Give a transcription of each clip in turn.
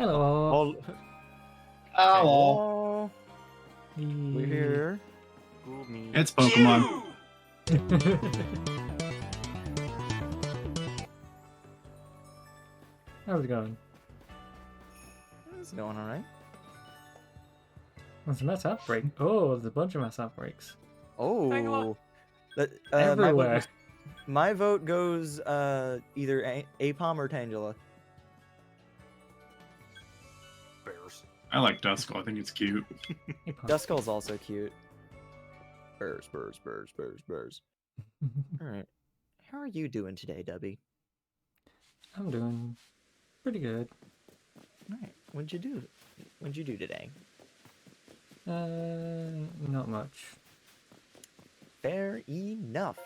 Hello. All Oh, we're here. Google me. it's Pokemon. How's it going? It's going all right. There's a mass outbreak. Oh, there's a bunch of mass outbreaks. Oh, Everywhere. My vote goes either Apom or Tangela. Bears. I like Duskull. I think it's cute. Duskull's also cute. Bears. All right. How are you doing today, Dubby? I'm doing pretty good. All right. What'd you do? What'd you do today? Not much. Fair enough.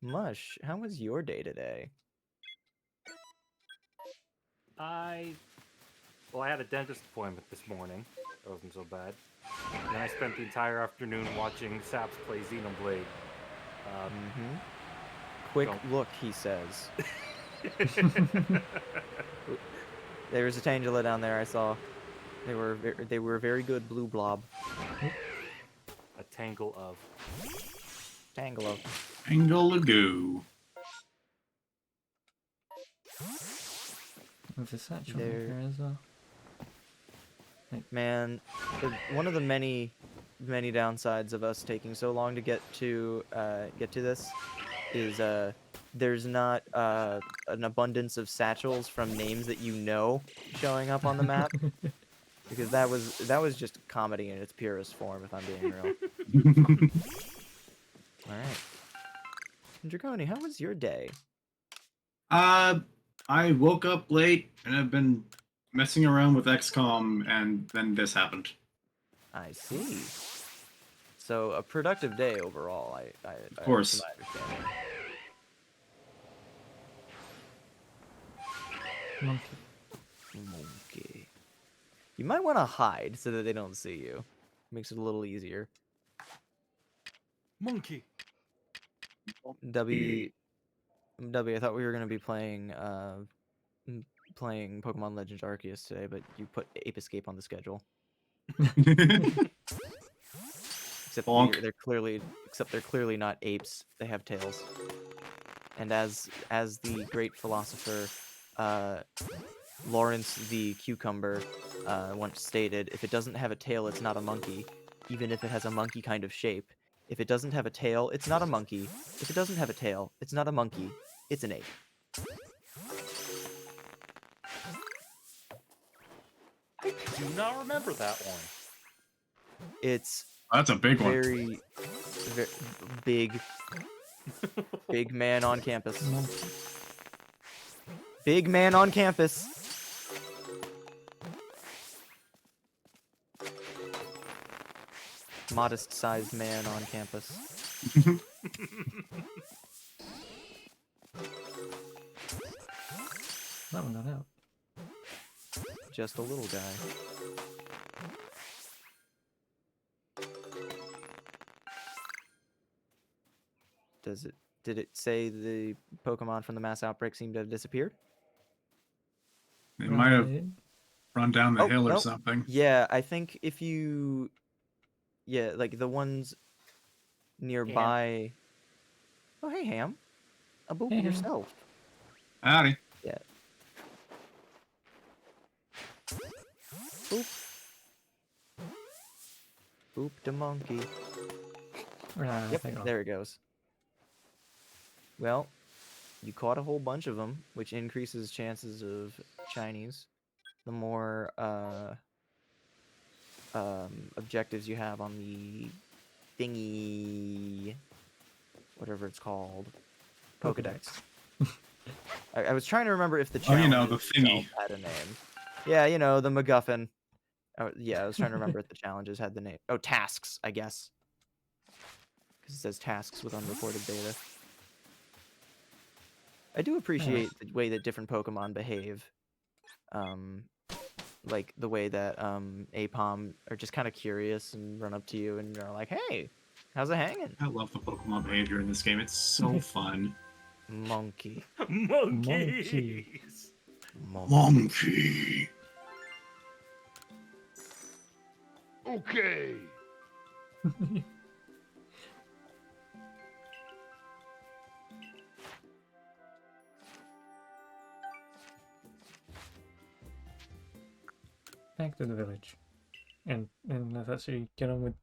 Mush, how was your day today? I had a dentist appointment this morning. That wasn't so bad. And then I spent the entire afternoon watching Saps play Xenoblade. Quick Don't- look, he says. There's a Tangela down there I saw. They were a very good blue blob. A tangle of. Tangela. Angalagoo. There's a satchel There- here as well. Man, one of the many downsides of us taking so long to get to this is there's not an abundance of satchels from names that you know showing up on the map. Because that was just comedy in its purest form, if I'm being real. All right. Draconi, how was your day? I woke up late and I've been messing around with XCOM, and then this happened. I see. So a productive day overall. Of course. To my understanding. Monkey. You might want to hide so that they don't see you. Makes it a little easier. Monkey. W, I thought we were gonna be playing Pokemon Legends Arceus today, but you put Ape Escape on the schedule. Except Bonk. they're clearly not apes. They have tails. And as the great philosopher Lawrence the Cucumber once stated, if it doesn't have a tail, it's not a monkey, even if it has a monkey kind of shape. If it doesn't have a tail, it's not a monkey. If it doesn't have a tail, it's not a monkey. It's an ape. I do not remember that one. It's That's a big one. very big man on campus. Big man on campus. Modest-sized man on campus. That one got out. Just a little guy. Did it say the Pokemon from the mass outbreak seemed to have disappeared? They might have Right. run down the hill or nope. something. Yeah, I think if you... Yeah, like the ones nearby... Oh, hey, Ham. A boop Hey, Ham. yourself. Howdy. Yeah. Boop. Boop the monkey. Yep, Hang on. there it goes. Well, you caught a whole bunch of them, which increases chances of Chinese. The more objectives you have on the thingy, whatever it's called, Pokedex. I was trying to remember if the Oh, challenge you know, the thingy. had a name. Yeah, you know, the MacGuffin. Oh, yeah, I was trying to remember if the challenges had the name. Oh, tasks, I guess. Because it says tasks with unreported data. I do appreciate the way that different Pokemon behave. Like the way that Apom are just kind of curious and run up to you and are like, "Hey, how's it hanging?" I love the Pokemon behavior in this game. It's so fun. Monkey. Monkeys. Monkey. Okay. Back to the village. And let's actually get on with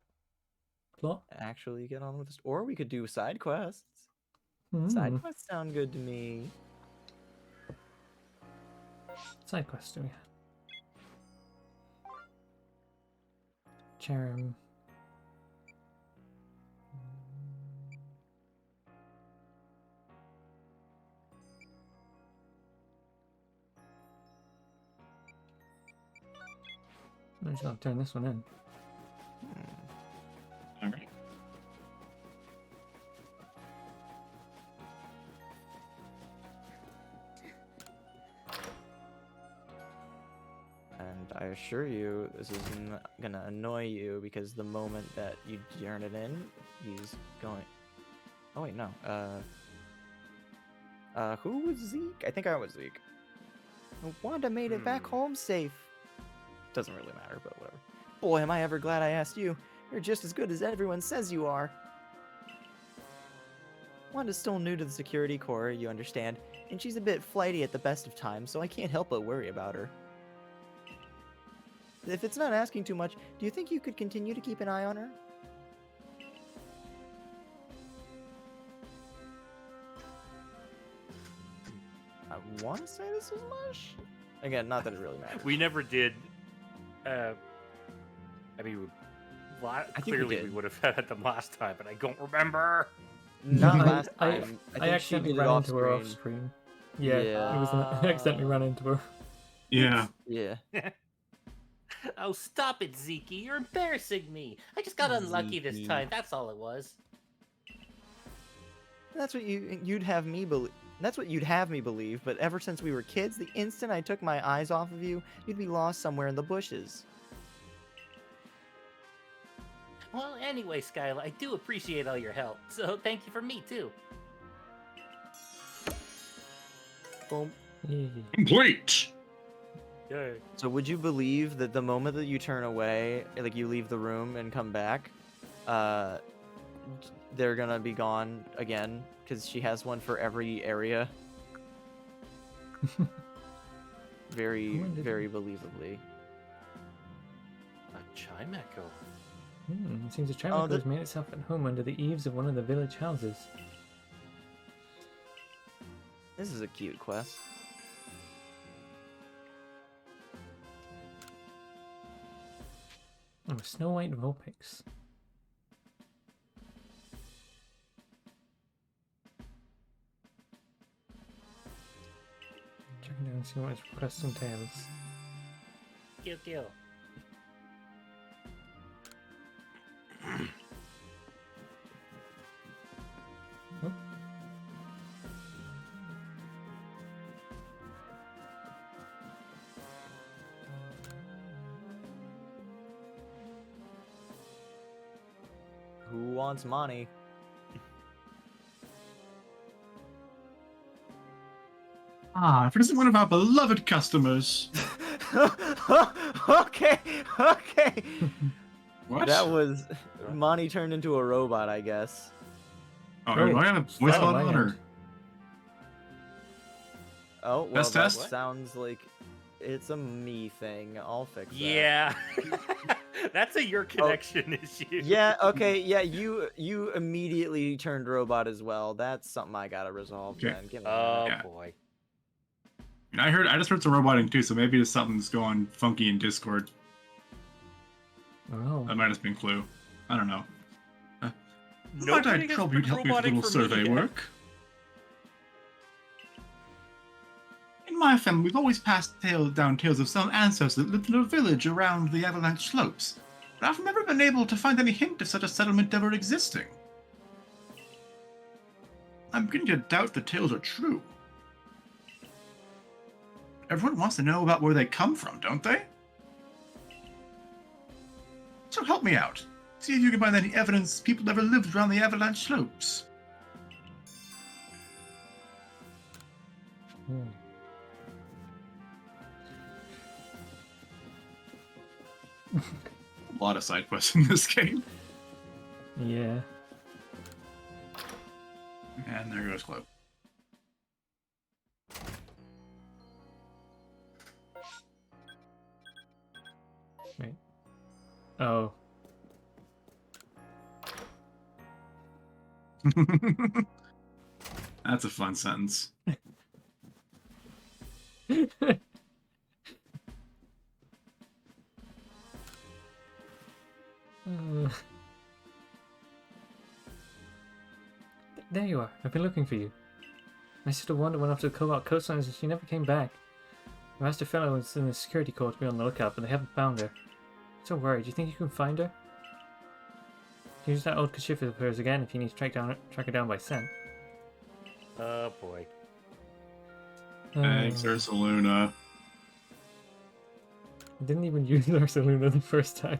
plot. Actually, get on with this. Or we could do side quests. Hmm. Side quests sound good to me. Side quest do we have? Charm. I'm just gonna turn this one in. All right. And I assure you, this is gonna annoy you because the moment that you turn it in, he's going. Oh wait, no. Who was Zeke? I think I was Zeke. Wanda made it back home safe. Doesn't really matter, but whatever. Boy, am I ever glad I asked you. You're just as good as everyone says you are. Wanda's still new to the security corps, you understand, and she's a bit flighty at the best of times, so I can't help but worry about her. If it's not asking too much, do you think you could continue to keep an eye on her? I want to say this was much. Again, not that it really matters. We never did. I mean, think we clearly we did. would have had them last time, but I don't remember. Not last I time. I think she accidentally did it ran off into her off screen. screen. Yeah, Yeah. it was I accidentally ran into her. Yeah. Yeah. Oh, stop it, Zeke. You're embarrassing me. I just got unlucky this Zeke. time. That's all it was. That's what you'd have me believe. That's what you'd have me believe. But ever since we were kids, the instant I took my eyes off of you, you'd be lost somewhere in the bushes. Well, anyway, Skyla, I do appreciate all your help. So thank you for me, too. Boom. Yay. Complete. Yeah. So would you believe that the moment that you turn away, like you leave the room and come back, they're gonna be gone again because she has one for every area. Very, When did- very believably. A chime echo. It seems a chime Oh, echo has made itself at home under the eaves of one of the village houses. This is a cute quest. Oh, Snow White Vulpix. Checking down and see what his quest entails. Kill, kill. Oh. Who wants money? Ah, if it isn't one of our beloved customers. Okay, okay. What? That was Monty turned into a robot, I guess. Oh, do I have a voice Oh, on my or? God. Oh, well, Test, that test? sounds like it's a me thing. I'll fix that. Yeah. That's a your connection issue. Yeah, okay, yeah, you immediately turned robot as well. That's something I gotta resolve Okay. then. Give me a Oh minute. Yeah. boy. I just heard some roboting too, so maybe there's something's going funky in Discord. Oh. That might have been Clue. I don't know. Might Nobody I has trouble you to help me with a roboting little for me survey yet. work? In my family, we've always passed down tales of some ancestor that lived in a village around the Avalanche slopes, but I've never been able to find any hint of such a settlement ever existing. I'm beginning to doubt the tales are true. Everyone wants to know about where they come from, don't they? So help me out. See if you can find any evidence people ever lived around the Avalanche slopes. Hmm. a lot of side quests in this game. Yeah. And there goes Clove. Wait. Oh. That's a fun sentence. There you are. I've been looking for you. My sister Wanda went off to the Cobalt Coastlines and she never came back. Master Fellow was in the security corps to be on the lookout, but they haven't found her. I'm so worried. Do you think you can find her? Use that old kerchief of hers again if you need to track her down by scent. Oh boy. Thanks, Ursaluna. I didn't even use Ursaluna the first time.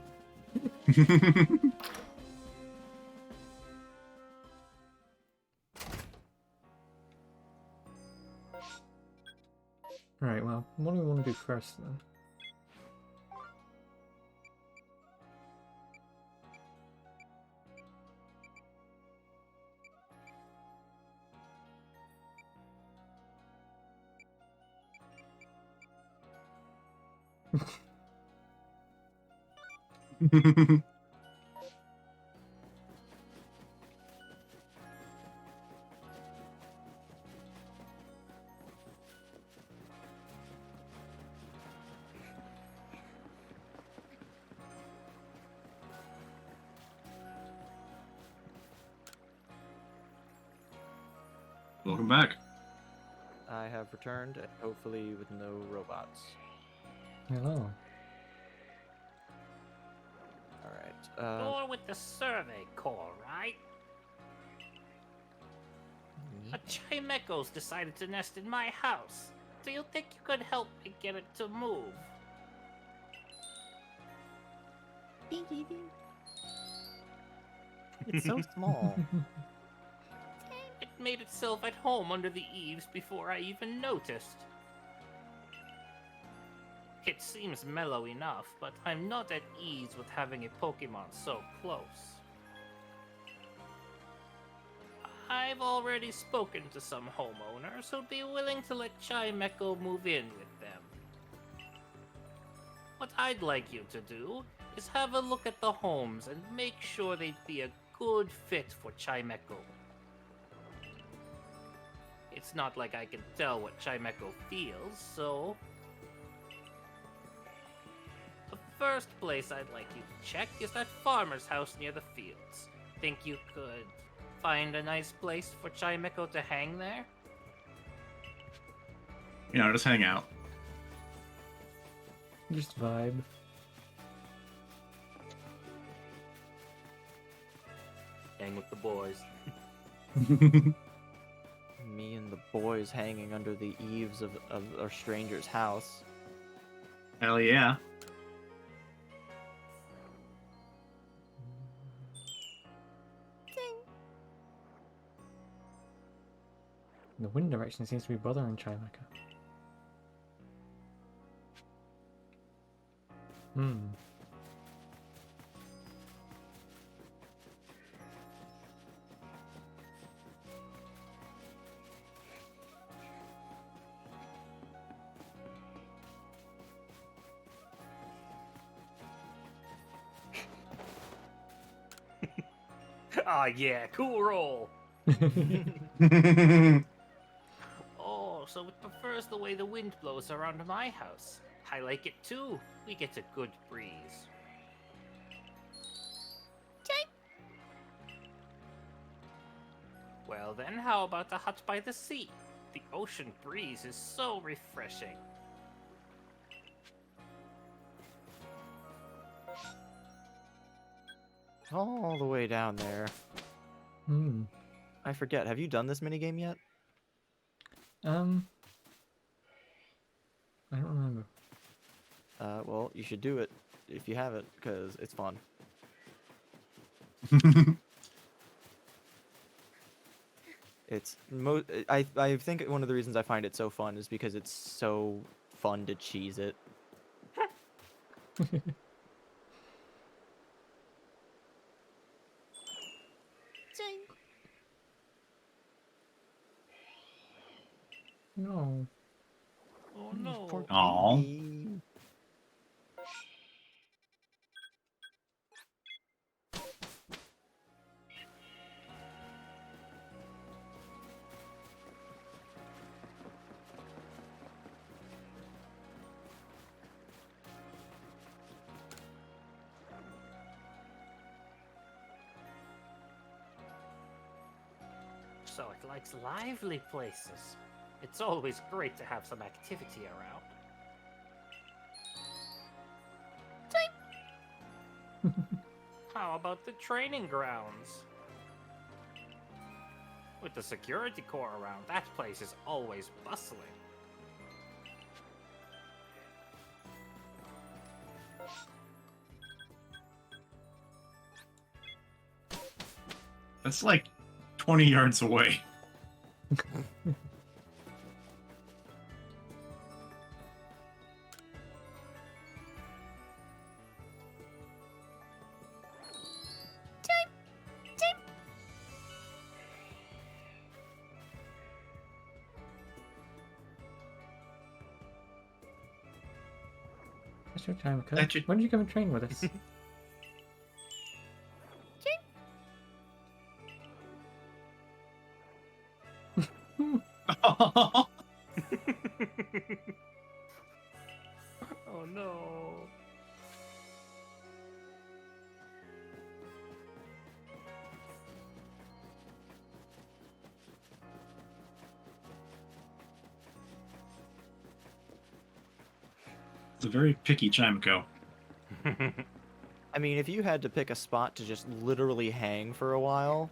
Alright, well, what do we want to do first then? Welcome back. I have returned, hopefully with no robots. Hello. Alright, You're with the Survey Corps, right? A Chimeco's decided to nest in my house. Do you think you could help me get it to move? it's so small. It made itself at home under the eaves before I even noticed. It seems mellow enough, but I'm not at ease with having a Pokemon so close. I've already spoken to some homeowners who'd be willing to let Chimeco move in with them. What I'd like you to do is have a look at the homes and make sure they'd be a good fit for Chimeco. It's not like I can tell what Chimeco feels, so... The first place I'd like you to check is that farmer's house near the fields. Think you could find a nice place for Chimeco to hang there? You know, just hang out. Just vibe. Hang with the boys. Me and the boys hanging under the eaves of a stranger's house. Hell yeah. The wind direction seems to be bothering Chimeco. Ah, yeah, cool roll. Oh, so it prefers the way the wind blows around my house. I like it too. We get a good breeze. Well then, how about a hut by the sea? The ocean breeze is so refreshing. All the way down there. I forget, have you done this minigame yet? I don't remember. Well, you should do it if you haven't, because it's fun. It's I think one of the reasons I find it so fun is because it's so fun to cheese it. No. Oh no. Poor Aw. baby. So it likes lively places. It's always great to have some activity around. How about the training grounds? With the security corps around, that place is always bustling. That's like 20 yards away. That's your time, okay? That should- When did you come and train with us? Oh no. It's a very picky Chimico. I mean, if you had to pick a spot to just literally hang for a while,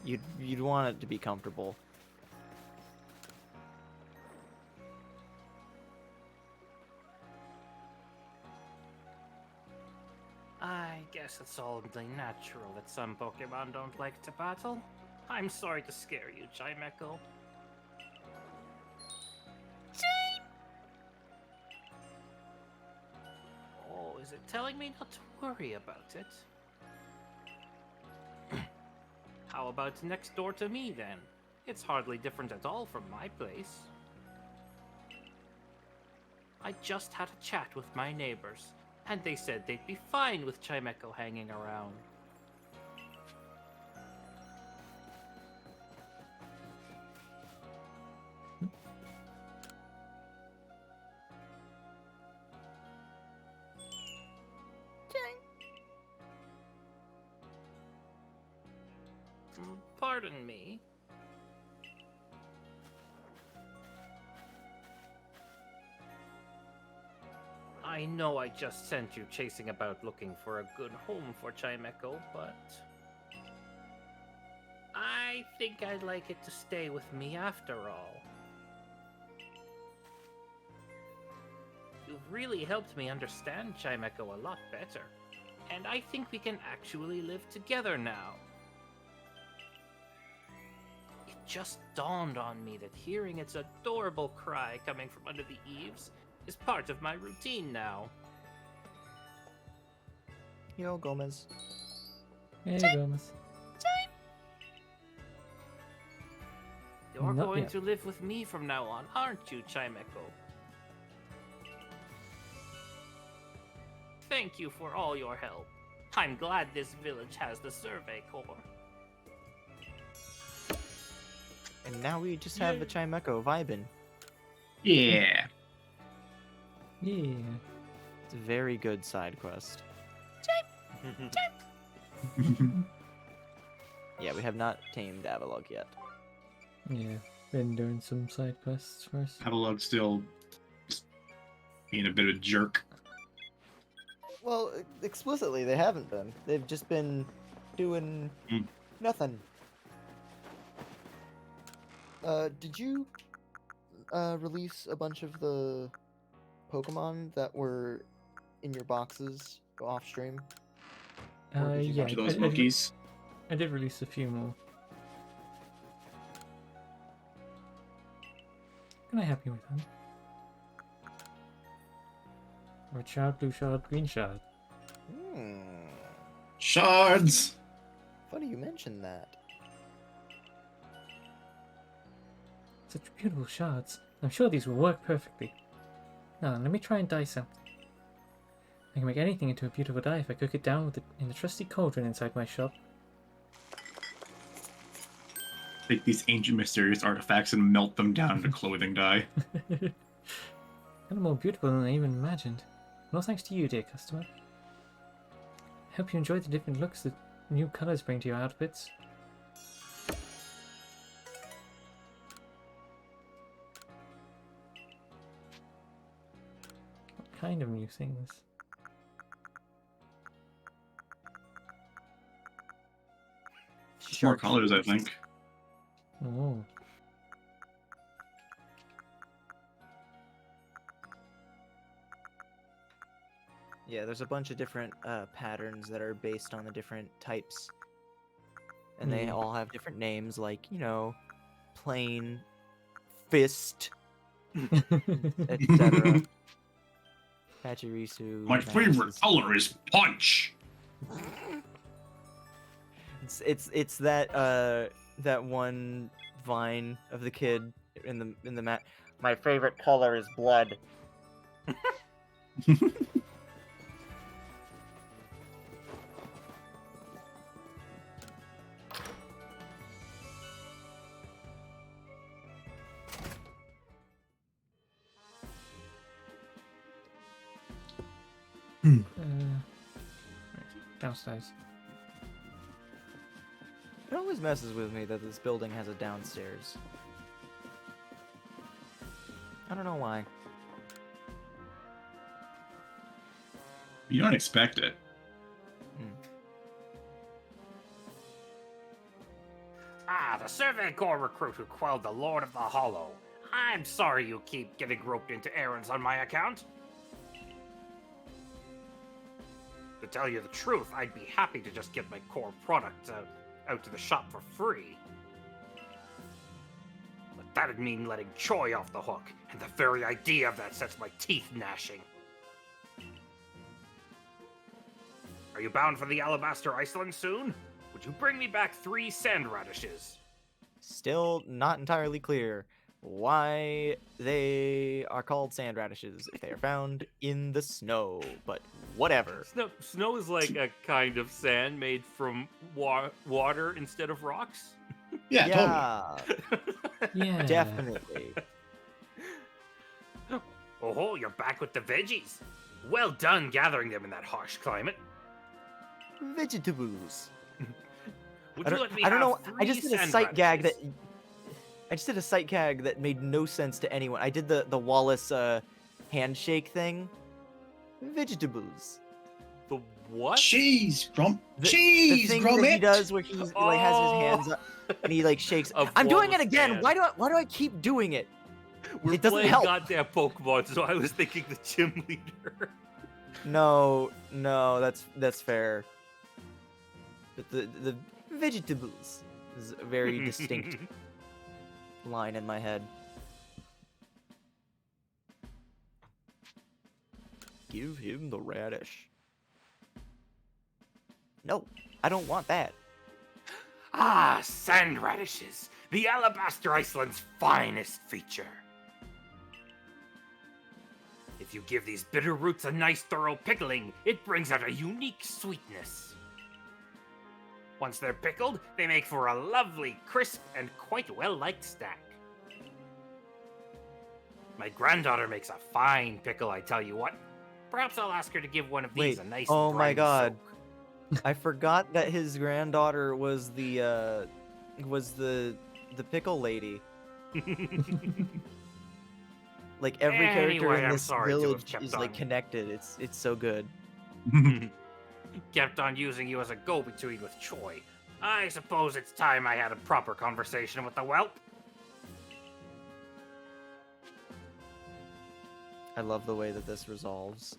you'd want it to be comfortable. I guess it's only natural that some Pokemon don't like to battle. I'm sorry to scare you, Chimecho. Oh, is it telling me not to worry about it? How about next door to me, then? It's hardly different at all from my place. I just had a chat with my neighbors, and they said they'd be fine with Chimecho hanging around. Pardon me. I know I just sent you chasing about looking for a good home for Chimecho, but I think I'd like it to stay with me after all. You've really helped me understand Chimecho a lot better, and I think we can actually live together now. It just dawned on me that hearing its adorable cry coming from under the eaves is part of my routine now. Yo, Gomez. Hey, Gomez. You're Not going yet. to live with me from now on, aren't you, Chimecho? Thank you for all your help. I'm glad this village has the Survey Corps. And now we just have the Chimecho vibing. Yeah. Yeah. It's a very good side quest. Yeah, we have not tamed Avalugg yet. Yeah. Been doing some side quests first. Avalugg still just being a bit of a jerk. Well, explicitly, they haven't been. They've just been doing nothing. Did you release a bunch of the Pokemon that were in your boxes off stream? Or did you Yeah. not? To those monkeys. I did release a few more. Can I help you with them? Red shard, blue shard, green shard. Hmm. Shards! Funny you mentioned that. Such beautiful shards. I'm sure these will work perfectly. Now, let me try and dye something. I can make anything into a beautiful dye if I cook it down in the trusty cauldron inside my shop. Take these ancient mysterious artifacts and melt them down into clothing dye. Kind of more beautiful than I even imagined. No thanks to you, dear customer. I hope you enjoy the different looks that new colours bring to your outfits. What kind of new things? Just more colors, I think. Oh. Yeah, there's a bunch of different patterns that are based on the different types. And they all have different names, like, you know, plain, fist, etc. Pachirisu. My favorite color is punch. It's that that one vine of the kid in the mat. My favorite color is blood. Downstairs. It always messes with me that this building has a downstairs. I don't know why. You don't expect it. Ah, the Survey Corps recruit who quelled the Lord of the Hollow. I'm sorry you keep getting roped into errands on my account. To tell you the truth, I'd be happy to just get my core product out to the shop for free. But that'd mean letting Choi off the hook, and the very idea of that sets my teeth gnashing. Are you bound for the Alabaster Iceland soon? Would you bring me back 3 sand radishes? Still not entirely clear why they are called sand radishes if they are found in the snow, but whatever. Snow is like a kind of sand made from water instead of rocks. Yeah, Yeah. Definitely. Oh, you're back with the veggies. Well done gathering them in that harsh climate. Vegetables. Would you let me I don't have know. 3 I just did a sand sight gag that. radishes? I just did a sight gag that made no sense to anyone. I did the Wallace handshake thing. Vegetables. The what? Cheese, Grump. The Cheese, thing Grummet. that he does where he like has his hands up and he like shakes. Of I'm doing it Wallace again. hand. Why do I keep doing it? We're It doesn't playing help. goddamn Pokemon, so I was thinking the gym leader. No, that's fair. But the vegetables is a very distinct line in my head. Give him the radish. No, I don't want that. Ah, sand radishes, the Alabaster Iceland's finest feature. If you give these bitter roots a nice thorough pickling, it brings out a unique sweetness. Once they're pickled, they make for a lovely, crisp, and quite well-liked snack. My granddaughter makes a fine pickle, I tell you what. Perhaps I'll ask her to give one of these Wait, a nice oh my brine God. soak. I forgot that his granddaughter was the pickle lady. Like every character Anyway, in I'm this sorry to have village kept is like on. connected. It's so good. Kept on using you as a go-between with Choi. I suppose it's time I had a proper conversation with the whelp. I love the way that this resolves.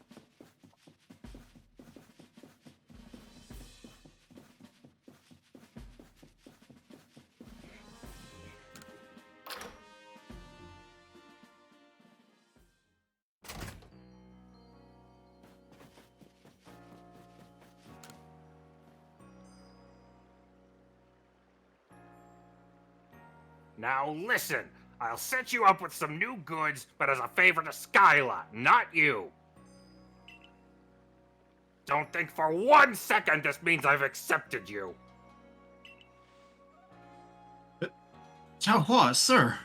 Now listen, I'll set you up with some new goods, but as a favor to Skyla, not you. Don't think for 1 second this means I've accepted you. Xiaohua, sir.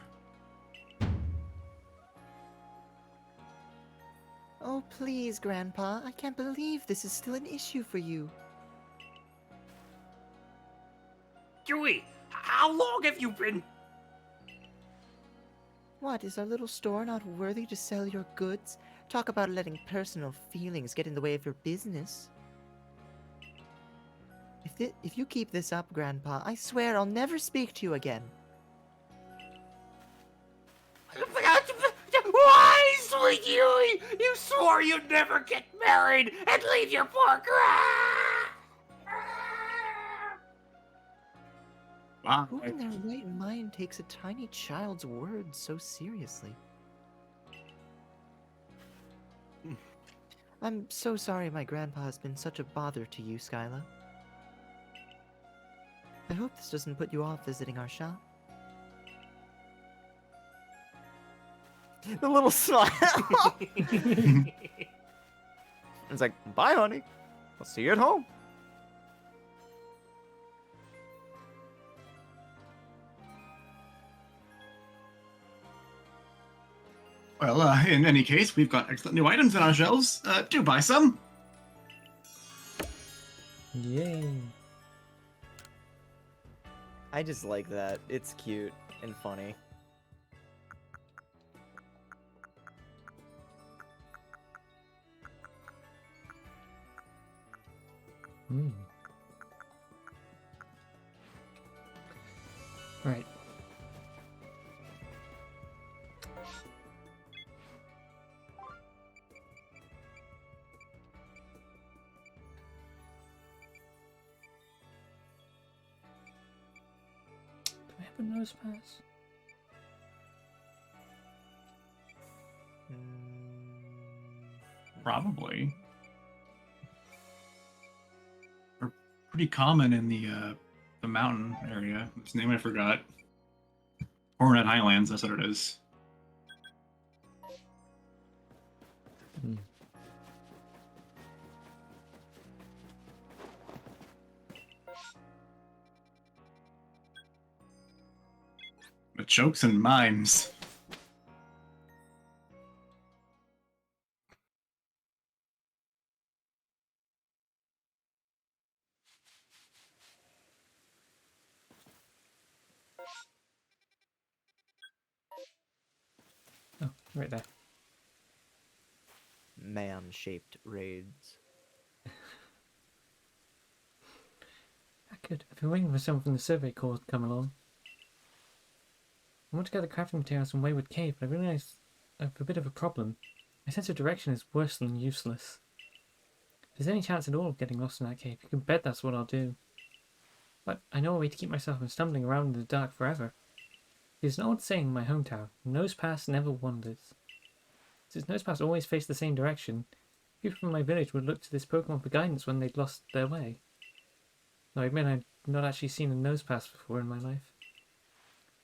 Oh, please, Grandpa. I can't believe this is still an issue for you. Yui, how long have you been... What, is our little store not worthy to sell your goods? Talk about letting personal feelings get in the way of your business. If you keep this up, Grandpa, I swear I'll never speak to you again. Why, sweet Yui? You swore you'd never get married and leave your poor Wow. Who in their right mind takes a tiny child's words so seriously? I'm so sorry my grandpa has been such a bother to you, Skyla. I hope this doesn't put you off visiting our shop. The little smile! It's like, bye, honey. I'll see you at home. Well, in any case, we've got excellent new items in our shelves. Do buy some. Yay. I just like that. It's cute and funny. Hmm. Right. Do I have a nose pass? Probably. They're pretty common in the mountain area. Its name I forgot. Hornet Highlands, that's what it is. Hmm. The jokes and mimes. Oh, right there. Man-shaped raids. Good. I've been waiting for someone from the survey corps to come along. I want to gather crafting materials from Wayward Cave, but I realize I have a bit of a problem. My sense of direction is worse than useless. If there's any chance at all of getting lost in that cave, you can bet that's what I'll do. But I know a way to keep myself from stumbling around in the dark forever. There's an old saying in my hometown, Nose Pass never wanders. Since Nose Pass always faced the same direction, people from my village would look to this Pokemon for guidance when they'd lost their way. Now, I admit I've not actually seen a Nose Pass before in my life.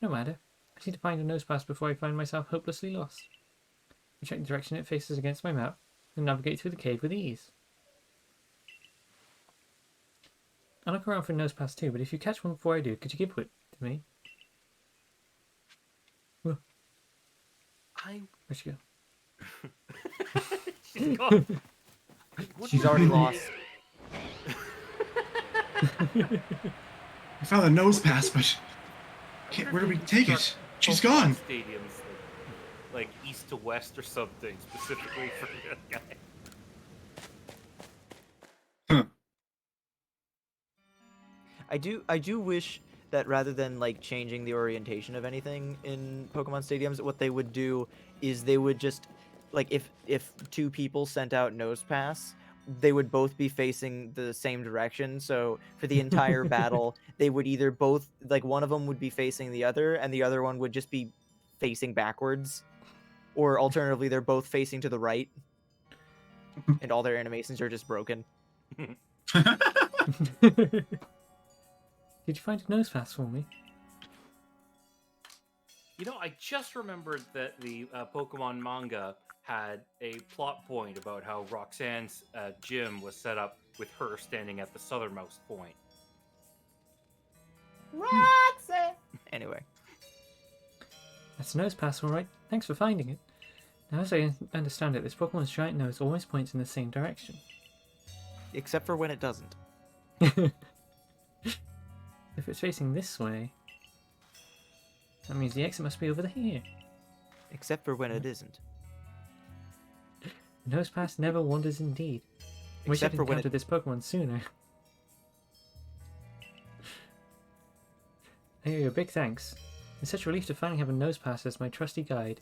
No matter. I need to find a Nose Pass before I find myself hopelessly lost. I check the direction it faces against my map, and navigate through the cave with ease. I'll look around for a Nose Pass too, but if you catch one before I do, could you give it to me? Whoa. Where'd she go? She's gone. She's already lost. I found the nose pass, but where do we take it? She's gone. Stadiums, like east to west or something, specifically for that guy. Huh. I do wish that rather than like changing the orientation of anything in Pokemon stadiums, what they would do is they would just like if two people sent out Nose Pass, they would both be facing the same direction. So for the entire battle, they would either both like one of them would be facing the other, and the other one would just be facing backwards, or alternatively, they're both facing to the right, and all their animations are just broken. Did you find a Nose Pass for me? You know, I just remembered that the Pokemon manga had a plot point about how Roxanne's gym was set up with her standing at the southernmost point. Roxanne! Anyway. That's a nose pass, alright. Thanks for finding it. Now, as I understand it, this Pokemon's giant nose always points in the same direction. Except for when it doesn't. If it's facing this way, that means the exit must be over here. Except for when it isn't. The nose pass never wanders indeed. Wish I'd Except for when encountered this Pokemon sooner. I owe you a big thanks. It's such a relief to finally have a nose pass as my trusty guide.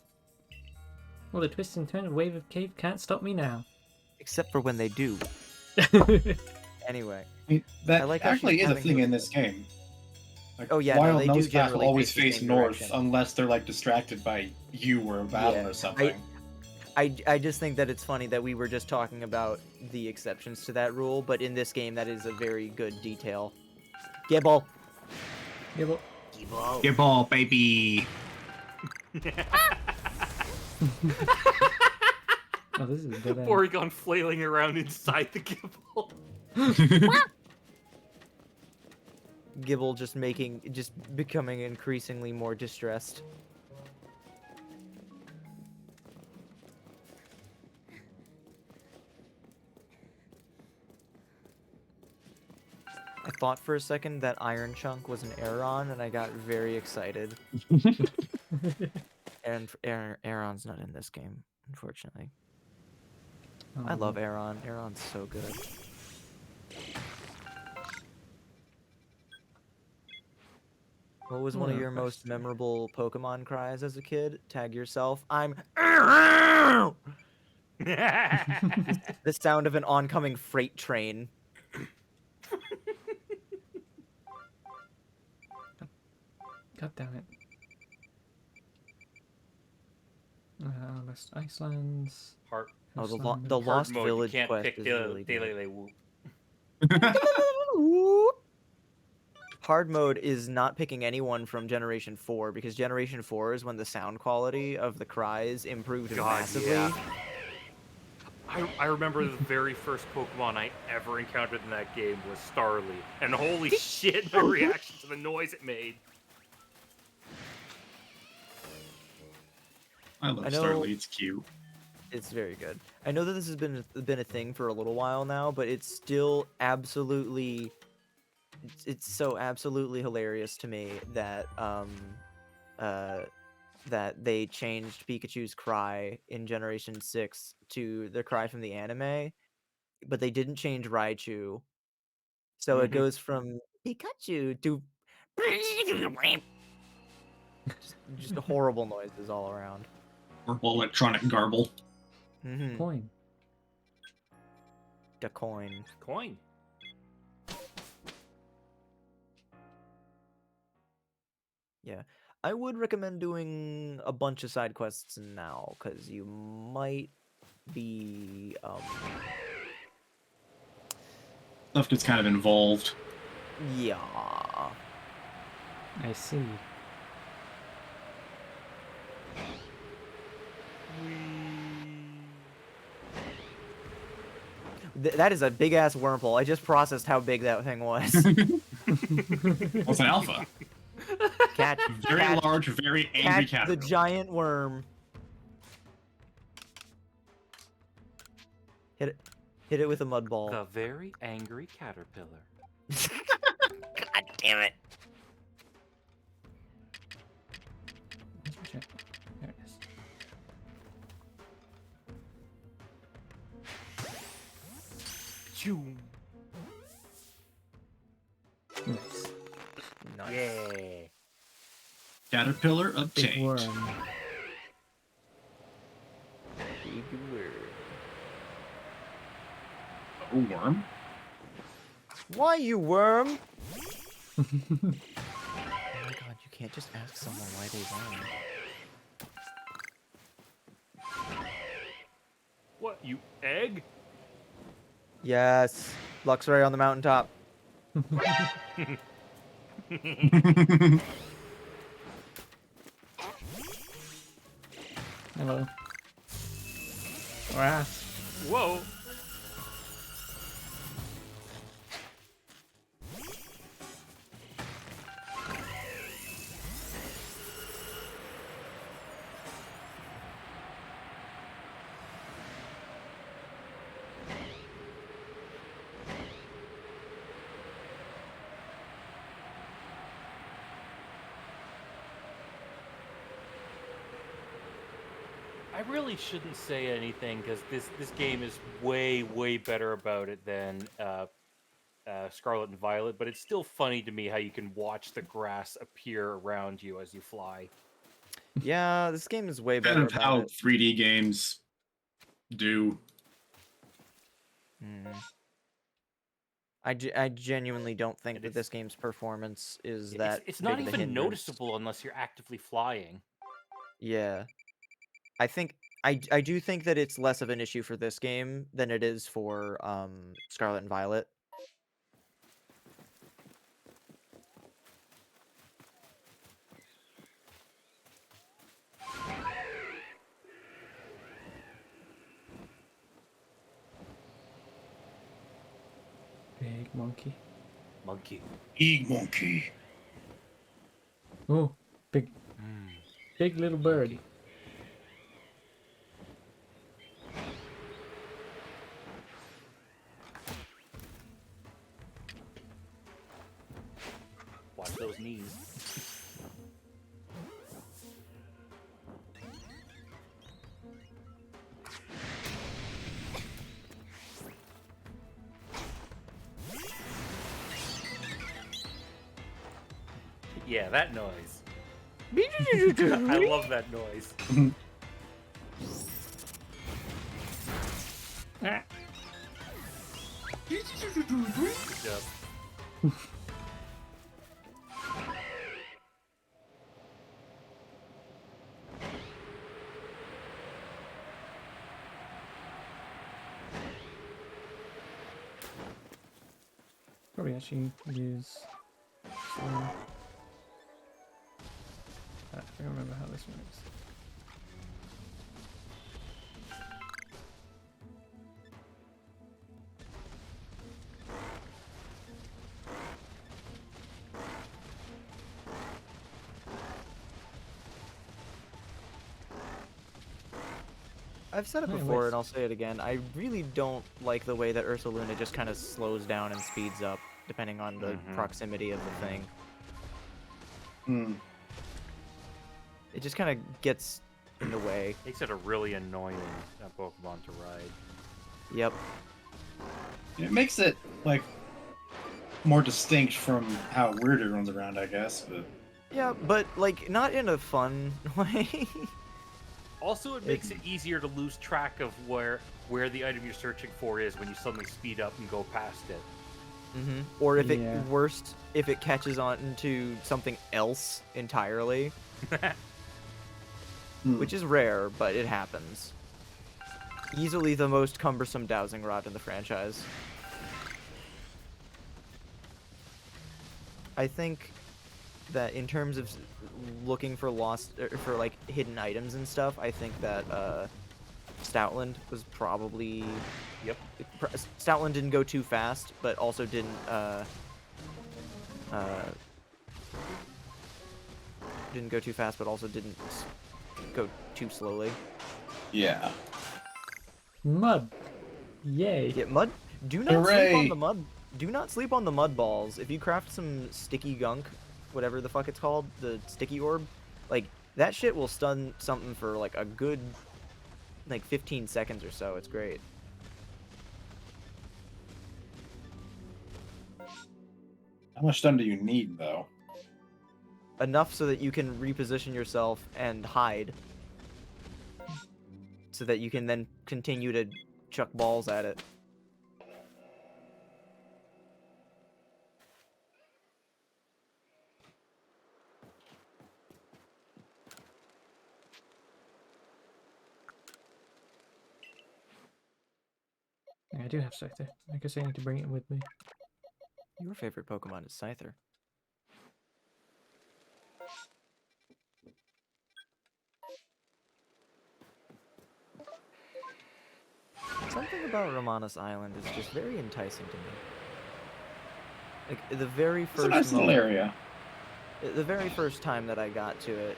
Well, the twist and turn of Wave of Cave can't stop me now. Except for when they do. Anyway. I mean, that I like how actually she's is a having thing to- in this game. Like, Oh, yeah, no, Wild they do Nose Pass will generally always face the face same north direction. unless they're like distracted by you or a battle Yeah, or something. I just think that it's funny that we were just talking about the exceptions to that rule, but in this game that is a very good detail. Gibble! Yeah, but Gibo. Your ball, baby. oh, this is a dead end. Porygon flailing around inside the Gibble. Gibble just becoming increasingly more distressed. I thought for a second that Iron Chunk was an Aeron, and I got very excited. And Aeron's not in this game, unfortunately. I love Aeron. Aeron's so good. What was one of your most memorable Pokemon cries as a kid? Tag yourself. I'm. The sound of an oncoming freight train. God damn it. Lost Icelands. Heart. Oh, the Coastline. the Hard Lost mode, Village you can't quest pick is really good. Daily Whoop. Hard mode is not picking anyone from Generation 4 because Generation 4 is when the sound quality of the cries improved God, massively. yeah. I remember the very first Pokemon I ever encountered in that game was Starly, and holy shit, my reaction to the noise it made. I love I know- Starly, it's cute. It's very good. I know that this has been a thing for a little while now, but it's still absolutely it's so absolutely hilarious to me that that they changed Pikachu's cry in Generation 6 to the cry from the anime, but they didn't change Raichu. So it Mhm. goes from Pikachu to just horrible noises all around. Purple electronic garble. Mm-hmm. Coin. The coin. Coin. Yeah. I would recommend doing a bunch of side quests now, because you might be Stuff gets kind of involved. yeah. I see. That is a big ass wormhole. I just processed how big that thing was. Well, it's an alpha. Catch, Very catch, large, very angry catch the caterpillar. giant worm. Hit it with a mud ball. The very angry caterpillar. God damn it. Where's my check? There it is. Choom. Nice. Nice. Yeah. Caterpillar Big obtained. worm. Big worm. A worm? Why, you worm? Oh my god, you can't just ask someone why they worm. What, you egg? Yes. Luxray on the mountaintop. Hello. Wow. Whoa! I really shouldn't say anything because this game is way better about it than Scarlet and Violet, but it's still funny to me how you can watch the grass appear around you as you fly. Yeah, this game is way Kind better of about how it. 3D games do. I genuinely don't think And that this game's performance is it's that it's big not of a even hindrance. noticeable unless you're actively flying. Yeah. I think I do think that it's less of an issue for this game than it is for Scarlet and Violet. Big monkey. Monkey. Big monkey. Oh, big little bird. Monkey. Watch those knees. Yeah, that noise. I love that noise. Ah. Good job. Probably actually use. I don't remember how this works. I've said it Hey, before wait. and I'll say it again. I really don't like the way that Ursaluna just kind of slows down and speeds up depending on the proximity of the thing. Hmm. It just kind of gets in the way. Makes it a really annoying Pokemon to ride. Yep. It makes it like more distinct from how weird it runs around, I guess. But Yeah, but like not in a fun way. Also, it makes it easier to lose track of where the item you're searching for is when you suddenly speed up and go past it. Or if Yeah. it worst, if it catches on to something else entirely, which is rare, but it happens. Easily the most cumbersome dowsing rod in the franchise. I think that in terms of looking for lost or for like hidden items and stuff, I think that Stoutland was probably Yep. Stoutland didn't go too fast, but also didn't go too fast, but also didn't go too slowly. yeah. Mud. Yay. Yeah, mud. Do not sleep Hooray! on the mud. Do not sleep on the mud balls. If you craft some sticky gunk, whatever the fuck it's called, the sticky orb, like that shit will stun something for like a good, like 15 seconds or so. It's great. How much stun do you need, though? Enough so that you can reposition yourself and hide, so that you can then continue to chuck balls at it. Yeah, I do have Scyther. I guess I need to bring it with me. Your favorite Pokemon is Scyther. about Romanus Island is just very enticing to me. Like the very It's a first nice little moment, area. the very first time that I got to it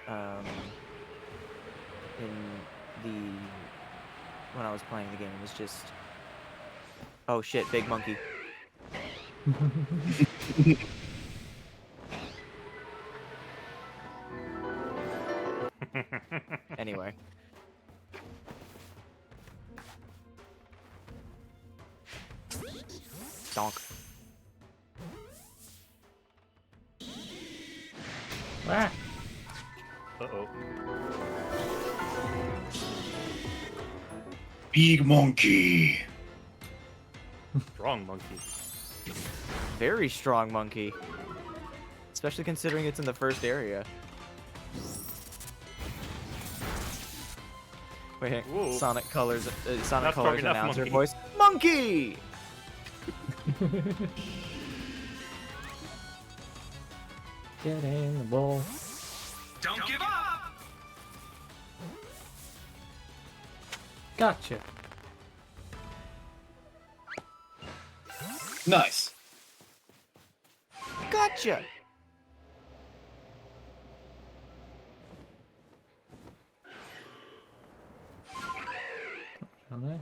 um, in the when I was playing the game was just, oh shit, big monkey. Anyway. Donk. Ah! Uh-oh. Big monkey. Strong monkey. Very strong monkey. Especially considering it's in the first area. Wait, Whoa. Sonic Colors, Sonic Not strong Colors enough, announcer monkey. voice. Monkey! Get in the bowl. Don't give up. Gotcha. Nice. Gotcha! Am I?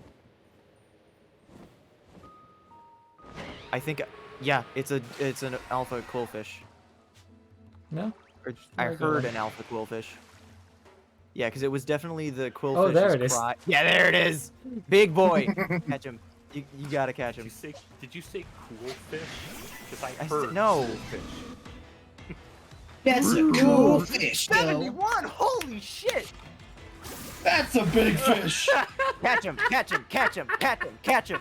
I think, yeah, it's an alpha quillfish. No? Or, Just I regular. heard an alpha quillfish. Yeah, because it was definitely the quillfish's Oh, there it is. cry. Yeah, there it is! Big boy! Catch him. You gotta catch Did him. you say cool fish? Because I I said- heard no. cool fish. That's a cool fish, though. 71! Holy shit! That's a big fish. Catch him! Catch him! Catch him! Catch him! Catch him!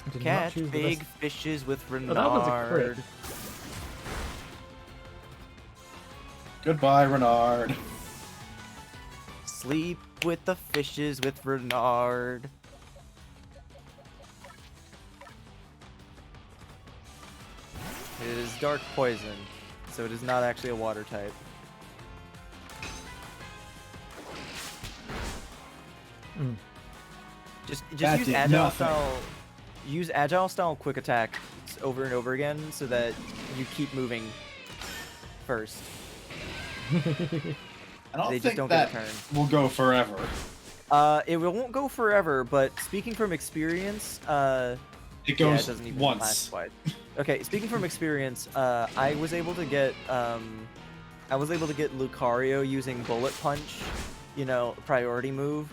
I did not Catch choose the big best- fishes with Oh, that was a crit. Renard. Goodbye, Renard. Sleep with the fishes with Renard. It is dark poison, so it is not actually a water type. Mm. Just That use did agile nothing. style. Use agile style quick attack over and over again, so that you keep moving first. I don't They just think don't that get a turn. will go forever. It won't go forever, but speaking from experience, It yeah, it goes doesn't even once. last twice. Okay, speaking from experience, I was able to get Lucario using Bullet Punch, you know, priority move,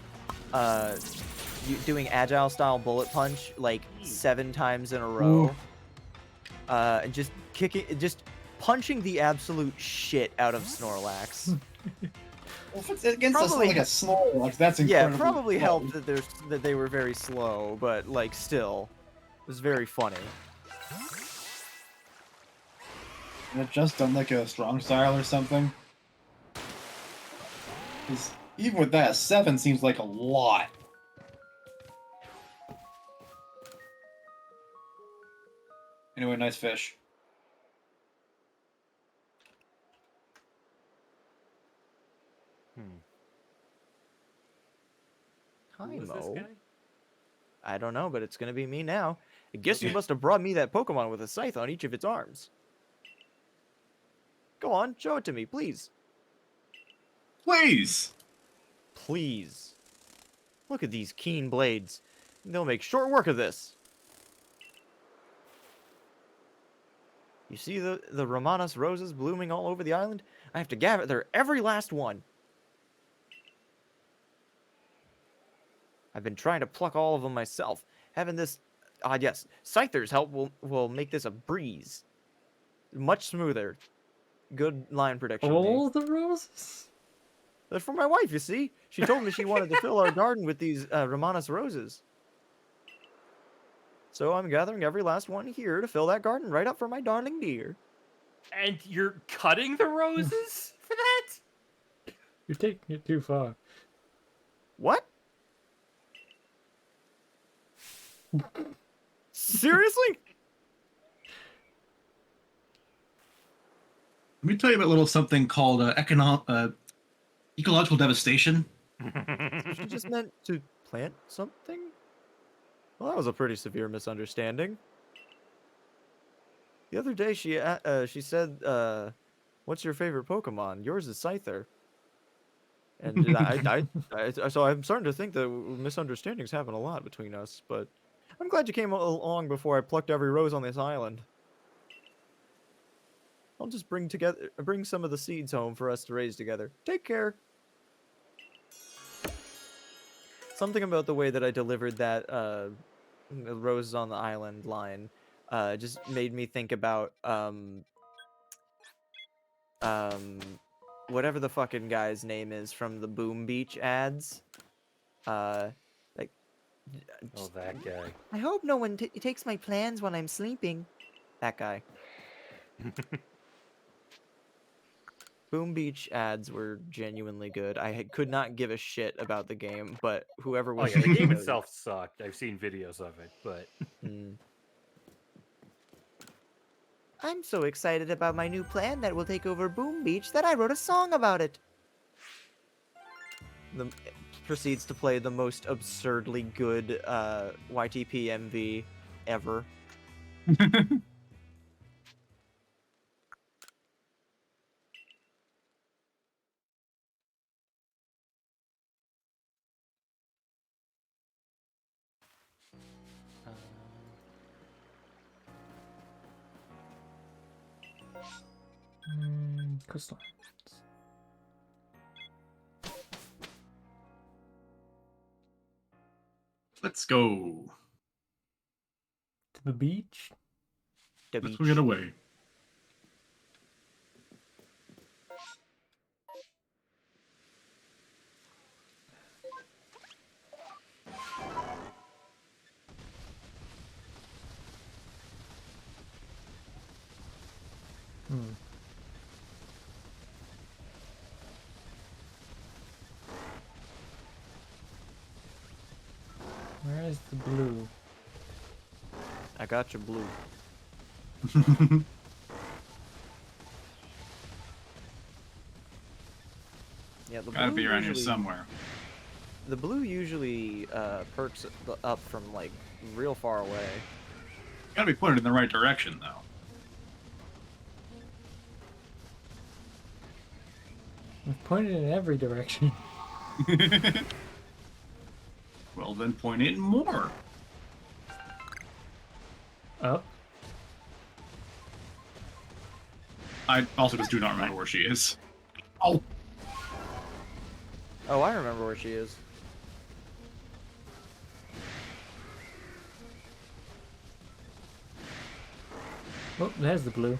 doing agile style Bullet Punch like 7 times in a row, and just punching the absolute shit out of Snorlax. Well, if it's against Probably like a Snorlax, that's Yeah, incredible. it probably helped that they were very slow, but like still, it was very funny. And it just done like a strong style or something. 'Cause even with that, 7 seems like a lot. Anyway, nice fish. Hi, Who is this Mo. guy? I don't know, but it's gonna be me now. I guess you must have brought me that Pokemon with a scythe on each of its arms. Go on, show it to me, please. Please! Please. Look at these keen blades. They'll make short work of this. You see the Romanus roses blooming all over the island? I have to gather every last one. I've been trying to pluck all of them myself. Having this, yes, Scyther's help will make this a breeze. Much smoother. Good line prediction. Nate. All the roses? That's for my wife, you see. She told me she wanted to fill our garden with these Romanus roses. So I'm gathering every last one here to fill that garden right up for my darling dear. And you're cutting the roses for that? You're taking it too far. What? Seriously? Let me tell you about a little something called ecological devastation. So she just meant to plant something? Well, that was a pretty severe misunderstanding. The other day she said, "What's your favorite Pokemon?" Yours is Scyther. And so I'm starting to think that misunderstandings happen a lot between us. But I'm glad you came along before I plucked every rose on this island. I'll just bring some of the seeds home for us to raise together. Take care. Something about the way that I delivered that roses on the island line just made me think about whatever the fucking guy's name is from the Boom Beach ads. Like, Oh, that guy. I hope no one takes my plans when I'm sleeping. That guy. Boom Beach ads were genuinely good. Could not give a shit about the game, but whoever Oh was yeah, the making game those. itself sucked. I've seen videos of it, but Mm. I'm so excited about my new plan that will take over Boom Beach that I wrote a song about it. Proceeds to play the most absurdly good YTP MV ever. Coastline. Let's go. To the beach? The Let's beach. get away. Hmm. Where is the blue? I got your blue. Yeah, the Gotta blue be around here usually, somewhere. the blue usually perks up from like real far away. Gotta be pointed in the right direction, though. I've pointed in every direction. Well, then point it more. Up. I also just do not remember where she is. Oh, Oh, I remember where she is. Oh, there's the blue.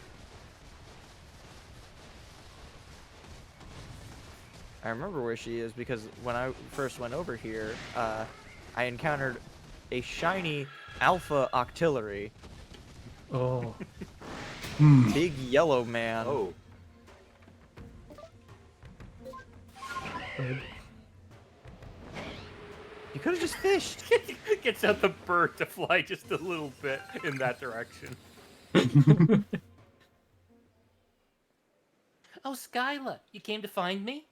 I remember where she is because when I first went over here, I encountered a shiny Alpha Octillery. Oh. Big yellow man. oh, Bird. You could have just fished. gets out the bird to fly just a little bit in that direction. Oh, Skyla, you came to find me?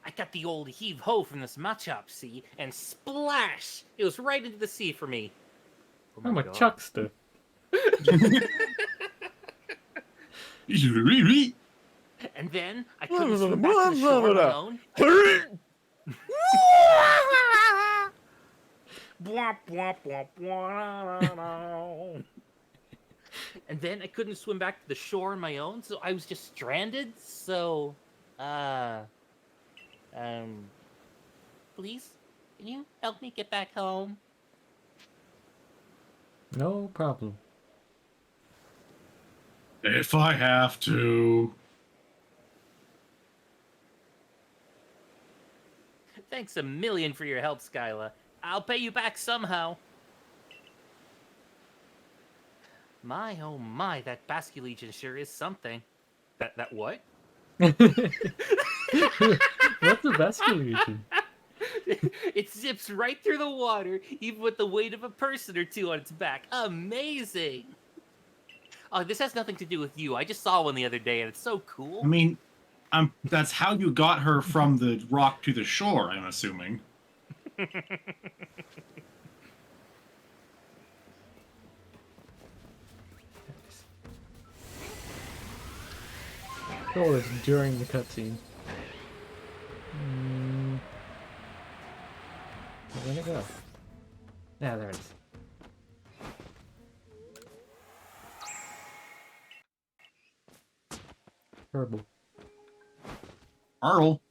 I got the old heave-ho from this Machop, see, and splash! It was right into the sea for me. Oh I'm my a God. chuckster. And then I couldn't swim back to the shore on my own. Bwomp, bwomp, bwomp, bwomp. And then I couldn't swim back to the shore on my own, so I was just stranded. So, please, can you help me get back home? No problem. If I have to. Thanks a million for your help, Skyla. I'll pay you back somehow. My, oh my, that Basculegion sure is something. That what? What's the Basculegion? It zips right through the water, even with the weight of a person or two on its back. Amazing! Oh, this has nothing to do with you. I just saw one the other day, and it's so cool. I mean, that's how you got her from the rock to the shore, I'm assuming. Oh, it's during the cutscene. Where'd it go? Yeah, there it is. Herbal. Earl.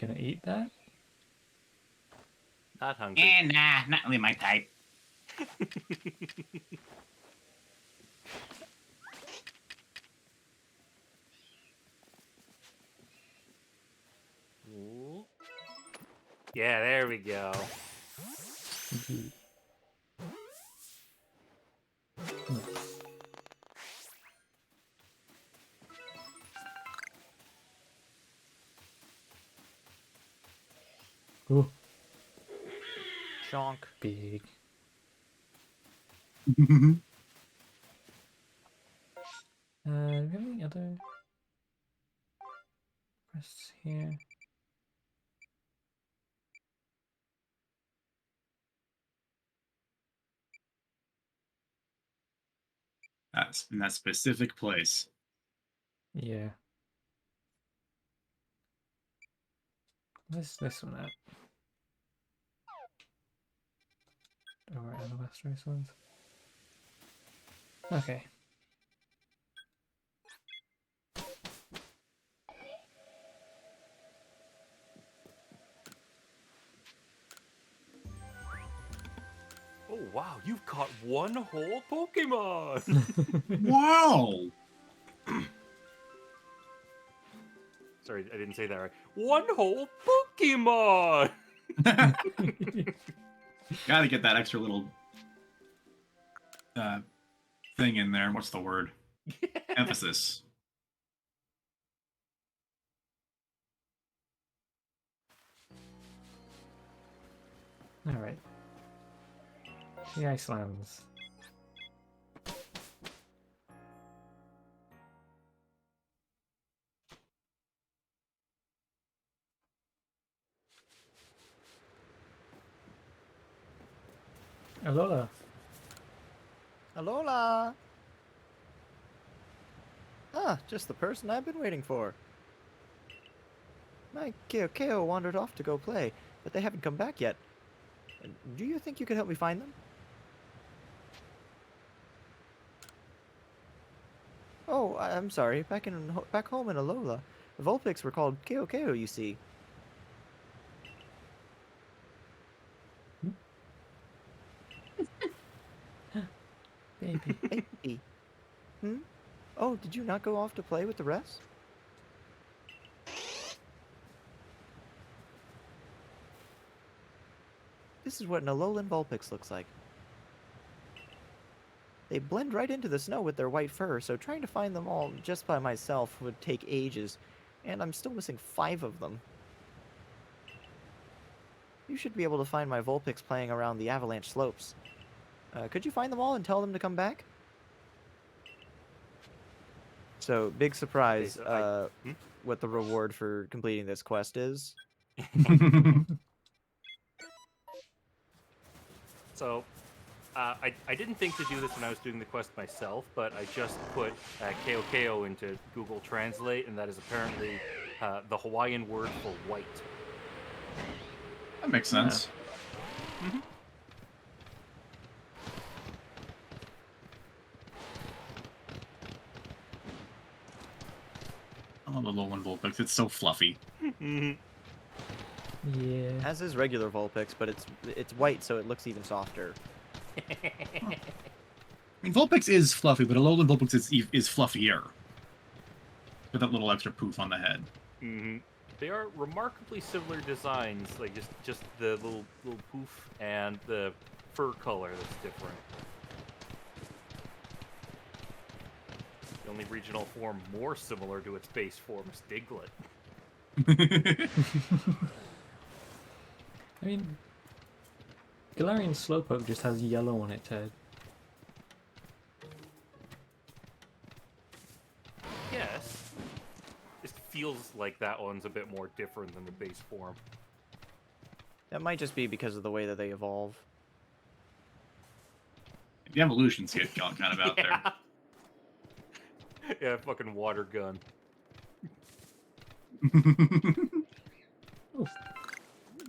You gonna eat that? Not hungry. Nah, not really my type. Ooh. Yeah, there we go. Indeed. Ooh, Chonk. big. Do we have any other quests here? That's in that specific place. Yeah. Where's this one at? Oh, right, on the Westeros ones. Okay. Oh wow, you've caught one whole Pokemon! Wow! Sorry, I didn't say that right. One whole Pokemon! Gotta get that extra little thing in there. What's the word? Emphasis. Alright. The Icelands. Alola. Alola! Ah, just the person I've been waiting for. My Keo wandered off to go play, but they haven't come back yet. Do you think you could help me find them? Oh, I'm sorry. Back home in Alola, Vulpix were called Keo, you see. Baby. Baby. Hmm? Oh, did you not go off to play with the rest? This is what an Alolan Vulpix looks like. They blend right into the snow with their white fur, so trying to find them all just by myself would take ages, and I'm still missing 5 of them. You should be able to find my Vulpix playing around the avalanche slopes. Could you find them all and tell them to come back? So, big surprise, so what the reward for completing this quest is. So, I didn't think to do this when I was doing the quest myself, but I just put Keo into Google Translate, and that is apparently the Hawaiian word for white. That makes sense. Mm-hmm. I love the Alolan Vulpix. It's so fluffy. Mm-hmm. Yeah. As is regular Vulpix, but it's white, so it looks even softer. I mean, Vulpix is fluffy, but Alolan Vulpix is fluffier. With that little extra poof on the head. Hmm. They are remarkably similar designs, like just the little poof and the fur color that's different. The only regional form more similar to its base form is Diglett. I mean, Galarian Slowpoke just has yellow on its head. Yes. It feels like that one's a bit more different than the base form. That might just be because of the way that they evolve. The evolutions get kind of out there. Yeah, fucking water gun.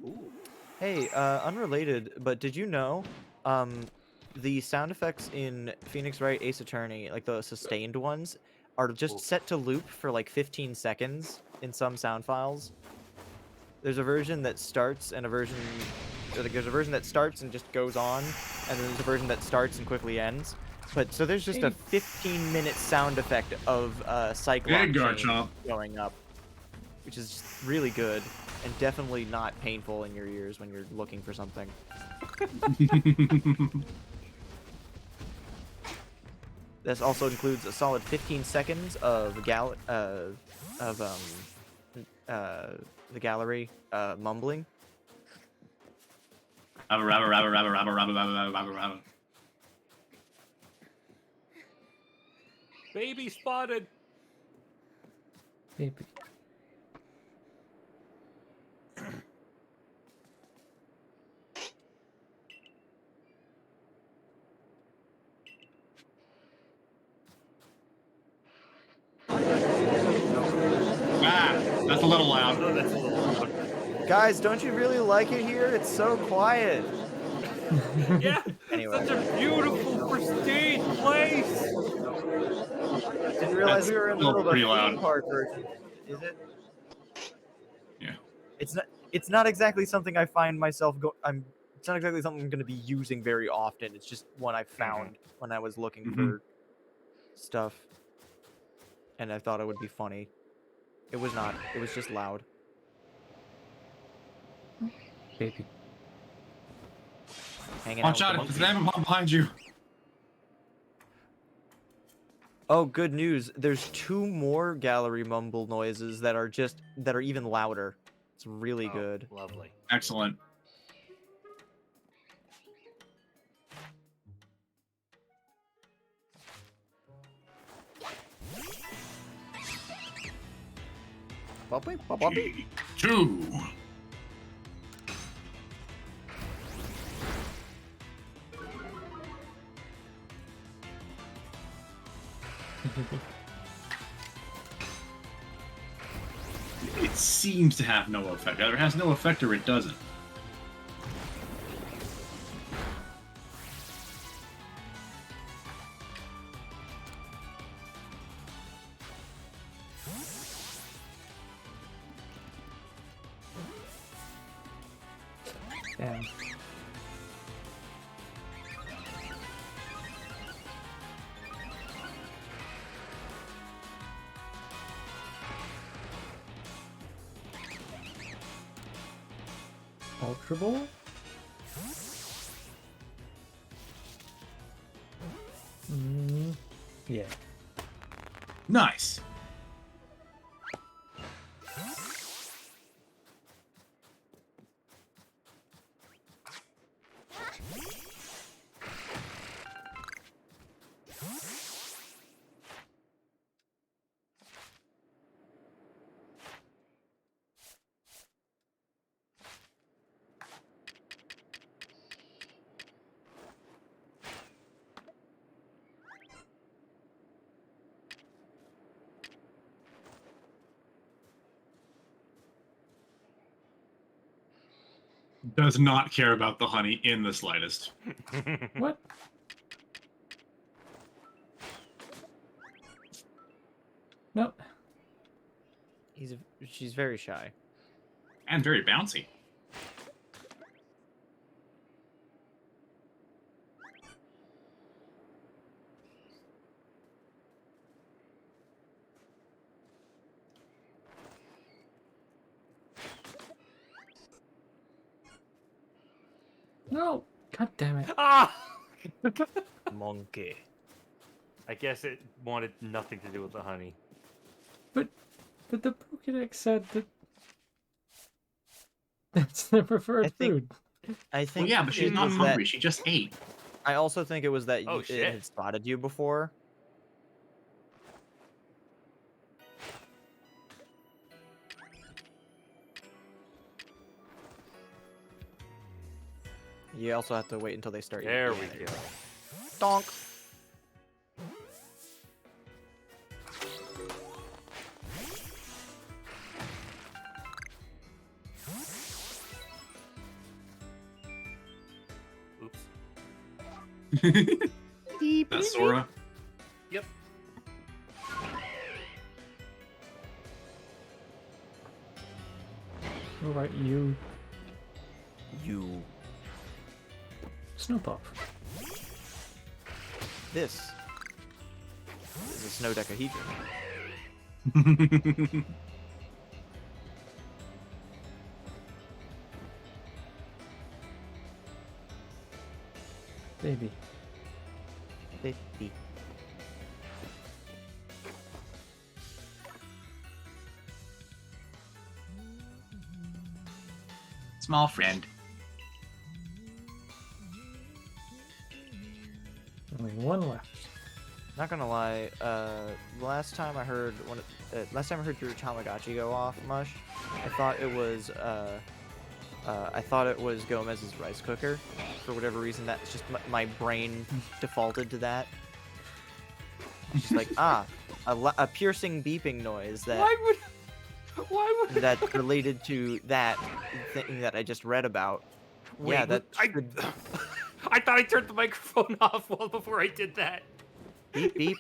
Ooh. Hey, unrelated, but did you know, the sound effects in Phoenix Wright Ace Attorney, like the sustained ones, are just Ooh. set to loop for like 15 seconds in some sound files? There's a version that starts and a version... There's a version that starts and just goes on, and then there's a version that starts and quickly ends. But so there's just a 15-minute sound effect of Cyclops Big Garchomp. going up, which is just really good and definitely not painful in your ears when you're looking for something. This also includes a solid 15 seconds of the gallery mumbling. Rabba, rabba, rabba, rabba, rabba, rabba, rabba, rabba, rabba. Baby spotted! Baby. Ah, that's a little loud. Oh, that's a little loud. Guys, don't you really like it here? It's so quiet. Yeah! Anyway. Such a beautiful, pristine place! Didn't realize That's we were in the still middle of a pretty theme loud. park version. Is it? Yeah. It's not exactly something I find myself it's not exactly something I'm going to be using very often. It's just one I found when I was looking for stuff, and I thought it would be funny. It was not. It was just loud. Baby. Hanging Watch out out, with there's an Amazon behind you. Oh, good news. There's 2 more gallery mumble noises that are even louder. It's really Oh, good. lovely. Excellent. G2. It seems to have no effect. Either it has no effect or it doesn't. Damn. Ultra Ball? Yeah. Nice. Does not care about the honey in the slightest. What? Nope. She's very shy. And very bouncy. No! God damn it. Ah! Monkey. I guess it wanted nothing to do with the honey. But the Pokédex said that that's their preferred food. I Well, think yeah, but she's it not was hungry. that. She just ate. I also think it was that Oh, it shit. had spotted you before. You also have to wait until they start. There we eating. go. Donk. Oops. That's Sora. Yep. Alright, you. You. Snowpop. This is a snow decahedron. Baby. Baby. Small friend. Only one left. Not gonna lie, last time I heard your Tamagotchi go off, Mush, I thought it was Gomez's rice cooker. For whatever reason, that's just my brain defaulted to that. Just like a piercing beeping noise that Why would that related to that thing that I just read about. Wait, Yeah, that I I thought I turned the microphone off well before I did that. beep beep.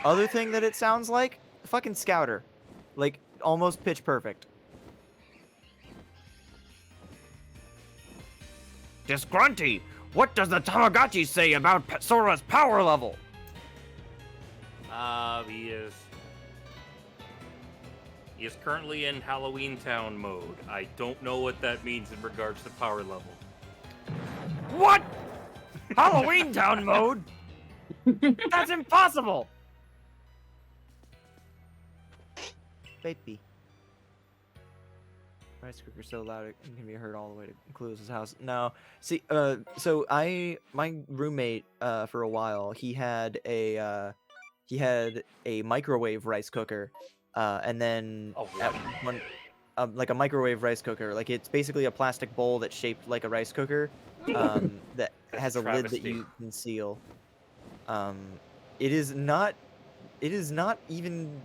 Other thing that it sounds like, fucking Scouter, like almost pitch perfect. Disgrunty, what does the Tamagotchi say about Sora's power level? He is currently in Halloween Town mode. I don't know what that means in regards to power level. What? Halloween Town mode? That's impossible! Baby. Rice cooker so loud it can be heard all the way to Clueless's house. No, see, so my roommate, for a while, he had a microwave rice cooker, and then Oh, at one, like a microwave rice cooker, like it's basically a plastic bowl that's shaped like a rice cooker, that has a lid that travesty. you can seal. It is not even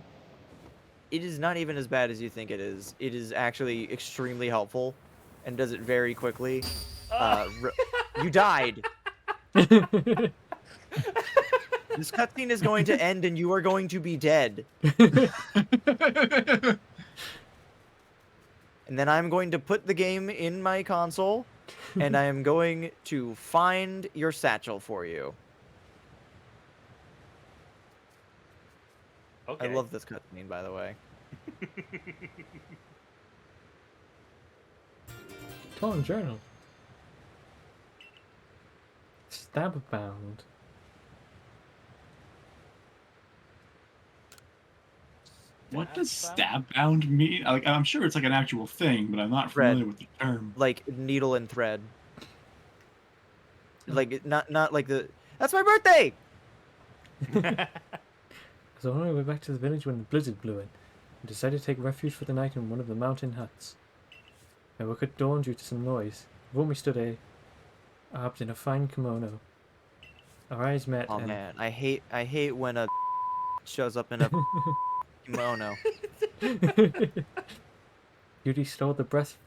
as bad as you think it is. It is actually extremely helpful and does it very quickly. You died. This cutscene is going to end and you are going to be dead. And then I'm going to put the game in my console and I am going to find your satchel for you. Okay. I love this cutscene, by the way. Torn journal. Stab bound. What does stab bound mean? Like, I'm sure it's like an actual thing, but I'm not familiar with the term. Like needle and thread. Like not like the. That's my birthday. I was on my way back to the village when the blizzard blew in, and decided to take refuge for the night in one of the mountain huts. I woke at dawn due to some noise. Before me stood a Abt in a fine kimono. Our eyes met Oh and man, I hate when a shows up in a kimono. Beauty stole the breath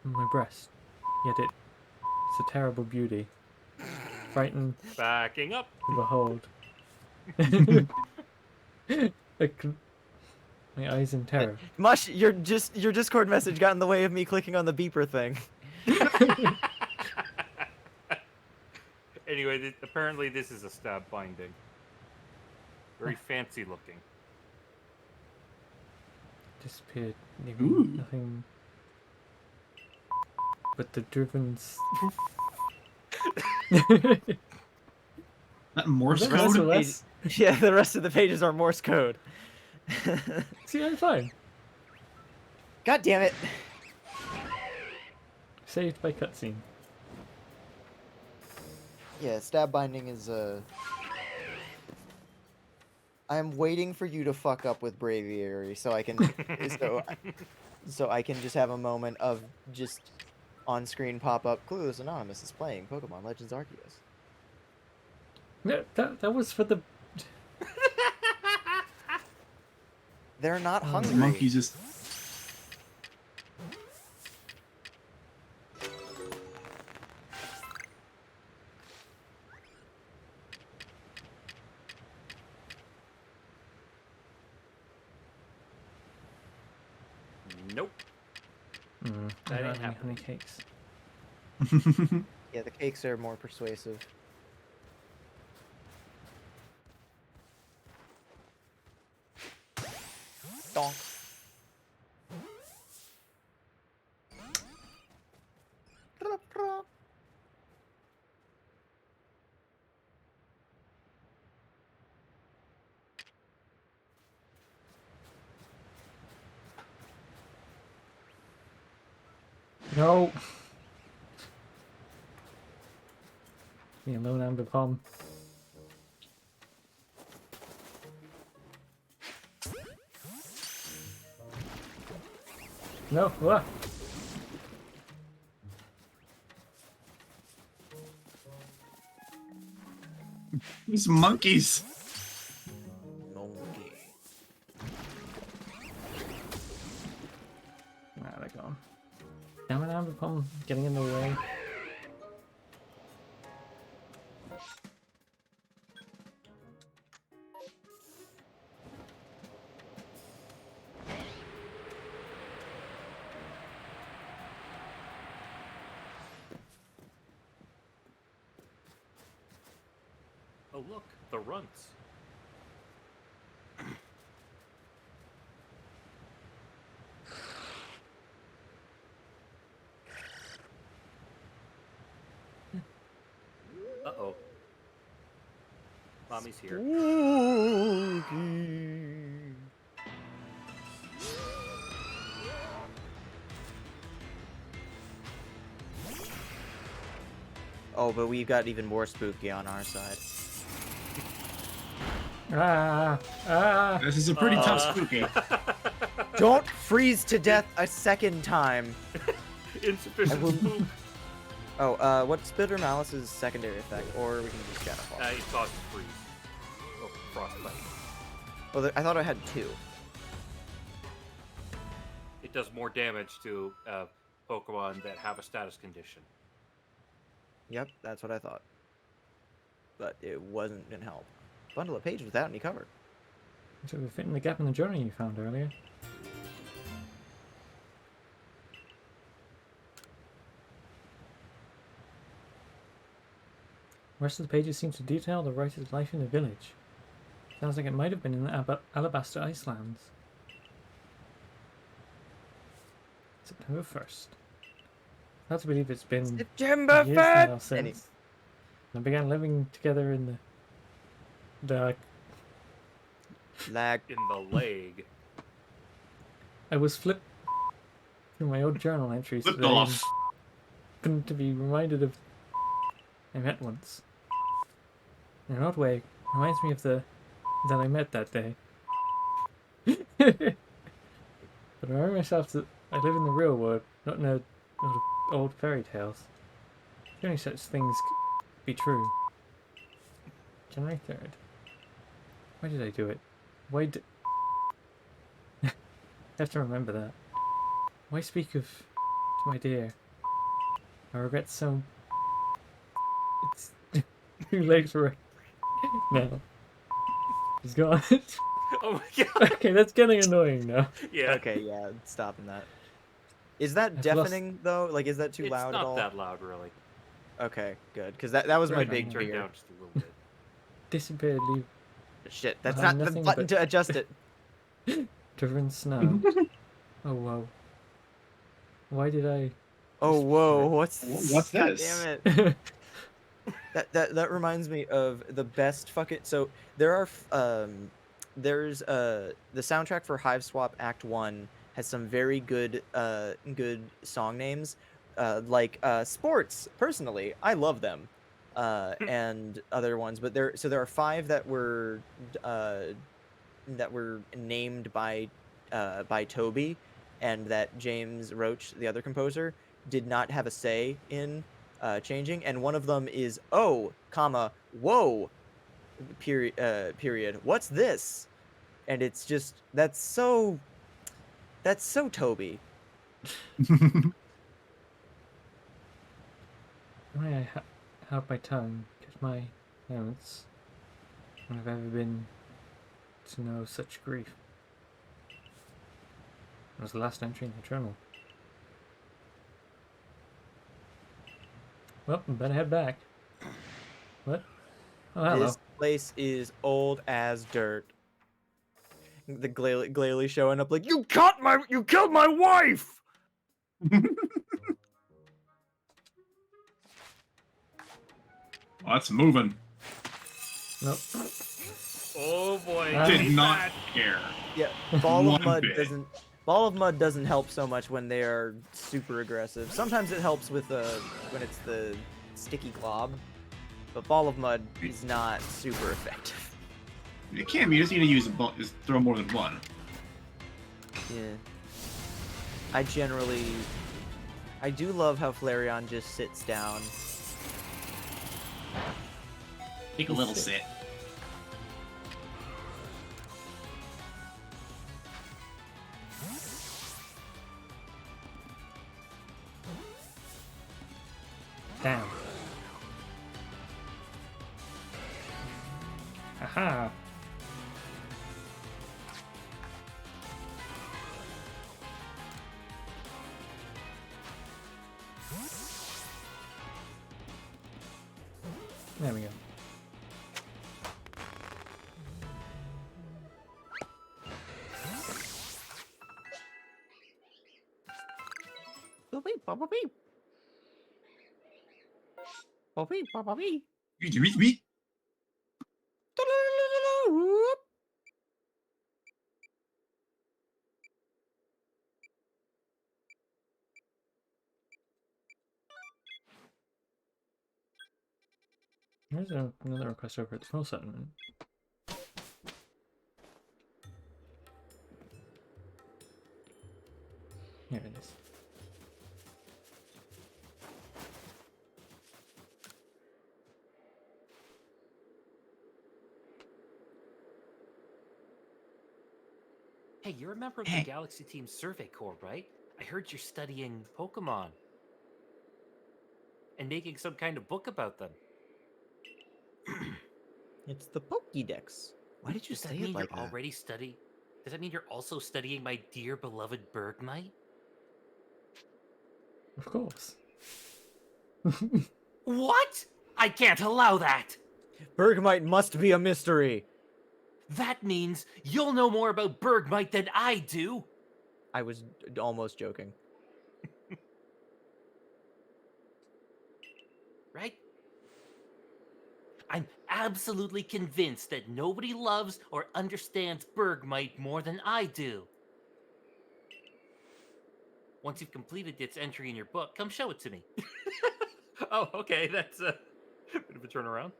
from my breast. Yet it's a terrible beauty. Frightened Backing up. to behold. My eyes in terror. Mush, your Discord message got in the way of me clicking on the beeper thing. Anyway, apparently this is a stab binding. Very fancy looking. Disappeared. Ooh. Nothing. but the driven's. That Morse Is that less or code. less? Yeah, the rest of the pages are Morse code. See, I'm fine. God damn it. Saved by cutscene. Yeah, stab binding is I'm waiting for you to fuck up with Braviary so I can so I can just have a moment of just on-screen pop-up Clueless Anonymous is playing Pokemon Legends Arceus. No, that was for the. They're not The hungry. monkey just. Nope. I That don't ain't have any happening. honey cakes. Yeah, the cakes are more persuasive. Donk. No. Me alone, Amber Palm. No, what? These monkeys. Monkey. Nah, they're gone. Damn it, Amber Palm, getting in the way. Oh look, the runts. Uh-oh. Mommy's here. Oh, but we've got even more spooky on our side. Ah! This is a pretty tough spooky. Don't freeze to death a second time. Insufficient I will- spook. Oh, what's Bitter Malice's secondary effect? Or we can just get a It causes freeze. Oh, frostbite. Well, I thought I had two. It does more damage to Pokemon that have a status condition. Yep, that's what I thought. But it wasn't gonna help. Bundle of pages without any cover. So we're fitting the gap in the journal you found earlier. The rest of the pages seem to detail the writer's life in the village. Sounds like it might have been in the Alabaster Icelands. September 1st. Hard to believe it's been September years now 1st! since they began living together in the dark. Lag. In the leg. I was flipped through my old journal entries Flipped today and off. happened to be reminded of I met once. In an odd way, it reminds me of the that I met that day. But I remind myself that I live in the real world, not in a lot of old fairy tales. If only such things be true. January 3rd. Why did I do it? Why did... I have to remember that. Why speak of to my dear? I regret so... It's too late for it now. He's gone. Oh my god. Okay, that's getting annoying now. Yeah. Okay, yeah, stopping that. Is that I've lost- deafening, though? Like, is that too It's loud not at all? that loud, really. Okay, good. Because that was my Very big Turn it fear. down just a little bit. Disappeared, leave Shit, that's Behind not the nothing button but- to adjust it. driven snow. Oh wow. Why did I... Oh, whoa! What's God this? damn it! That reminds me of the best fucking. So there are there's the soundtrack for Hive Swap Act 1 has some very good good song names, like Sports. Personally, I love them, and other ones. But there are 5 that were named by Toby, and that James Roach, the other composer, did not have a say in changing. And one of them is oh, comma, whoa, period. What's this? And it's just that's so Toby. May I help my tongue catch my notes when I've ever been to know such grief? That was the last entry in the journal. Well, I better head back. What? Oh, hello. This place is old as dirt. The Glalie showing up like you killed my wife. Oh, it's moving. Nope. Oh boy. Did he's not bad. care. Yeah, Ball One of Mud bit. doesn't help so much when they are super aggressive. Sometimes it helps with when it's the sticky glob, but Ball of Mud is not super effective. It can be. You just need to use just throw more than one. Yeah. I do love how Flareon just sits down. Take a little sit. Damn. Aha! There we go. Boop beep, bop beep. Bop beep, bop beep. Beep. There's another request over at the small settlement. Here it is. Hey, you're a member of the Hey. Galaxy Team Survey Corps, right? I heard you're studying Pokemon. And making some kind of book about them. It's the Pokédex. Why did you Does that say mean it like you're that? already studying? Does that mean you're also studying my dear beloved Bergmite? Of course. What? I can't allow that! Bergmite must be a mystery. That means you'll know more about Bergmite than I do! I was almost joking. Right? I'm absolutely convinced that nobody loves or understands Bergmite more than I do. Once you've completed its entry in your book, come show it to me. Oh, okay, that's a bit of a turnaround.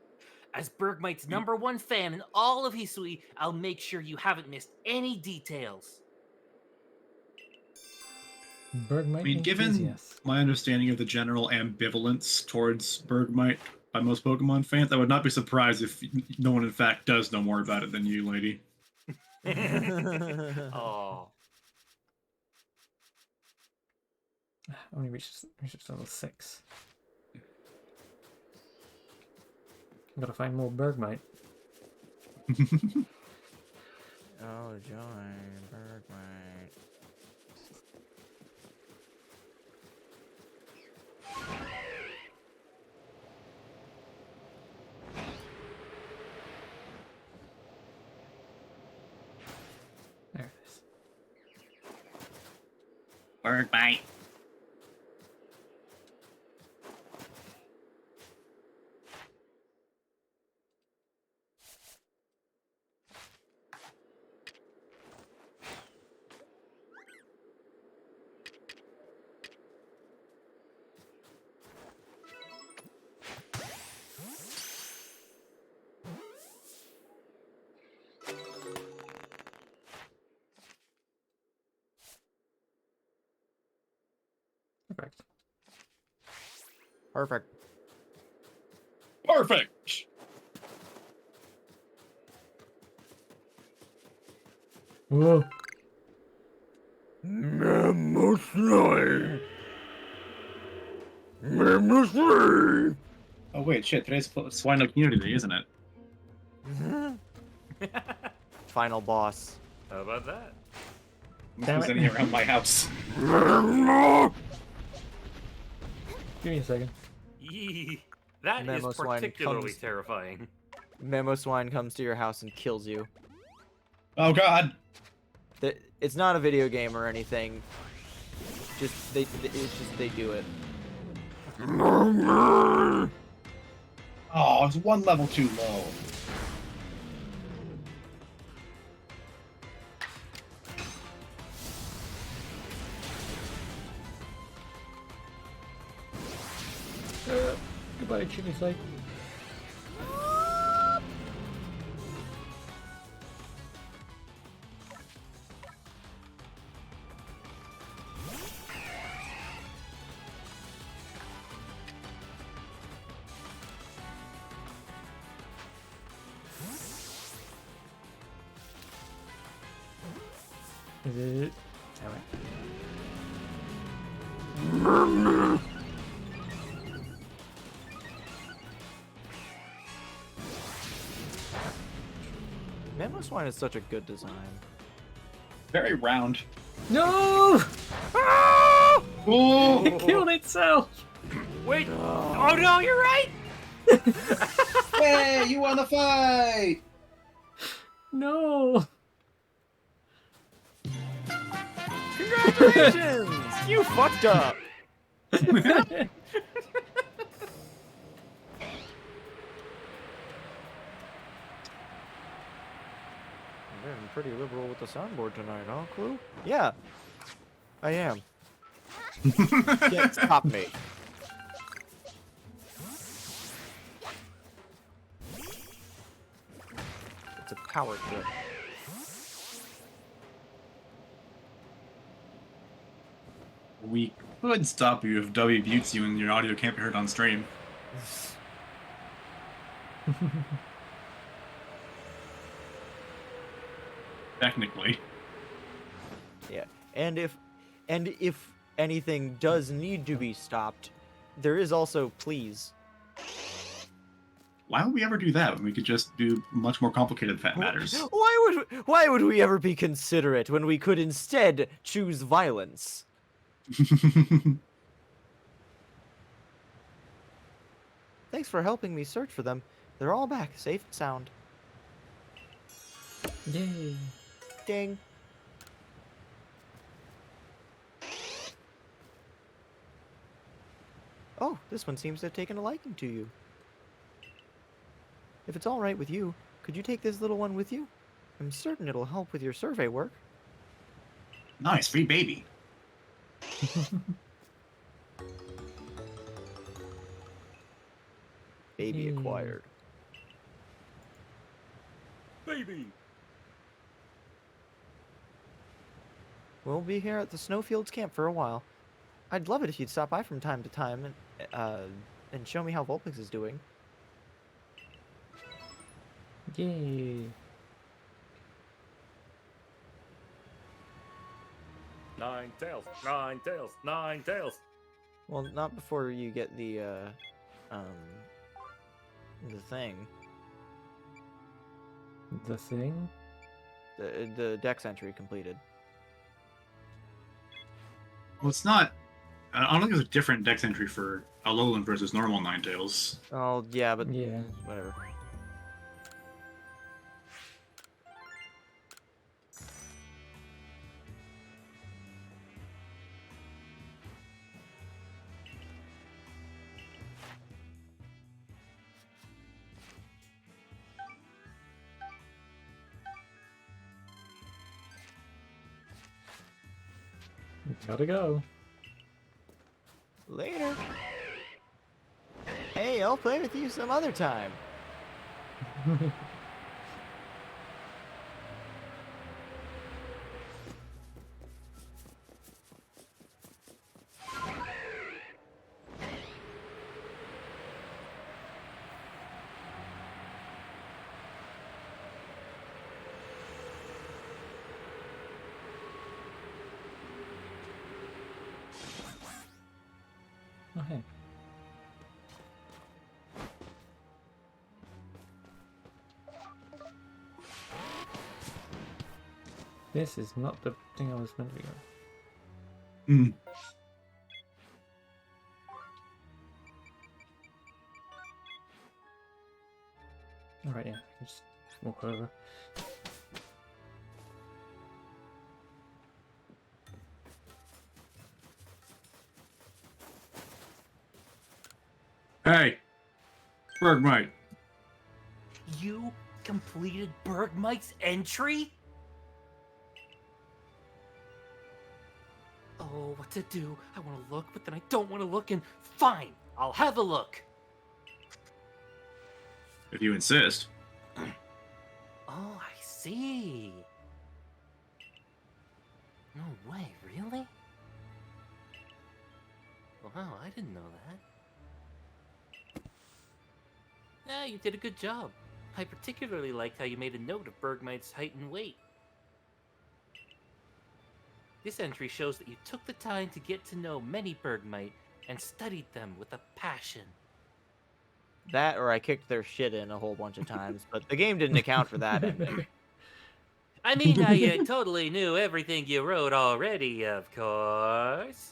As Bergmite's #1 fan in all of Hisui, I'll make sure you haven't missed any details. Bergmite I mean, given enthusiast. my understanding of the general ambivalence towards Bergmite by most Pokemon fans, I would not be surprised if no one, in fact, does know more about it than you, lady. Oh, Only reached level 6. Gotta find more Bergmite. Oh, join Bergmite. There it is. Bergmite. Perfect. Perfect. Perfect. Whoa. Oh wait, shit! Today's Swine Lake Community Day, isn't it? Final boss. How about that? Damn Who's it. any around my house? Give me a second. Yee. That Memo is swine particularly comes- terrifying. Memo Swine comes to your house and kills you. Oh god! It's not a video game or anything. It's just they do it. Oh, it's one level too low. Goodbye, chicken sight. Is it? Damn it. Memo Swine is such a good design. Very round. No! Oh! It killed itself! Wait! Oh no, you're right! Hey, you wanna fight? No! Congratulations! You fucked up! You're getting pretty liberal with the soundboard tonight, huh, Clue? Yeah, I am. Can't stop me. It's a power trip. We could stop you if W mutes you and your audio can't be heard on stream. Technically. Yeah, and if anything does need to be stopped, there is also please. Why would we ever do that when we could just do much more complicated fat matters? Why would we ever be considerate when we could instead choose violence? Thanks for helping me search for them. They're all back, safe and sound. Yay. Ding. Oh, this one seems to have taken a liking to you. If it's all right with you, could you take this little one with you? I'm certain it'll help with your survey work. Nice, free baby. Baby Hmm. acquired. Baby! We'll be here at the Snowfields camp for a while. I'd love it if you'd stop by from time to time and show me how Vulpix is doing. Yay. Nine tails, nine tails, nine tails. Well, not before you get the thing. The thing? The dex entry completed. Well, it's not. I don't think there's a different dex entry for Alolan versus normal Ninetales. Oh, yeah, but Yeah. whatever. Gotta go. Later. Hey, I'll play with you some other time. This is not the thing I was meant to be Hmm. on. Alright, yeah. Just walk over. Hey, Bergmite. You completed Bergmite's entry? Oh, what to do? I want to look, but then I don't want to look, and fine, I'll have a look. If you insist. Oh, I see. No way, really? Wow, I didn't know that. Yeah, you did a good job. I particularly liked how you made a note of Bergmite's height and weight. This entry shows that you took the time to get to know many Bergmite and studied them with a passion. That or I kicked their shit in a whole bunch of times, but the game didn't account for that ending. I mean, I totally knew everything you wrote already, of course.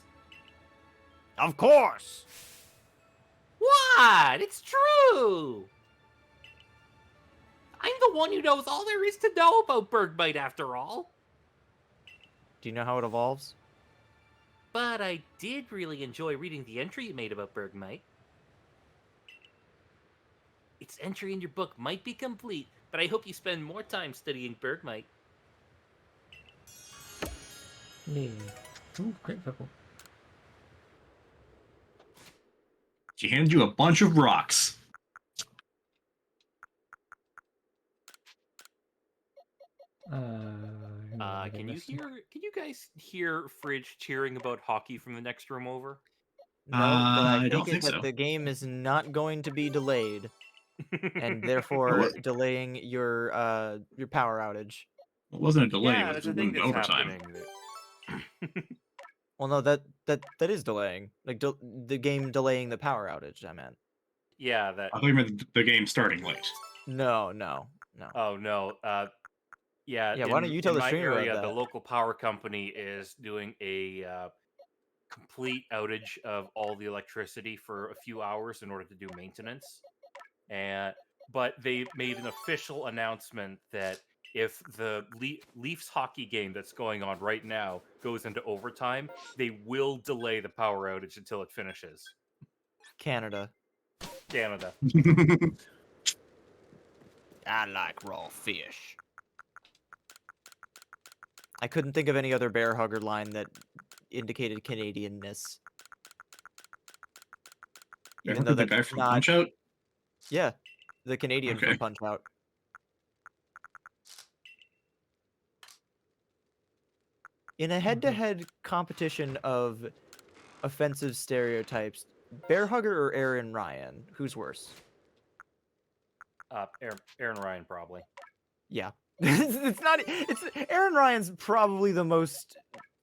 Of course! What? It's true! I'm the one who knows all there is to know about Bergmite after all. Do you know how it evolves? But I did really enjoy reading the entry you made about Bergmite. Its entry in your book might be complete, but I hope you spend more time studying Bergmite. Yeah. Ooh, great purple. She handed you a bunch of rocks. Can you guys hear Fridge cheering about hockey from the next room over? No, but I I take don't it think that so. the game is not going to be delayed, and It therefore wa- delaying your power outage. It wasn't a delay, Yeah, it that's was a thing moving that's overtime. happening. Well, no, that is delaying. Like the game delaying the power outage. I meant. Yeah, that. I thought you meant the game starting late. No, no, no. Oh no. Yeah. Yeah, why don't you tell in the my stream about area, the that? local power company is doing a complete outage of all the electricity for a few hours in order to do maintenance. But they made an official announcement that if the Leafs hockey game that's going on right now goes into overtime, they will delay the power outage until it finishes. Canada. Canada. I like raw fish. I couldn't think of any other bear hugger line that indicated Canadianness. Even though The that's guy from not. Punch Out? Yeah, the Canadian Okay. from Punch Out. In a head-to-head competition of offensive stereotypes, bear hugger or Aaron Ryan, who's worse? Aaron Ryan probably. Yeah. It's Aaron Ryan's probably the most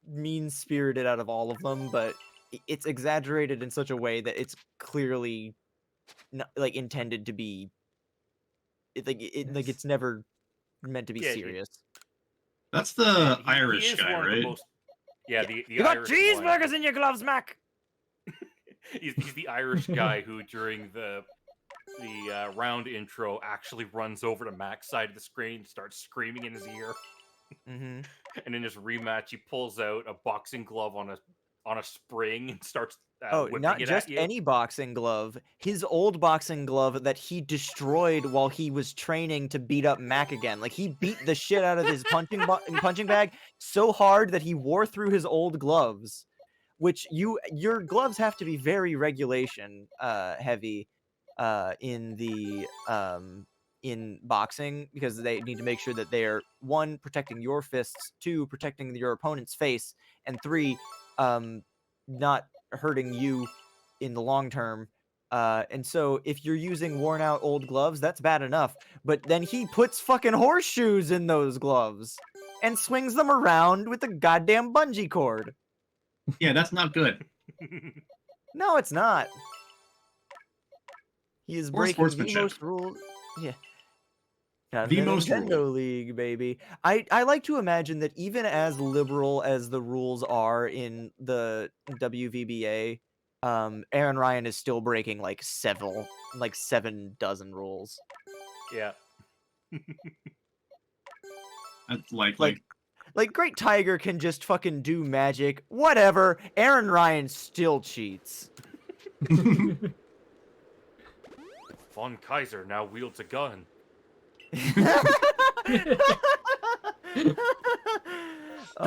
mean-spirited out of all of them, but it's exaggerated in such a way that it's clearly not, like, intended to be it's never meant to be Yeah, serious. That's and the he Irish is guy, one of the right? most. Yeah, the You got Irish cheeseburgers one. in your gloves, Mac. He's the Irish guy who, during the round intro, actually runs over to Mac's side of the screen, starts screaming in his ear, Mm-hmm. and in his rematch, he pulls out a boxing glove on a spring and starts Oh, whipping not it just at you. any boxing glove. His old boxing glove that he destroyed while he was training to beat up Mac again. Like, he beat the shit out of his punching bag so hard that he wore through his old gloves. Which your gloves have to be very regulation heavy in the in boxing, because they need to make sure that they are, 1, protecting your fists, 2, protecting your opponent's face, and 3, not hurting you in the long term. And so if you're using worn out old gloves, that's bad enough. But then he puts fucking horseshoes in those gloves and swings them around with a goddamn bungee cord. Yeah, that's not good. No, it's not. He is Or breaking the sportsmanship. most rules. Yeah. Not The in the most Nintendo rule. League, baby. I like to imagine that even as liberal as the rules are in the WVBA, Aaron Ryan is still breaking like 7 dozen rules. Yeah. That's likely. Like Great Tiger can just fucking do magic, whatever. Aaron Ryan still cheats. Von Kaiser now wields a gun. For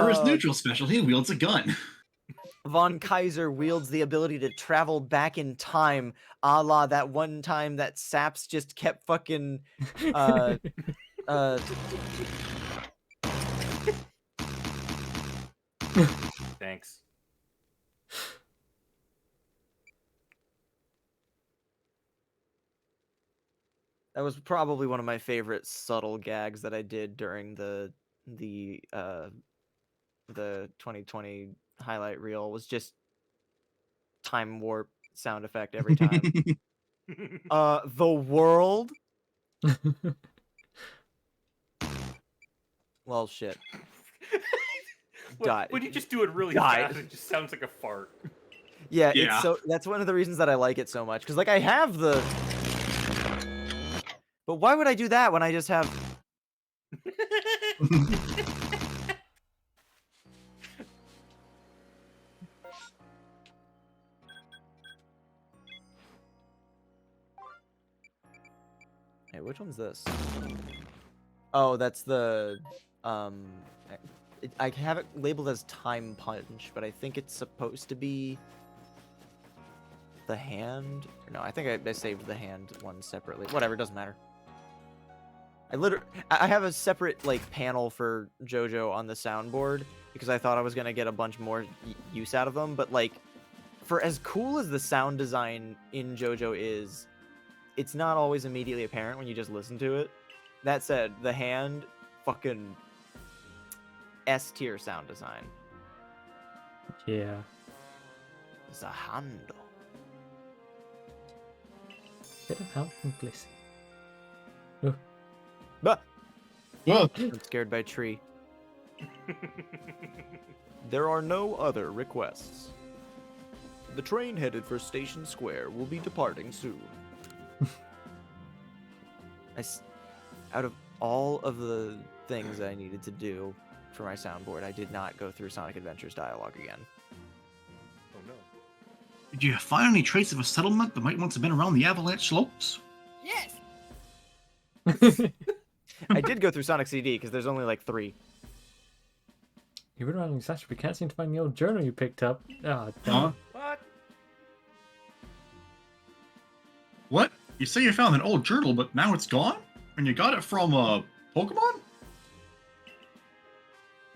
his Uh, neutral special, he wields a gun. Von Kaiser wields the ability to travel back in time, a la that one time that Saps just kept fucking uh Thanks. that was probably one of my favorite subtle gags that I did during the 2020 highlight reel was just time warp sound effect every time. The world? Well, shit. Die. When you just do it really Die. fast, it just sounds like a fart. Yeah, Yeah. it's so that's one of the reasons that I like it so much. Because like I have the but why would I do that when I just have Hey, which one's this? Oh, that's the I have it labeled as Time Punch, but I think it's supposed to be the hand. No, I think I saved the hand one separately. Whatever, it doesn't matter. I have a separate like panel for JoJo on the soundboard because I thought I was gonna get a bunch more use out of them, but like for as cool as the sound design in JoJo is, it's not always immediately apparent when you just listen to it. That said, the hand, fucking S tier sound design. Yeah. The handle. Bit of help from Glissy. But Well, I'm scared by tree. There are no other requests. The train headed for Station Square will be departing soon. Out of all of the things that I needed to do for my soundboard, I did not go through Sonic Adventure's dialogue again. Oh no. did you find any trace of a settlement that might once have been around the Avalanche slopes? Yes. I did go through Sonic CD because there's only like 3. You've been around such, we can't seem to find the old journal you picked up. Ah, damn. Huh? What? What? You say you found an old journal, but now it's gone? And you got it from, Pokemon?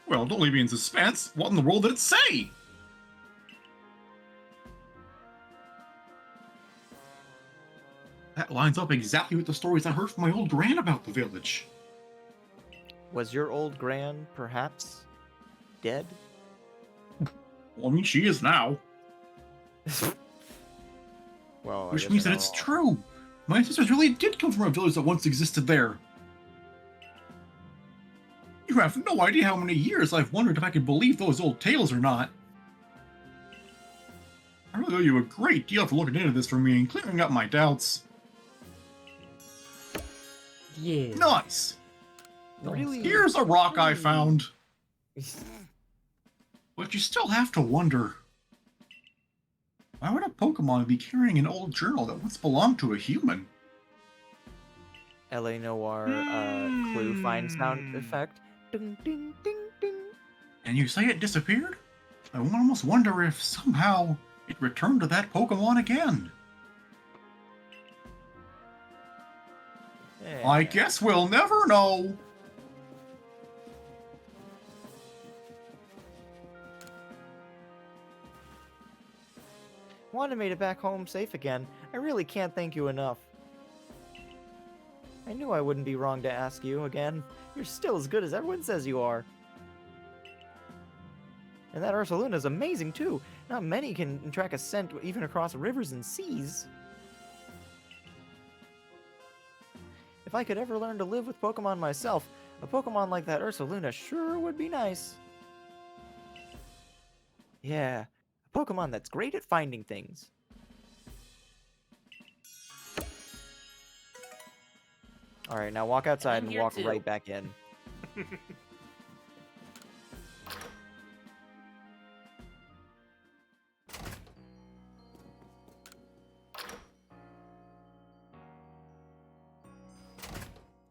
Well, don't leave me in suspense. What in the world did it say? That lines up exactly with the stories I heard from my old gran about the village. Was your old gran perhaps dead? Well, I mean, she is now. Well, I Which guess means you're that not it's wrong. true. My ancestors really did come from a village that once existed there. You have no idea how many years I've wondered if I could believe those old tales or not. I really owe you a great deal for looking into this for me and clearing up my doubts. Yeah. Nice! Really? Here's a rock I found. But you still have to wonder. Why would a Pokemon be carrying an old journal that once belonged to a human? LA Noir clue find sound effect. Ding, ding, ding, ding. And you say it disappeared? I almost wonder if somehow it returned to that Pokemon again. I Yeah. guess we'll never know. Wanda made it back home safe again. I really can't thank you enough. I knew I wouldn't be wrong to ask you again. You're still as good as everyone says you are. And that Ursaluna's amazing too. Not many can track a scent even across rivers and seas. If if I could ever learn to live with Pokemon myself, a Pokemon like that Ursaluna sure would be nice. Yeah, a Pokemon that's great at finding things. Alright, now walk outside I'm and here walk too. right back in.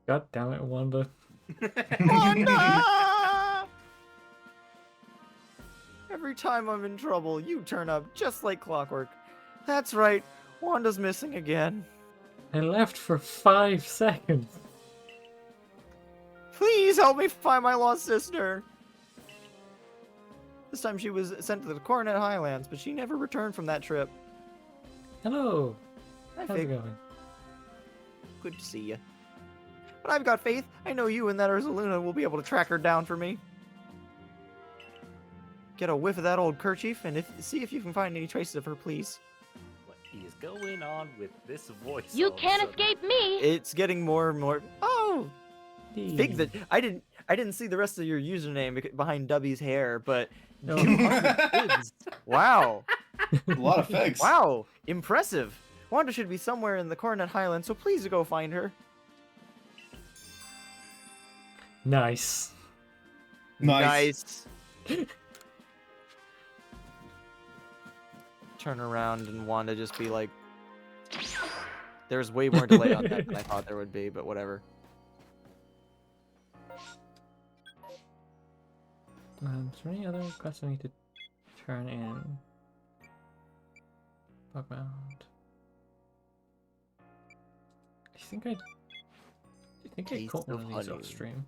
God damn it, Wanda. Wanda! Every time I'm in trouble, you turn up just like clockwork. That's right, Wanda's missing again. I left for 5 seconds. Please help me find my lost sister. This time she was sent to the Coronet Highlands, but she never returned from that trip. Hello. Hi, How's it Fig. going? Good to see you. But I've got faith. I know you and that Ursaluna will be able to track her down for me. Get a whiff of that old kerchief and see if you can find any traces of her, please. What is going on with this voice? You all of a can't sudden? escape me! It's getting more and more. Oh, Fig, that I didn't see the rest of your username behind Dubby's hair, but No. you are the kids. Wow, A lot of figs. wow, impressive. Wanda should be somewhere in the Coronet Highlands, so please go find her. Nice. Nice. Turn around and Wanda just be like, there's way more delay on that than I thought there would be, but whatever. Is there any other quests I need to turn in? Bugbound. I think I Taste caught one of of these honey. off stream.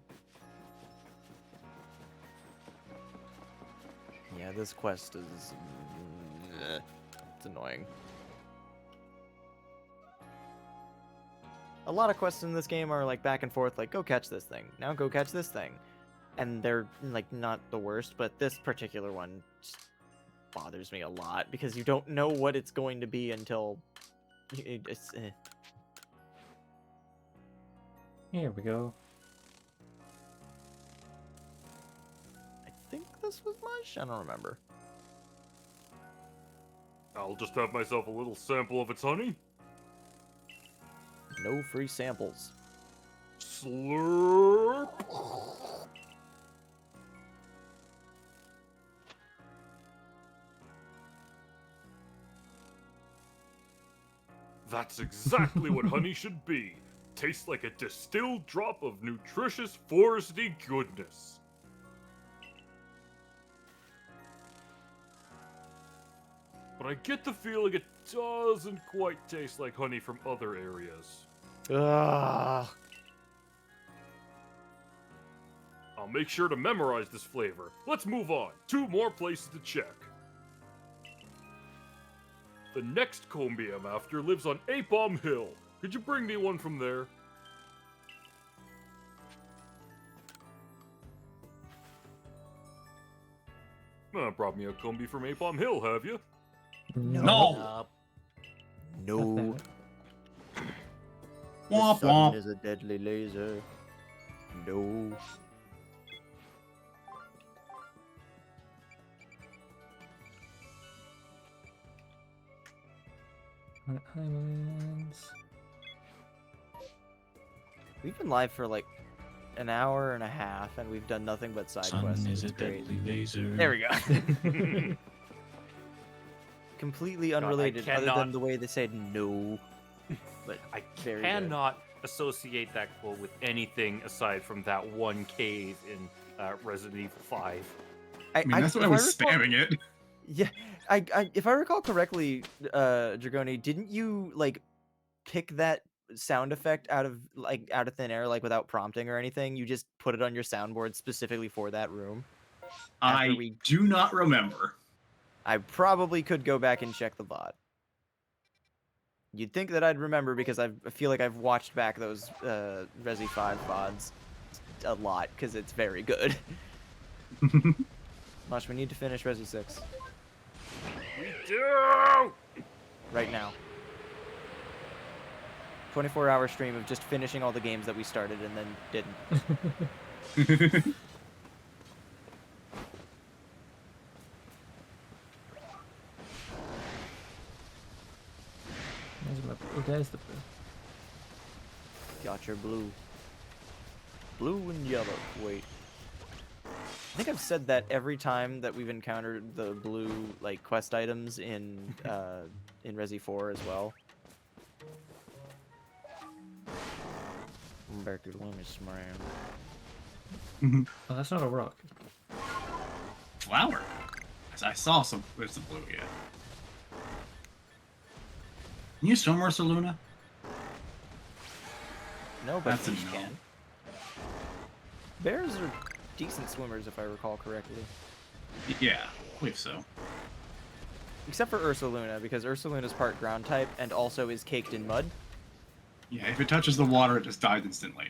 Yeah, this quest is... it's annoying. A lot of quests in this game are like back and forth, like, go catch this thing, now go catch this thing. And they're like not the worst, but this particular one just bothers me a lot because you don't know what it's going to be until it's... Here we go. I think this was Mush? I don't remember. I'll just have myself a little sample of its honey. No free samples. Slurp. That's exactly what honey should be. Tastes like a distilled drop of nutritious foresty goodness. But I get the feeling it doesn't quite taste like honey from other areas. Ugh. I'll make sure to memorize this flavor. Let's move on. 2 more places to check. The next Combi I'm after lives on Apom Hill. Could you bring me one from there? Brought me a Combi from Apom Hill, have you? No. No. Womp The sun womp. is a deadly laser. No. Highlands. We've been live for like an hour and a half, and we've done nothing but side quests. Sun is a It's great. deadly laser. There we go. Completely I unrelated, other cannot- than the way they said no. But I very good. cannot associate that quote with anything aside from that one cave in Resident Evil 5. I mean, that's why I was spamming it. Yeah, if I recall correctly, Dragoni, didn't you like pick that sound effect out of thin air, like without prompting or anything? You just put it on your soundboard specifically for that room. After I we- do not remember. I probably could go back and check the VOD. You'd think that I'd remember because I feel like I've watched back those Resi 5 VODs a lot because it's very good. Mosh, we need to finish Resi 6 We do! right now. 24-hour stream of just finishing all the games that we started and then didn't. Oh, there's the blue. Got your blue. Blue and yellow. Wait. I think I've said that every time that we've encountered the blue like quest items in Resi 4 as well. Back to Loomis, man. Oh, that's not a rock. Flower. I saw some. Where's the blue yet? Can you swim, Ursa Luna? No, but That's a fish no. can. Bears are decent swimmers, if I recall correctly. Yeah, I believe so. Except for Ursa Luna, because Ursa Luna's part ground type and also is caked in mud. Yeah, if it touches the water, it just dies instantly.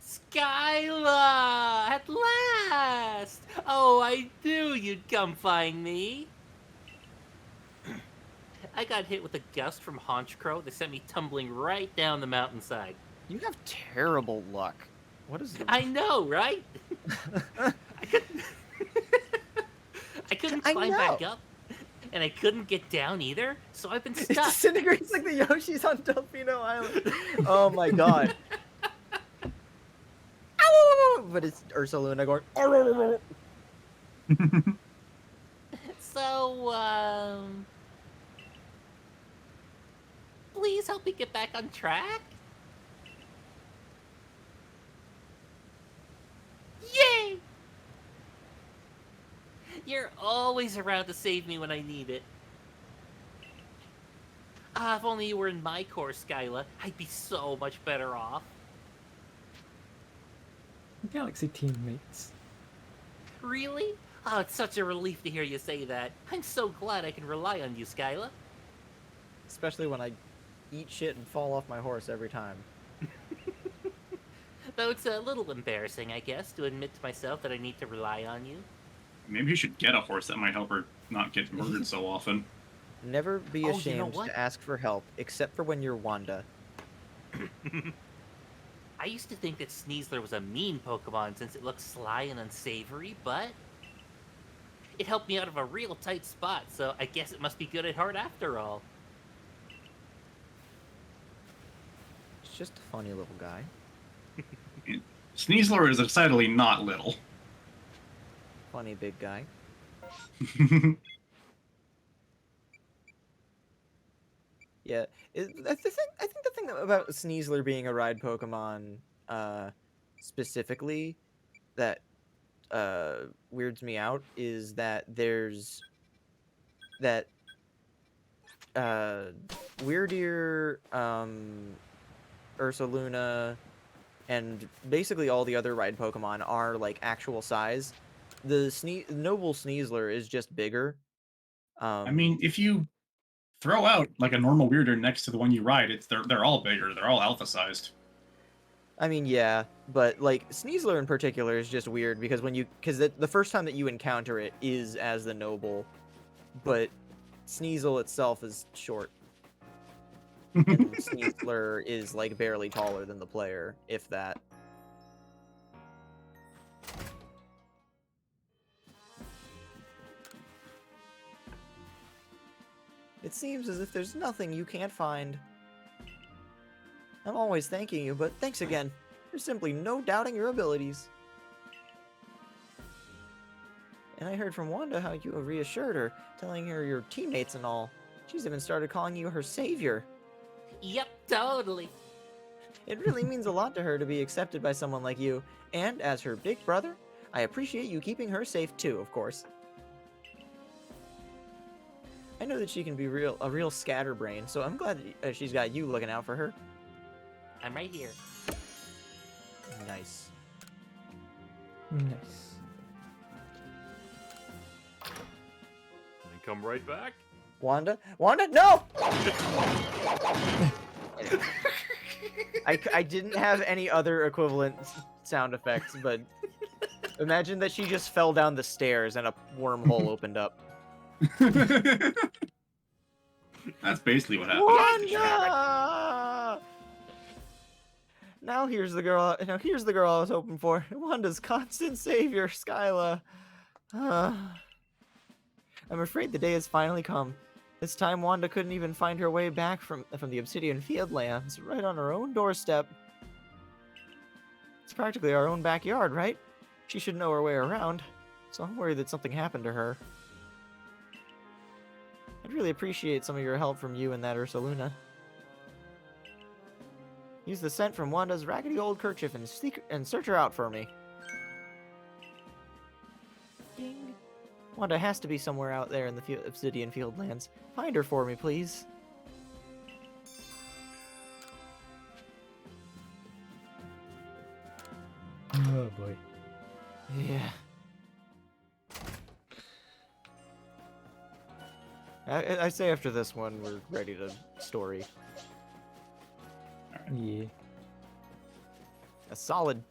Skyla! At last! Oh, I knew you'd come find me. I got hit with a gust from Honchcrow that sent me tumbling right down the mountainside. You have terrible luck. What is I know, right? I couldn't, I couldn't I climb know. back up, and I couldn't get down either, so I've been It stuck. disintegrates like the Yoshis on Delfino Island. Oh my god. But it's Ursa Luna going. So, please help me get back on track? Yay! You're always around to save me when I need it. Ah, if only you were in my course, Skyla, I'd be so much better off. Galaxy teammates. Really? Oh, it's such a relief to hear you say that. I'm so glad I can rely on you, Skyla. Especially when I eat shit and fall off my horse every time. Though it's a little embarrassing, I guess, to admit to myself that I need to rely on you. Maybe you should get a horse. That might help her not get murdered so often. Never be Oh, you know ashamed what? to ask for help, except for when you're Wanda. I used to think that Sneasler was a mean Pokemon since it looked sly and unsavory, but it helped me out of a real tight spot, so I guess it must be good at heart after all. It's just a funny little guy. Sneasler is decidedly not little. Funny big guy. Yeah, I think the thing about Sneasler being a ride Pokemon, specifically, that weirds me out is that there's that Weirdeer, Ursaluna, and basically all the other ride Pokemon are like actual size. The Noble Sneasler is just bigger. I mean, if you throw out like a normal weirder next to the one you ride, they're all bigger. They're all alpha sized. I mean, yeah, but like Sneasler in particular is just weird because the first time that you encounter it is as the Noble, but Sneasel itself is short. And Sneasler is like barely taller than the player, if that. It seems as if there's nothing you can't find. I'm always thanking you, but thanks again. There's simply no doubting your abilities. And I heard from Wanda how you have reassured her, telling her your teammates and all. She's even started calling you her savior. Yep, totally. It really means a lot to her to be accepted by someone like you, and as her big brother, I appreciate you keeping her safe too, of course. I know that she can be a real scatterbrain, so I'm glad that she's got you looking out for her. I'm right here. Nice. Nice. And come right back. Wanda? Wanda, no! I didn't have any other equivalent sound effects, but imagine that she just fell down the stairs and a wormhole opened up. That's basically what happened. Wanda! Now here's the girl. Now here's the girl I was hoping for. Wanda's constant savior, Skyla. I'm afraid the day has finally come. This time, Wanda couldn't even find her way back from the Obsidian Fieldlands, right on her own doorstep. It's practically our own backyard, right? She should know her way around, so I'm worried that something happened to her. I'd really appreciate some of your help from you and that Ursaluna. Use the scent from Wanda's raggedy old kerchief and search her out for me. Ding. Wanda has to be somewhere out there in the Obsidian Fieldlands. Find her for me, please. Oh boy. Yeah. I say after this one, we're ready to story. Yeah. A solid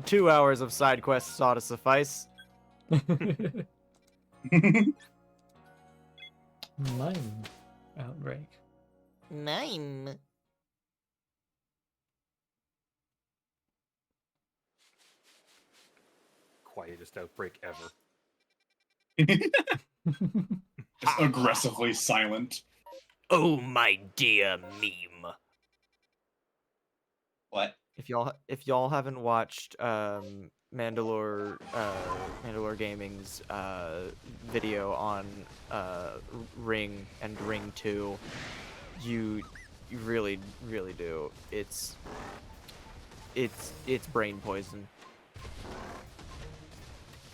2 hours of side quests ought to suffice. Mime outbreak. Mime. Quietest outbreak ever. Just aggressively silent. Oh, my dear meme. What? If y'all haven't watched Mandalore Gaming's video on Ring and Ring 2, you really do. It's brain poison.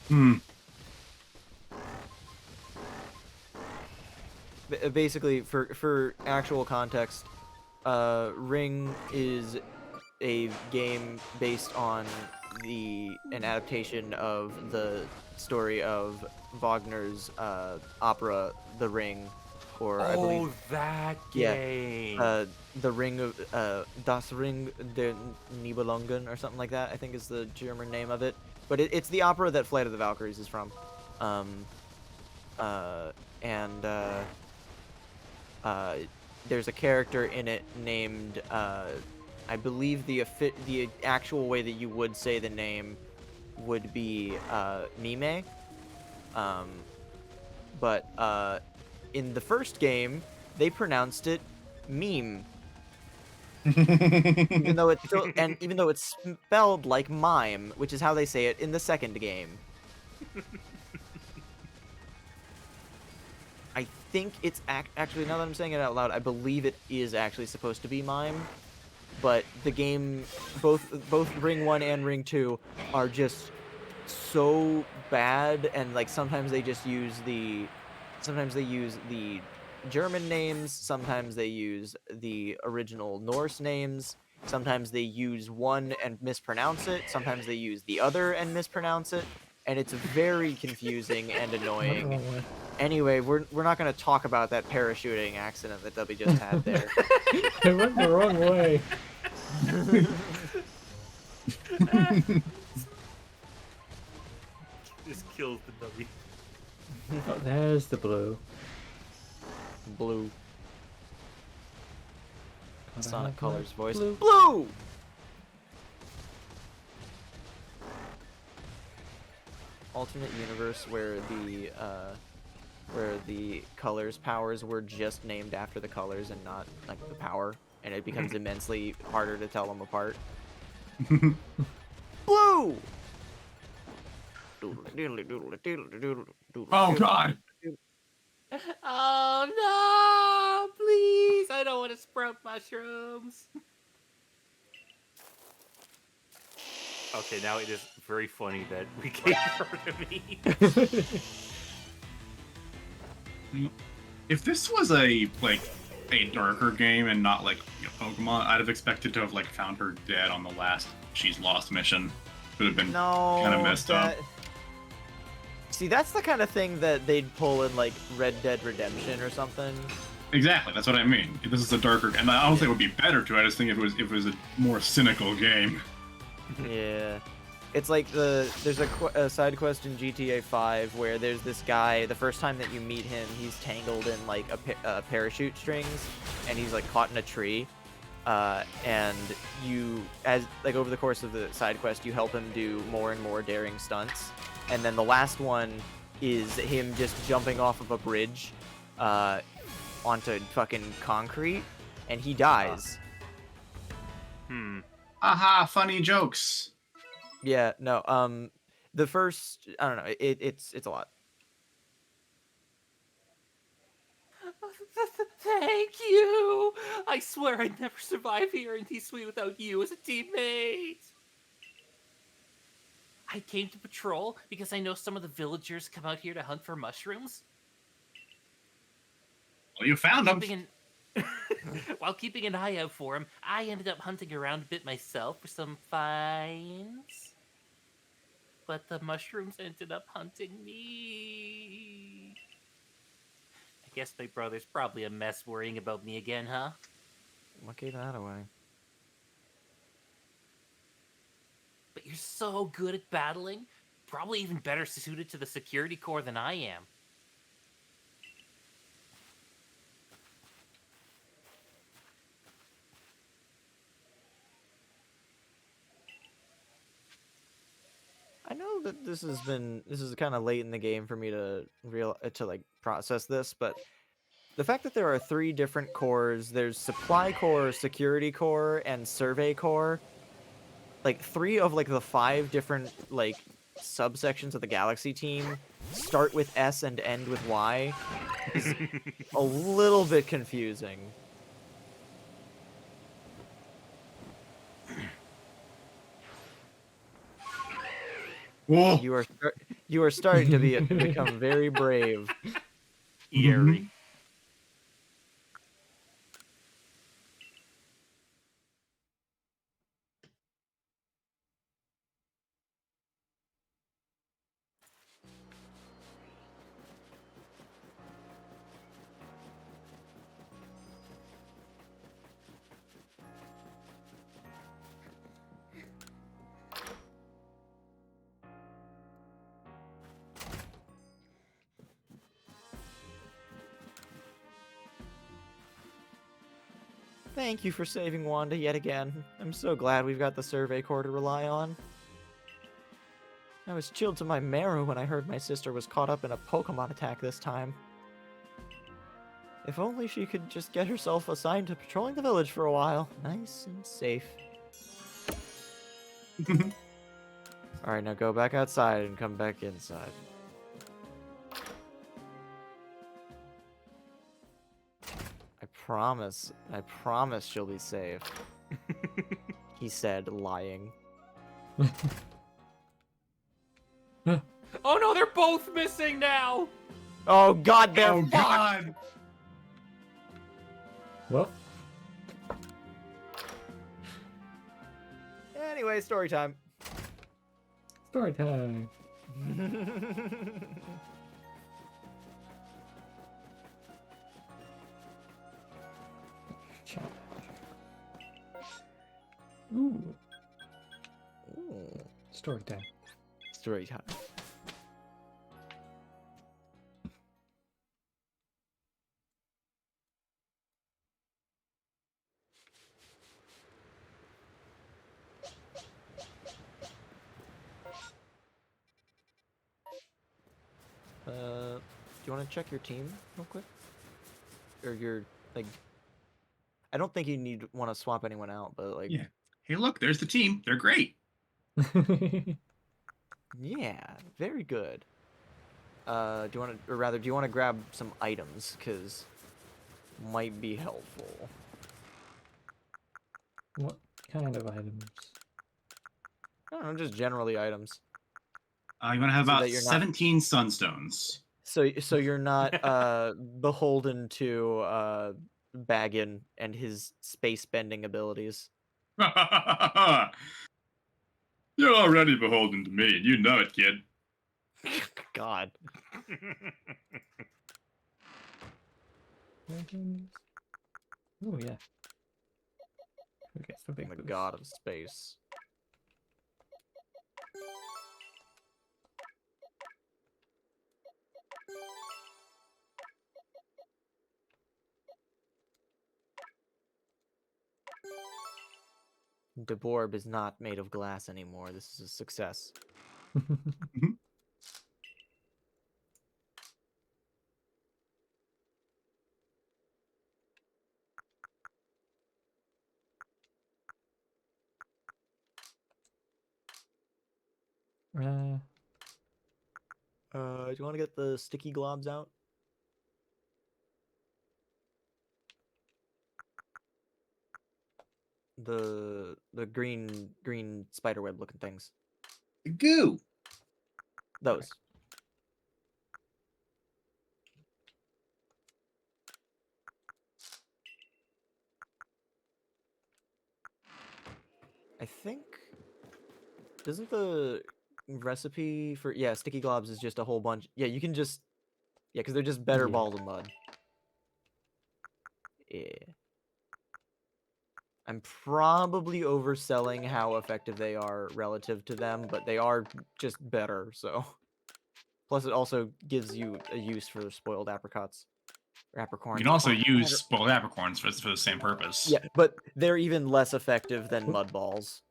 Hmm. Basically, for actual context, Ring is a game based on an adaptation of the story of Wagner's opera, The Ring, or I believe that yeah, game. the Ring of Das Ring der Nibelungen or something like that, I think is the German name of it. But it's the opera that Flight of the Valkyries is from. There's a character in it named, I believe the actual way that you would say the name would be Mime. But in the first game, they pronounced it meme. even though it's spelled like mime, which is how they say it in the second game. I think it's actually, now that I'm saying it out loud, I believe it is actually supposed to be mime, but the game, both Ring 1 and Ring 2 are just so bad, and like sometimes they use the German names, sometimes they use the original Norse names, sometimes they use one and mispronounce it, sometimes they use the other and mispronounce it, and it's very confusing and annoying. Anyway, we're not going to talk about that parachuting accident that Dubby just had there. It went the wrong way. This kills the W. Oh, there's the blue. Blue. God, I Sonic like Colors that. voice. Blue. Blue! Alternate universe where the colors powers were just named after the colors and not like the power, and it becomes immensely harder to tell them apart. Blue! Oh god! Oh no! Please, I don't want to sprout mushrooms. Okay, now it is very funny that we gave her to me. If this was a darker game and not like Pokemon, I'd have expected to have like found her dead on the last She's Lost mission. Would have been kind of messed up. See, that's the kind of thing that they'd pull in like Red Dead Redemption or something. Exactly, that's what I mean. If this is a darker, and I don't think it would be better to. I just think if it was a more cynical game. Yeah. It's like there's a side quest in GTA 5 where there's this guy. The first time that you meet him, he's tangled in like parachute strings, and he's like caught in a tree. And you, as like over the course of the side quest, you help him do more and more daring stunts. And then the last one is him just jumping off of a bridge, onto fucking concrete, and he dies. Aha, funny jokes. Yeah, no, the first, I don't know, it's a lot. Thank you. I swear I'd never survive here in T-Sweet without you as a teammate. I came to patrol because I know some of the villagers come out here to hunt for mushrooms. Well, you found them. While keeping an eye out for him, I ended up hunting around a bit myself for some finds. But the mushrooms ended up hunting me. I guess my brother's probably a mess worrying about me again, huh? What gave that away? But you're so good at battling. Probably even better suited to the security corps than I am. I know that this is kind of late in the game for me to like process this, but the fact that there are 3 different corps, there's supply corps, security corps, and survey corps, like 3 of like the 5 different like subsections of the Galaxy team start with S and end with Y, is a little bit confusing. Whoa. You are starting to become very brave. Eerie. Thank you for saving Wanda yet again. I'm so glad we've got the Survey Corps to rely on. I was chilled to my marrow when I heard my sister was caught up in a Pokemon attack this time. If only she could just get herself assigned to patrolling the village for a while. Nice and safe. Alright, now go back outside and come back inside. I promise she'll be safe. He said, lying. Oh no, they're both missing now! Oh god, they're Oh fucked! god. Well, Anyway, story time. story time. Ooh, Ooh, story time. story time. Do you want to check your team real quick? Or your, like... I don't think you want to swap anyone out, but, like... Yeah. Hey, look, there's the team. They're great. Yeah, very good. Do you want to... Or rather, do you want to grab some items? Because... might be helpful. What kind of items? I don't know, just generally items. You want to have So about that you're not- 17 sunstones. So you're not beholden to Baggin and his space bending abilities. You're already beholden to me, and you know it, kid. God. Oh yeah. Who gets the I'm big the boost? god of space. Deborb is not made of glass anymore. This is a success. uh, Do you want to get the sticky globs out? The green spiderweb looking things. Goo. Those. I think doesn't the recipe for sticky globs is just a whole bunch. Yeah, you can just because they're just better Yeah. balls of mud. Yeah. I'm probably overselling how effective they are relative to them, but they are just better, so. Plus, it also gives you a use for spoiled apricots. Or apricorns. You can also Fuck, use spoiled apricorns for the same purpose. Yeah, but they're even less effective than mud balls.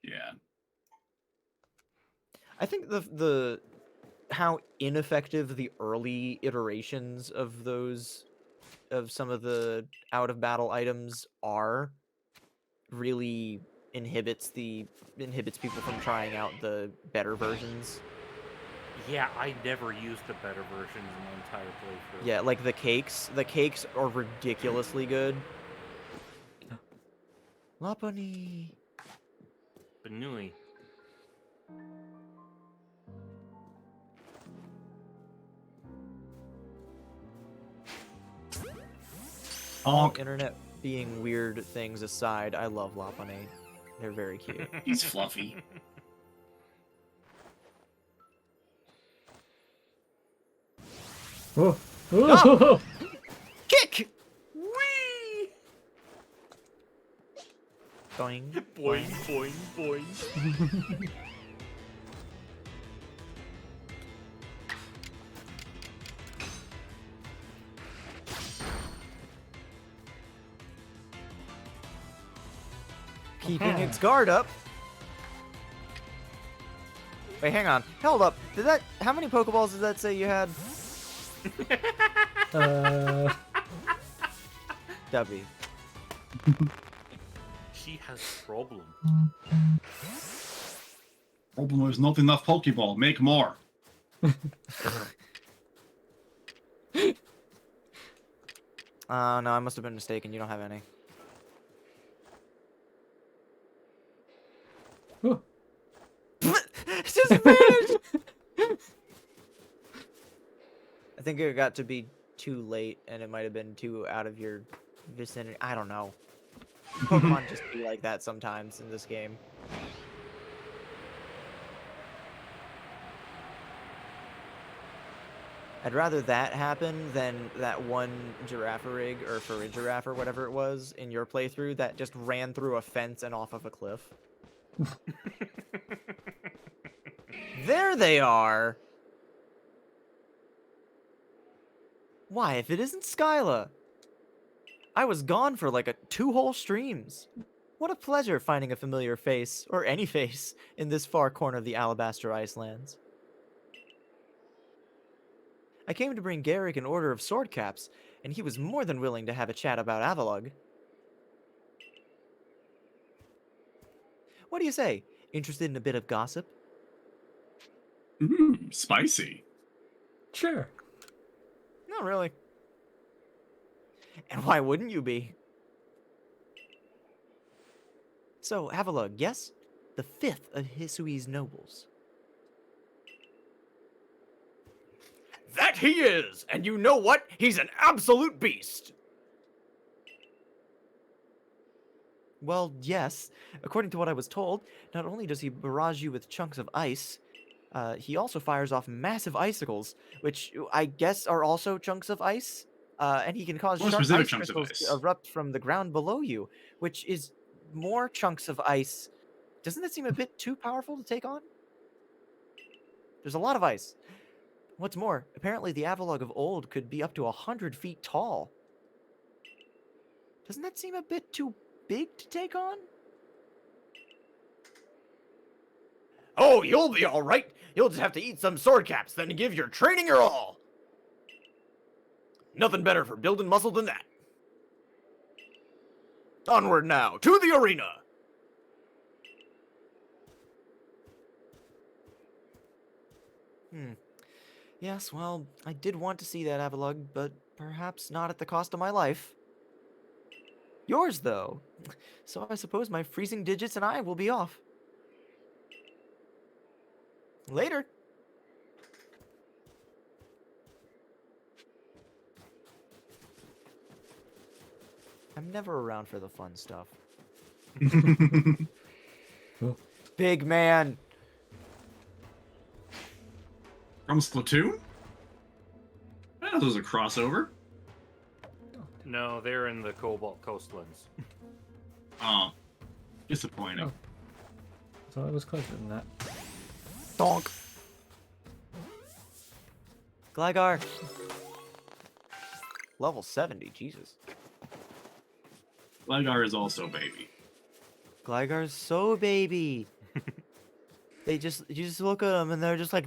Yeah. I think the how ineffective the early iterations of some of the out of battle items are really inhibits people from trying out the better versions. Yeah, I never used the better versions in my entire playthrough. Yeah, like the cakes. The cakes are ridiculously good. Lapani. Benui. All Honk. internet being weird things aside, I love Lapani. They're very cute. He's fluffy. oh. No! Oh! Kick! Whee! Boing. Boing, boing, boing. Keeping its guard up. Wait, hang on. Hold up. How many Pokeballs did that say you had? W. She has problem. Problem is not enough Pokeball. Make more. No, I must have been mistaken. You don't have any. Oh. It just vanished! I think it got to be too late, and it might have been too out of your vicinity. I don't know. Pokemon just be like that sometimes in this game. I'd rather that happen than that one Girafarig or Farigiraf or whatever it was in your playthrough that just ran through a fence and off of a cliff. There they are! Why, if it isn't Skyla? I was gone for like 2 whole streams. What a pleasure finding a familiar face, or any face, in this far corner of the Alabaster Icelands. I came to bring Garrick an order of sword caps, and he was more than willing to have a chat about Avalugg. What do you say? Interested in a bit of gossip? Spicy. Sure. Not really. And why wouldn't you be? So, Avalugg, yes? The 5th of Hisui's nobles. That he is! And you know what? He's an absolute beast! Well, yes. According to what I was told, not only does he barrage you with chunks of ice, he also fires off massive icicles, which I guess are also chunks of ice. And he can cause More sharp specific ice chunks of crystals to ice. erupt from the ground below you, which is more chunks of ice. Doesn't that seem a bit too powerful to take on? There's a lot of ice. What's more, apparently the Avalugg of old could be up to 100 feet tall. Doesn't that seem a bit too big to take on? Oh, you'll be all right. You'll just have to eat some sword caps, then give your training your all. Nothing better for building muscle than that. Onward now, to the arena! Yes, well, I did want to see that Avalugg, but perhaps not at the cost of my life. Yours, though. So I suppose my freezing digits and I will be off. Later. I'm never around for the fun stuff. Cool. Big man. From Splatoon? I know there's a crossover. No, they're in the Cobalt Coastlands. Oh, disappointing. Oh. So I was closer than that. Donk. Gligar. Level 70, Jesus. Gligar is also baby. Gligar's so baby. You just look at them and they're just like,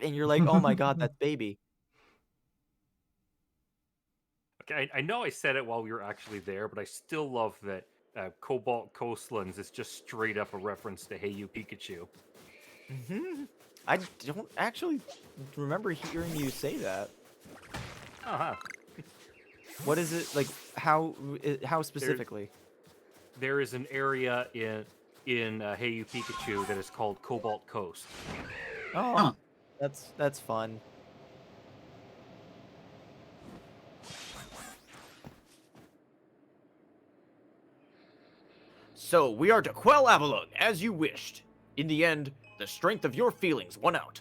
and you're like, oh my god, that's baby. Okay, I know I said it while we were actually there, but I still love that Cobalt Coastlands is just straight up a reference to Hey You Pikachu. I don't actually remember hearing you say that. Uh-huh. What is it like? How specifically? There is an area in Hey You Pikachu that is called Cobalt Coast. Oh, Huh. that's fun. So we are to quell Avalugg as you wished. In the end, the strength of your feelings won out.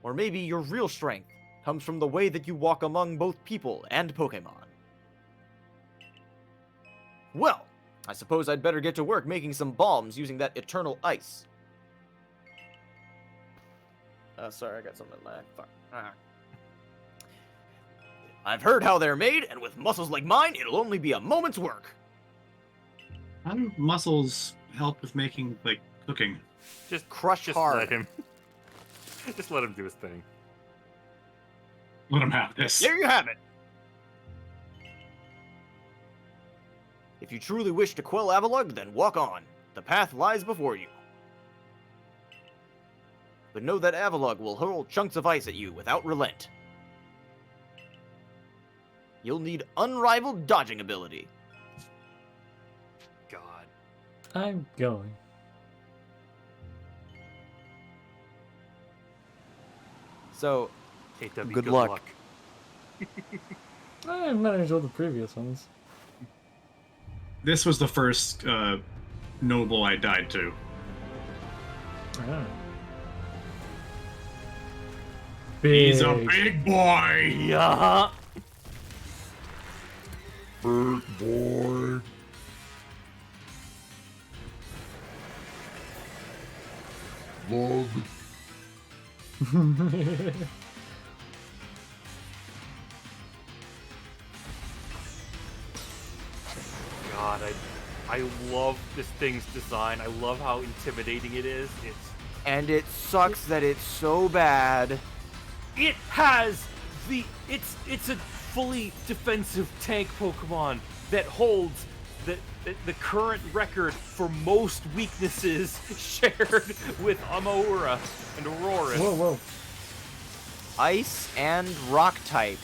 Or maybe your real strength comes from the way that you walk among both people and Pokemon. Well, I suppose I'd better get to work making some bombs using that eternal ice. Sorry, I got something in my... I've heard how they're made, and with muscles like mine, it'll only be a moment's work. How do muscles help with making, like, cooking? Just Crush just hard. let him. Just let him do his thing. Let him have this. There you have it. If you truly wish to quell Avalugg, then walk on. The path lies before you. But know that Avalugg will hurl chunks of ice at you without relent. You'll need unrivaled dodging ability. God. I'm going. So, Hey, Debbie, Good luck. I managed all the previous ones. This was the first noble I died to. Ah. He's a big boy! Yeah. Big boy. Lug. God, I love this thing's design. I love how intimidating it is. and it sucks that it's so bad. It has it's a fully defensive tank Pokemon that holds the current record for most weaknesses shared with Amaura and Aurora. Whoa, whoa. Ice and rock type.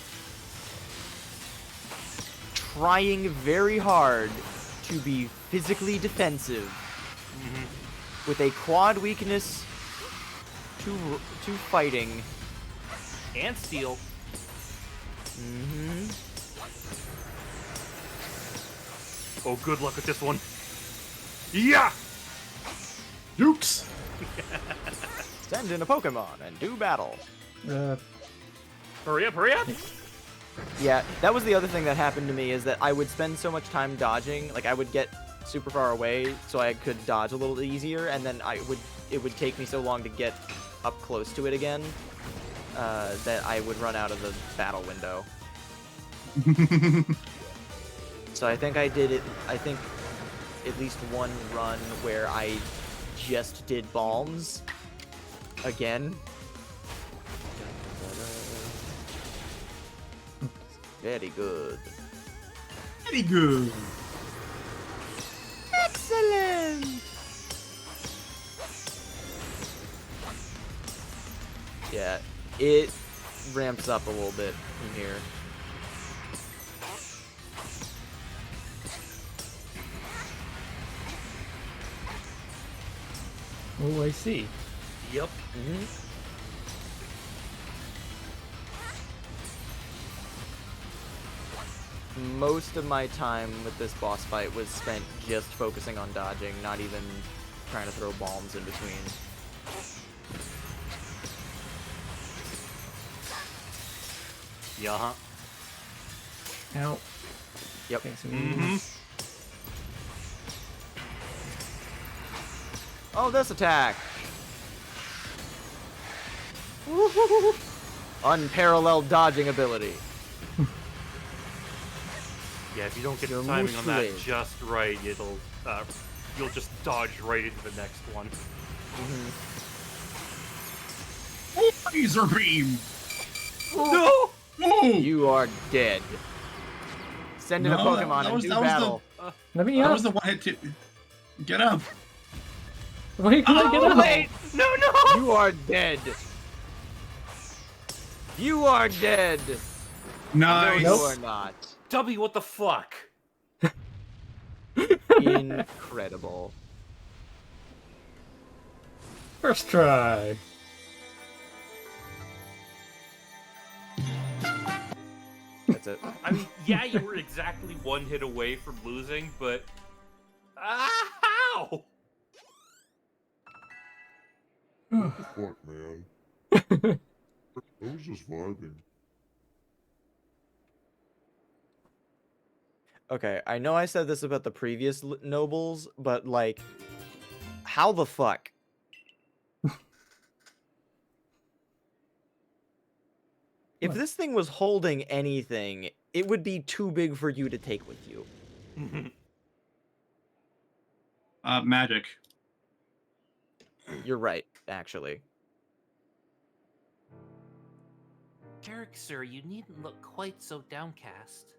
Trying very hard to be physically defensive. With a quad weakness to fighting. And Steel. Oh, good luck with this one. Yeah! Dukes! Send in a Pokemon and do battle. Hurry up, hurry up! Yeah, that was the other thing that happened to me, is that I would spend so much time dodging, like I would get super far away so I could dodge a little easier, and then it would take me so long to get up close to it again that I would run out of the battle window. So I think I did it. I think at least one run where I just did bombs again. Very good. Very good. Excellent. Yeah, it ramps up a little bit in here. Oh, I see. Yep. Most of my time with this boss fight was spent just focusing on dodging, not even trying to throw bombs in between. Yeah. Ow. Yep. Okay, so Oh, this attack! Woo-hoo-hoo-hoo. Unparalleled dodging ability. Yeah, if you don't get Your the timing on that muscle. just right, it'll you'll just dodge right into the next one. Laser beam. No! Oh! You are dead. Send in a No, Pokemon that and was- do that was the- battle. let me That up. was the one hit to get up. Wait, can I get Oh, up? wait! No, no! You are dead. You are dead. Nice. No, you are not. W, what the fuck? Incredible. First try. That's it. I mean, yeah, you were exactly one hit away from losing, but how? What the fuck, man? I was just vibing. Okay, I know I said this about the previous nobles, but like, how the fuck? If What? this thing was holding anything, it would be too big for you to take with you. Magic. You're right, actually. Derek, sir, you needn't look quite so downcast.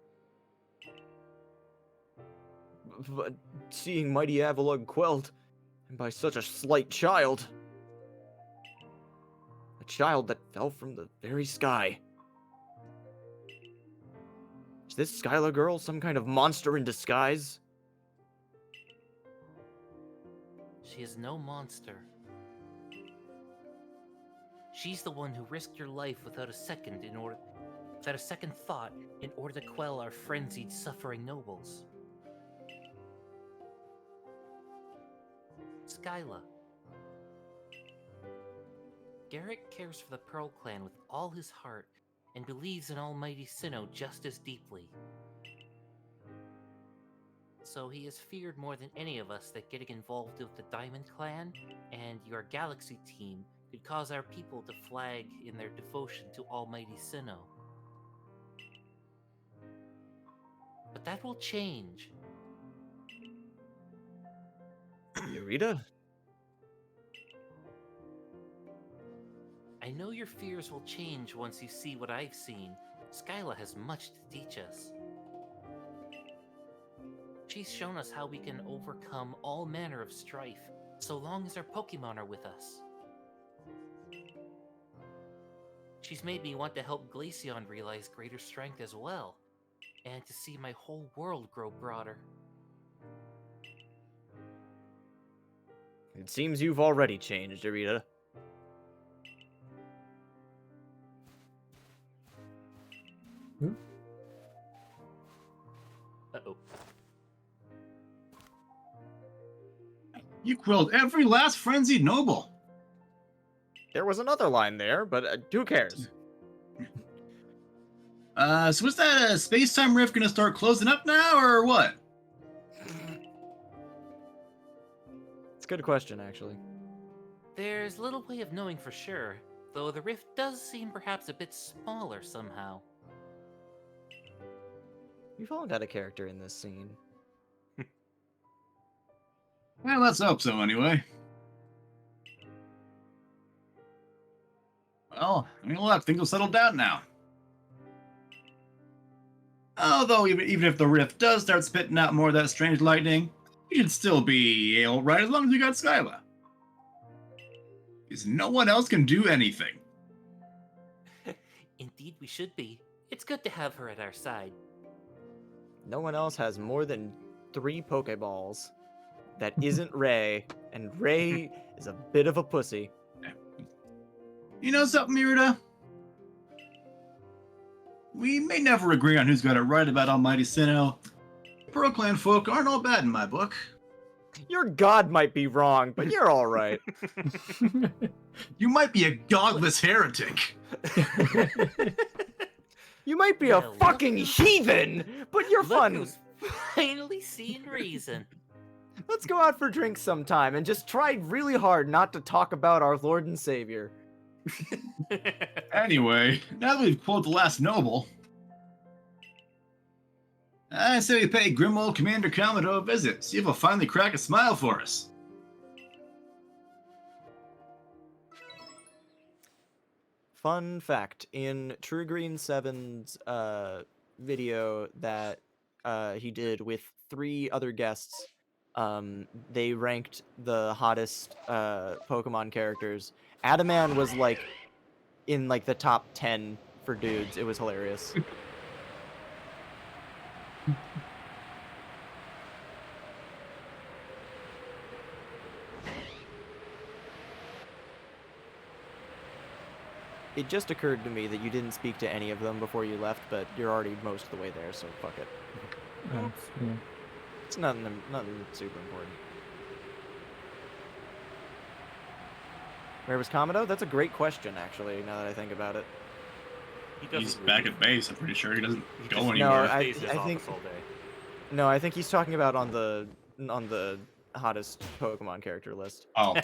But seeing mighty Avalug quelled, and by such a slight child. A child that fell from the very sky. Is this Skylar girl some kind of monster in disguise? She is no monster. She's the one who risked your life without a second thought in order to quell our frenzied, suffering nobles. Skyla. Garrett cares for the Pearl Clan with all his heart and believes in Almighty Sinnoh just as deeply. So he is feared more than any of us that getting involved with the Diamond Clan and your Galaxy team could cause our people to flag in their devotion to Almighty Sinnoh. But that will change. Eureka? I know your fears will change once you see what I've seen. Skyla has much to teach us. She's shown us how we can overcome all manner of strife, so long as our Pokemon are with us. She's made me want to help Glaceon realize greater strength as well, and to see my whole world grow broader. It seems you've already changed, Eureka. Uh-oh. You quelled every last frenzied noble. There was another line there, but who cares? So is that space-time rift gonna start closing up now, or what? It's a good question, actually. There's little way of knowing for sure, though the rift does seem perhaps a bit smaller somehow. You found out a character in this scene. Well, let's hope so anyway. Well, any luck, things will settle down now. Although, even if the rift does start spitting out more of that strange lightning, you should still be alright as long as you got Skyla. Because no one else can do anything. Indeed, we should be. It's good to have her at our side. No one else has more than 3 Pokeballs. That isn't Ray, and Ray is a bit of a pussy. You know something, Mirda? We may never agree on who's got it right about Almighty Sinnoh. Pearl folk aren't all bad in my book. Your god might be wrong, but you're alright. You might be a godless heretic. You might be a Well, fucking heathen, but you're Look fun. who's finally seen reason. Let's go out for drinks sometime and just try really hard not to talk about our Lord and Savior. Anyway, now that we've quoted the last noble, I say we pay grim old Commander Kamado a visit, see if he'll finally crack a smile for us. Fun fact, in True Green 7's video that he did with 3 other guests, they ranked the hottest Pokemon characters. Adaman was like in like the top 10 for dudes. It was hilarious. It just occurred to me that you didn't speak to any of them before you left, but you're already most of the way there, so fuck it. Yeah. It's nothing super important. Where was Kamado? That's a great question, actually, now that I think about it. He doesn't He's really- back at base, I'm pretty sure. He doesn't he go just anywhere. No, stays in his I think- office all day. No, I think he's talking about on the hottest Pokemon character list. Oh,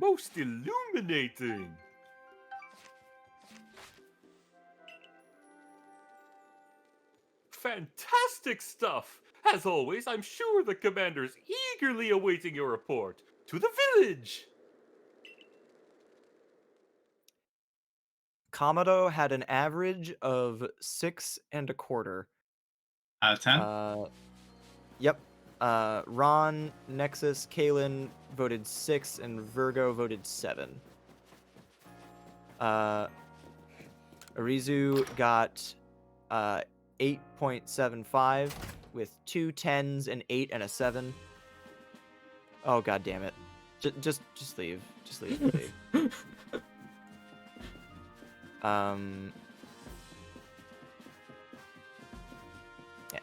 Most illuminating. Fantastic stuff! As always, I'm sure the commander's eagerly awaiting your report. To the village! Kamado had an average of 6.25. out of 10? Yep. Ron, Nexus, Kalen voted 6, and Virgo voted 7. Arizu got 8.75 with 2 10s, an 8, and a 7. Oh god damn it! Just leave. Just leave. Leave.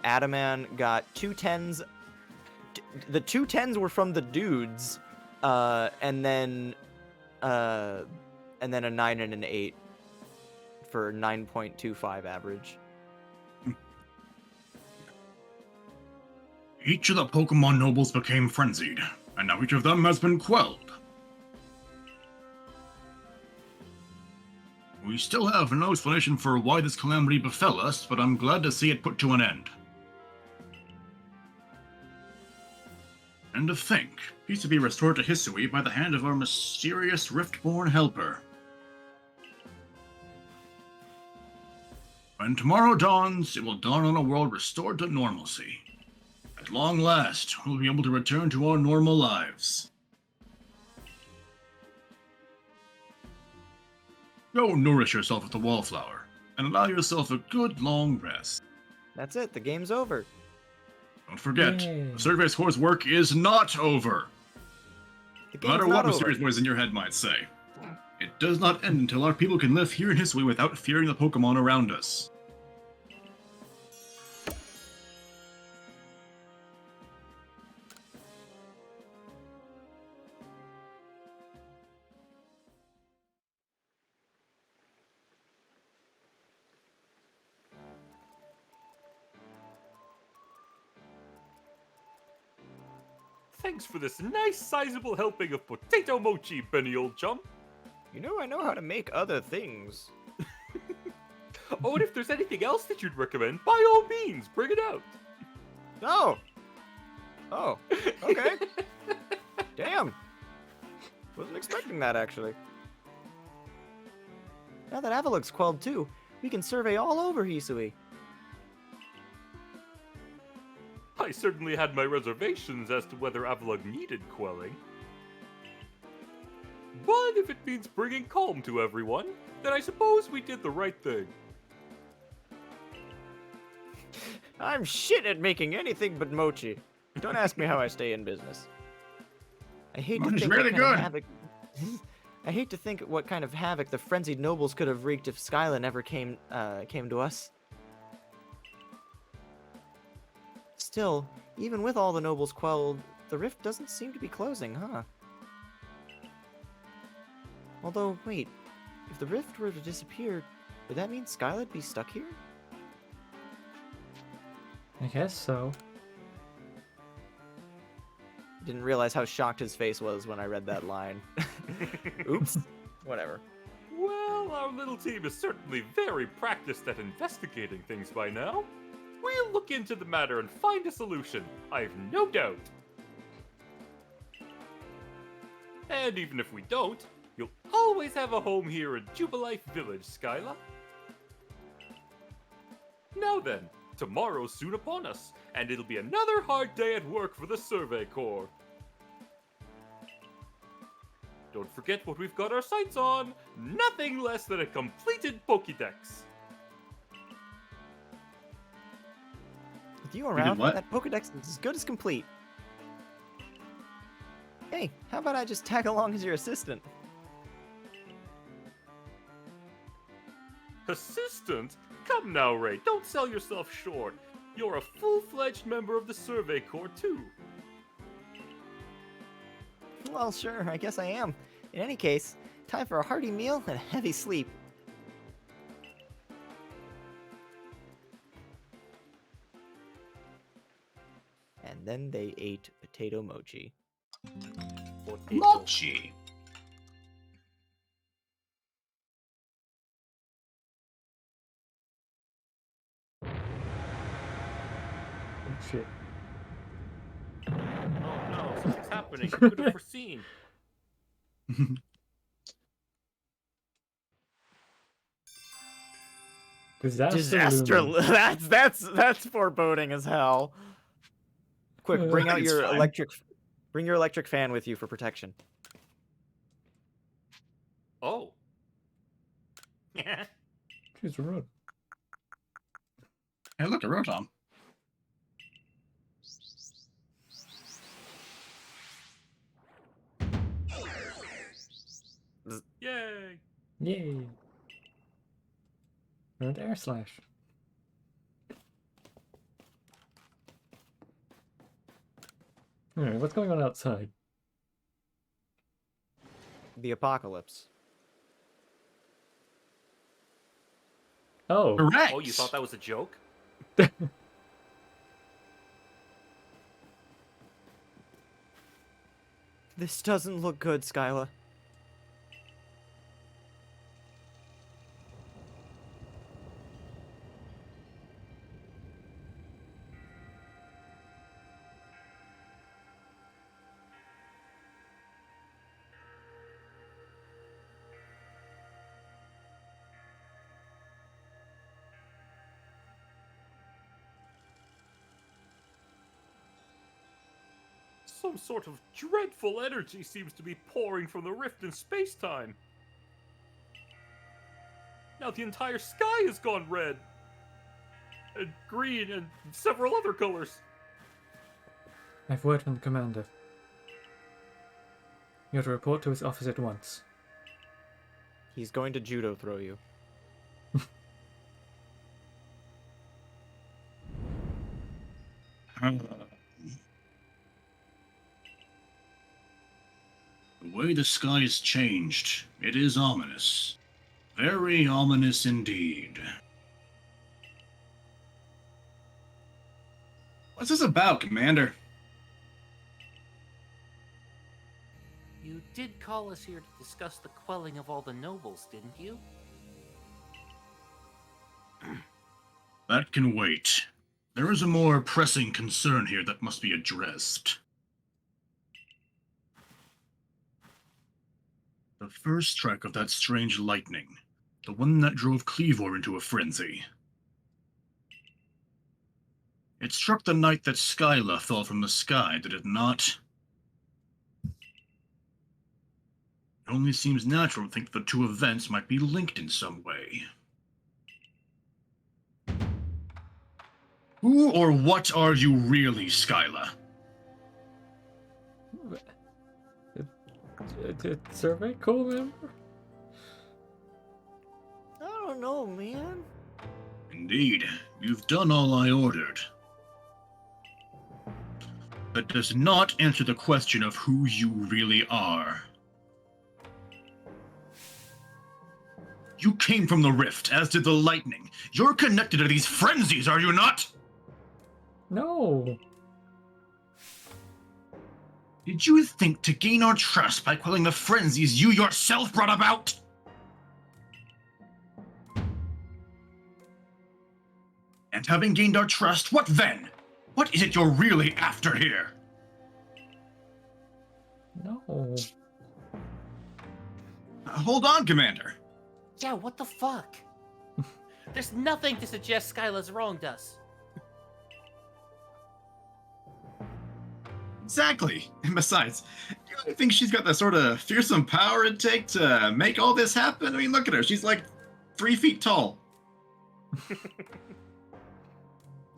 Adaman got 2 10s. The 2 10s were from the dudes, and then a 9 and an 8 for 9.25 average. Each of the Pokemon nobles became frenzied, and now each of them has been quelled. We still have no explanation for why this calamity befell us, but I'm glad to see it put to an end. And to think, peace to be restored to Hisui by the hand of our mysterious Riftborn helper. When tomorrow dawns, it will dawn on a world restored to normalcy. At long last, we'll be able to return to our normal lives. Go nourish yourself with the wallflower, and allow yourself a good long rest. That's it. The game's over. Don't forget, Yay. the Survey Score's work is not over. The No game's matter not what over. mysterious voice in your head might say. It does not end until our people can live here in Hisui without fearing the Pokemon around us. Thanks for this nice sizable helping of potato mochi, Benny old chum. You know, I know how to make other things. Oh, and if there's anything else that you'd recommend, by all means, bring it out. Oh. Oh. Okay. Damn. Wasn't expecting that, actually. Now that Avalug's quelled too, we can survey all over Hisui. I certainly had my reservations as to whether Avalug needed quelling. But if it means bringing calm to everyone, then I suppose we did the right thing. I'm shit at making anything but mochi. Don't ask me how I stay in business. I hate to Mochi's think really what kind of good. havoc. I hate to think what kind of havoc the frenzied nobles could have wreaked if Skyla never came to us. Still, even with all the nobles quelled, the rift doesn't seem to be closing, huh? Although, wait, if the rift were to disappear, would that mean Skyla would be stuck here? I guess so. Didn't realize how shocked his face was when I read that line. Oops. Whatever. Well, our little team is certainly very practiced at investigating things by now. We'll look into the matter and find a solution, I've no doubt. And even if we don't, you'll always have a home here in Jubilife Village, Skyla. Now then, tomorrow's soon upon us, and it'll be another hard day at work for the Survey Corps. Don't forget what we've got our sights on, nothing less than a completed Pokédex. With you around, what? that Pokedex is as good as complete. Hey, how about I just tag along as your assistant? Assistant? Come now, Ray, don't sell yourself short. You're a full-fledged member of the Survey Corps, too. Well, sure, I guess I am. In any case, time for a hearty meal and a heavy sleep. And then they ate potato mochi. Potato. Mochi. Oh, shit. Oh no, something's happening. I could have foreseen. Disaster looming. That's foreboding as hell. Quick, bring out It's your fine. electric fan with you for protection. Oh. Choose a road. Hey, look, a Rotom. Yay! Yay! Earned air slash. Alright, what's going on outside? The apocalypse. Oh, Correct. Oh, you thought that was a joke? This doesn't look good, Skyla. Some sort of dreadful energy seems to be pouring from the rift in space-time. Now the entire sky has gone red. And green and several other colors. I've word from the commander. You have to report to his office at once. He's going to judo throw you. The way the sky has changed, it is ominous. Very ominous indeed. What's this about, Commander? You did call us here to discuss the quelling of all the nobles, didn't you? That can wait. There is a more pressing concern here that must be addressed. The first strike of that strange lightning, the one that drove Cleavor into a frenzy. It struck the night that Skyla fell from the sky, did it not? It only seems natural to think the two events might be linked in some way. Who or what are you really, Skyla? Survey corps member? I don't know, man. Indeed, you've done all I ordered. That does not answer the question of who you really are. You came from the rift, as did the lightning. You're connected to these frenzies, are you not? No. Did you think to gain our trust by quelling the frenzies you yourself brought about? And having gained our trust, what then? What is it you're really after here? No. Hold on, Commander. Yeah, what the fuck? There's nothing to suggest Skyla's wronged us. Exactly. And besides, do you really think she's got the sort of fearsome power it'd take to make all this happen? I mean, look at her. She's like 3 feet tall.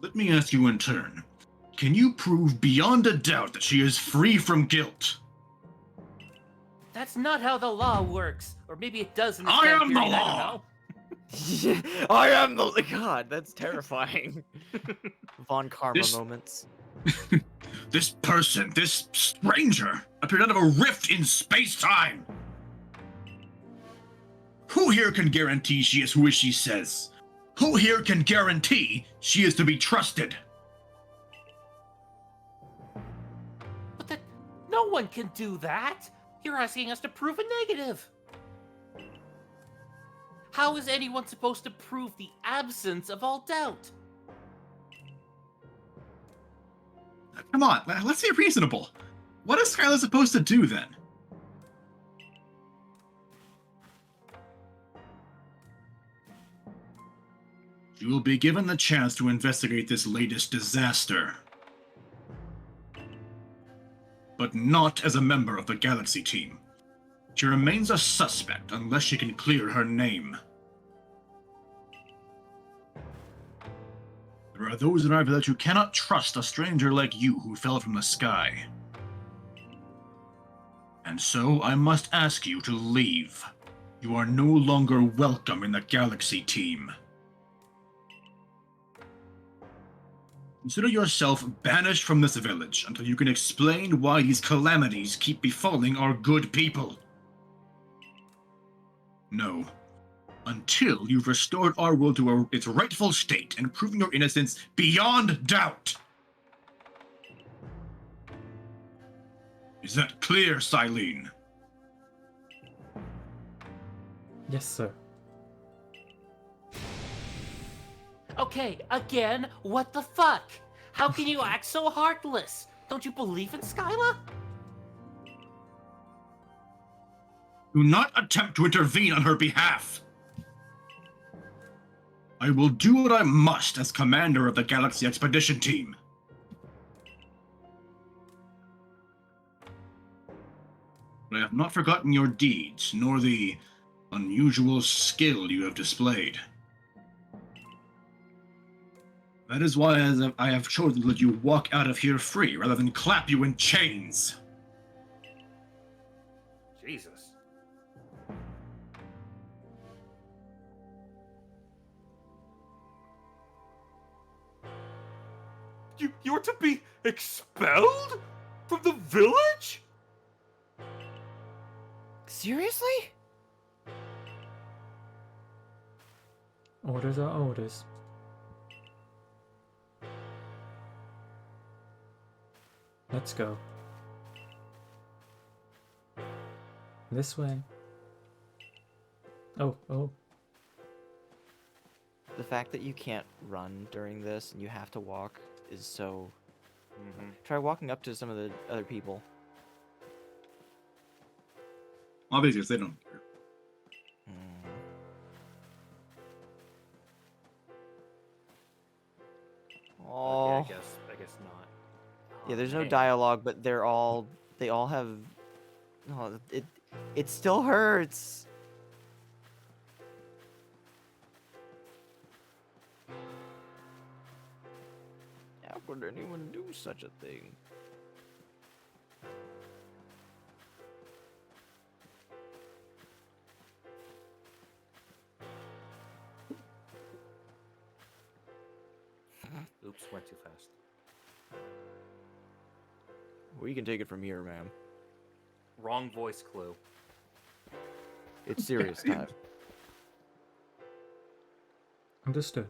Let me ask you in turn. Can you prove beyond a doubt that she is free from guilt? That's not how the law works. Or maybe it does in this I time am the period, I don't law! know. I am the God. That's terrifying. Von Karma This- moments. This person, this stranger, appeared out of a rift in space-time. Who here can guarantee she is who she says? Who here can guarantee she is to be trusted? But that, no one can do that. You're asking us to prove a negative. How is anyone supposed to prove the absence of all doubt? Come on, let's be reasonable. What is Skylar supposed to do then? You will be given the chance to investigate this latest disaster. But not as a member of the Galaxy team. She remains a suspect unless she can clear her name. There are those in our village who cannot trust a stranger like you who fell from the sky. And so I must ask you to leave. You are no longer welcome in the Galaxy team. Consider yourself banished from this village until you can explain why these calamities keep befalling our good people. No. Until you've restored our world to its rightful state and proven your innocence beyond doubt. Is that clear, Silene? Yes, sir. Okay, again, what the fuck? How can you act so heartless? Don't you believe in Skyla? Do not attempt to intervene on her behalf. I will do what I must as commander of the Galaxy Expedition Team. But I have not forgotten your deeds, nor the unusual skill you have displayed. That is why I have chosen to let you walk out of here free, rather than clap you in chains. Jesus. You're to be expelled from the village? Seriously? Orders are orders. Let's go. This way. Oh, oh. The fact that you can't run during this and you have to walk is so... Try walking up to some of the other people. Obviously, they don't care. Oh. Okay, I guess not. Yeah, Oh, there's no man. dialogue, but they all have... Oh, it still hurts. How could anyone do such a thing? Oops, went too fast. We can take it from here, ma'am. Wrong voice clue. It's serious time. Understood.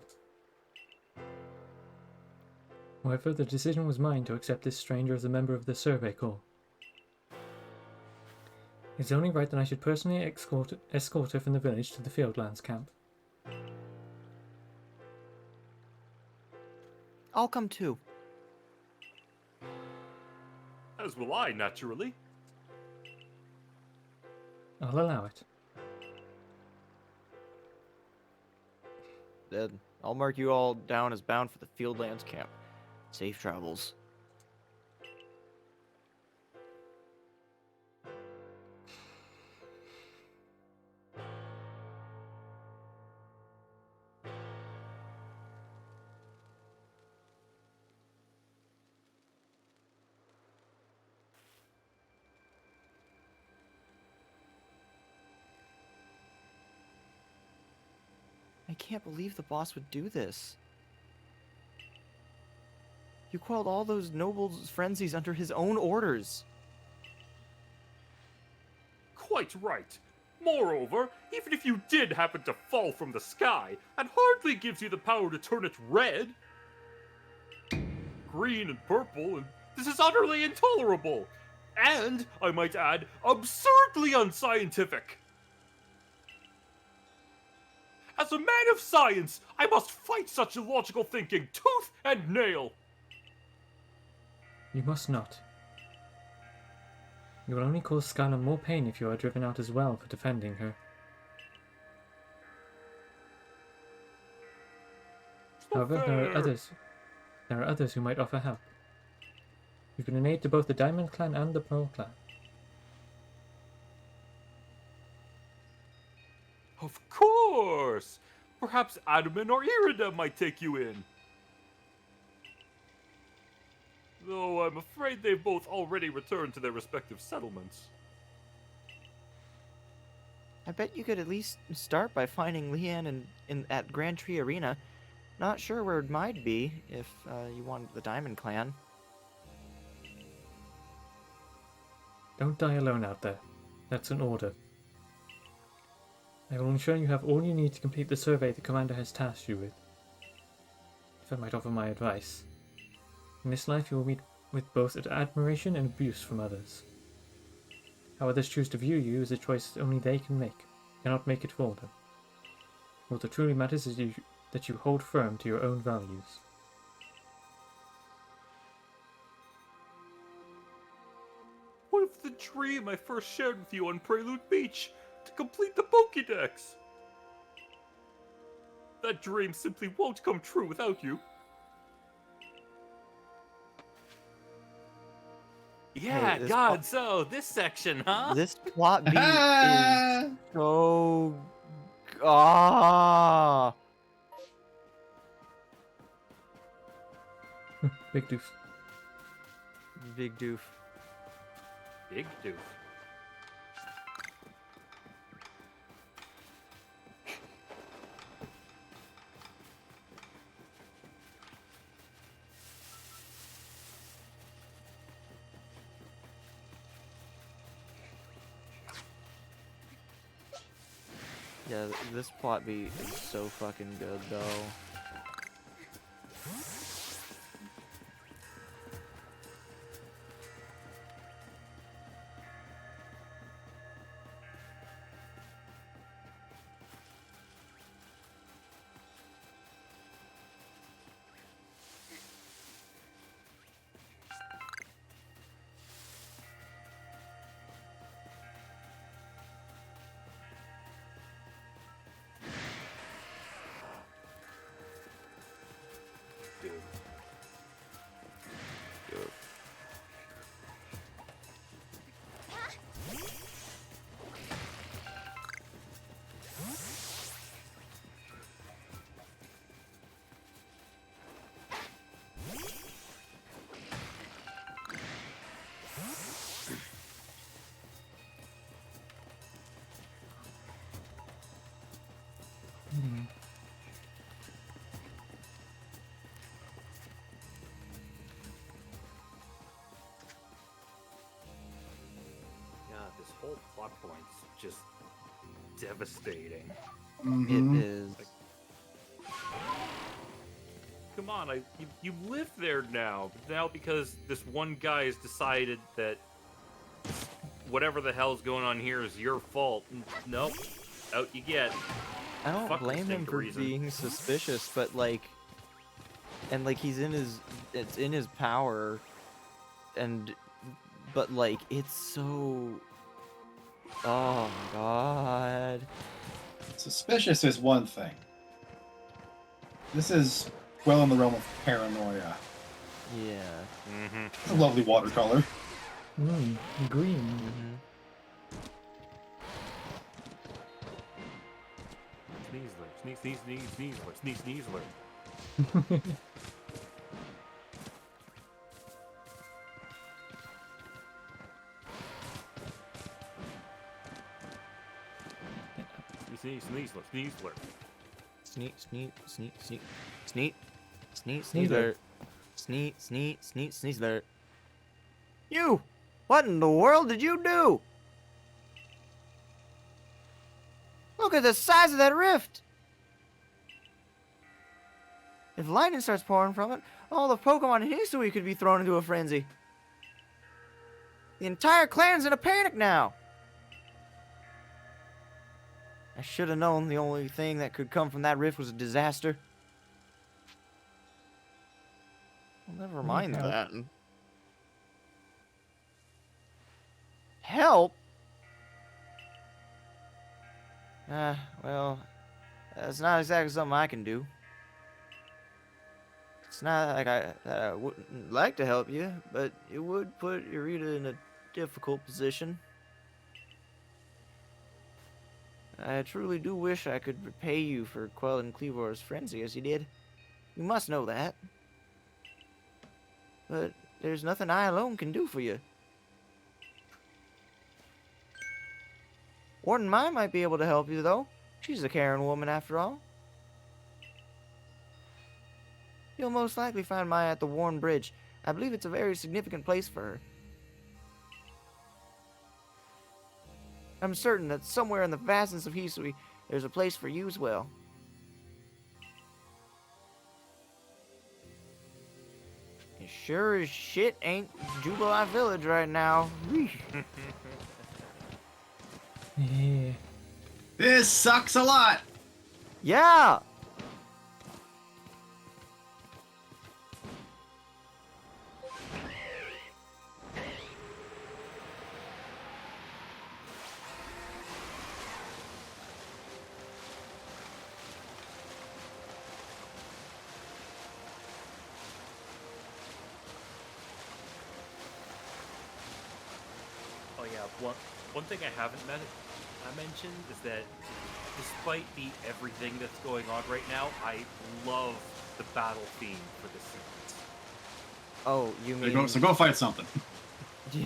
However, the decision was mine to accept this stranger as a member of the Survey Corps. It's only right that I should personally escort her from the village to the Fieldlands camp. I'll come too. As will I, naturally. I'll allow it. Then I'll mark you all down as bound for the Fieldlands camp. Safe travels. I can't believe the boss would do this. You quelled all those nobles' frenzies under his own orders. Quite right. Moreover, even if you did happen to fall from the sky, that hardly gives you the power to turn it red. Green and purple, and this is utterly intolerable. And, I might add, absurdly unscientific. As a man of science, I must fight such illogical thinking tooth and nail. You must not. You will only cause Skylar more pain if you are driven out as well for defending her. However, there are others who might offer help. You've been an aid to both the Diamond Clan and the Pearl Clan. Of course! Perhaps Adaman or Irida might take you in. Though I'm afraid they've both already returned to their respective settlements. I bet you could at least start by finding Leanne at Grand Tree Arena. Not sure where it might be if you wanted the Diamond Clan. Don't die alone out there. That's an order. I will ensure you have all you need to complete the survey the commander has tasked you with. If I might offer my advice. In this life you will meet with both admiration and abuse from others. How others choose to view you is a choice only they can make. You cannot make it for them. What that truly matters is that you hold firm to your own values. What of the dream I first shared with you on Prelude Beach to complete the Pokédex? That dream simply won't come true without you. Yeah, Hey, this God, so this section, huh? This plot beat is so... Ah! Big doof. Big doof. Big doof. Yeah, this plot beat is so fucking good, though. this whole plot point's just devastating. Mhm. It is. Come on, you live there now. But now because this one guy has decided that whatever the hell's going on here is your fault. Nope. Out you get. I don't Fuck blame him distinct for reason. being suspicious, but like, and like it's in his power, but like it's so. Oh my god. Suspicious is one thing. This is well in the realm of paranoia. Yeah. Mm-hmm. It's a lovely watercolor. Green. Mm-hmm. Sneezler. Sneeze, sneeze, sneeze, sneezler. Sneeze, sneezler. Sneeze, sneezler. Sneezler. Sneak, sneak, sneak, sneak, sneak, sneak, Sneezler. sneezler, sneak, sneezler. You! What in the world did you do? Look at the size of that rift! If lightning starts pouring from it, all the Pokemon in Hisui could be thrown into a frenzy. The entire clan's in a panic now! I should have known the only thing that could come from that rift was a disaster. Well, never mind help. that. Help? Well, that's not exactly something I can do. It's not like I wouldn't like to help you, but it would put Eureka in a difficult position. I truly do wish I could repay you for quelling Cleavor's frenzy as you did. You must know that. But there's nothing I alone can do for you. Warden Mai might be able to help you, though. She's a caring woman, after all. You'll most likely find Mai at the Warren Bridge. I believe it's a very significant place for her. I'm certain that somewhere in the vastness of Hisui, there's a place for you as well. It sure as shit ain't Jubilee Village right now. Yeah. This sucks a lot. Yeah! Oh yeah, one thing I haven't mentioned is that despite the everything that's going on right now, I love the battle theme for this sequence. Oh, you So mean... go fight something. Yeah.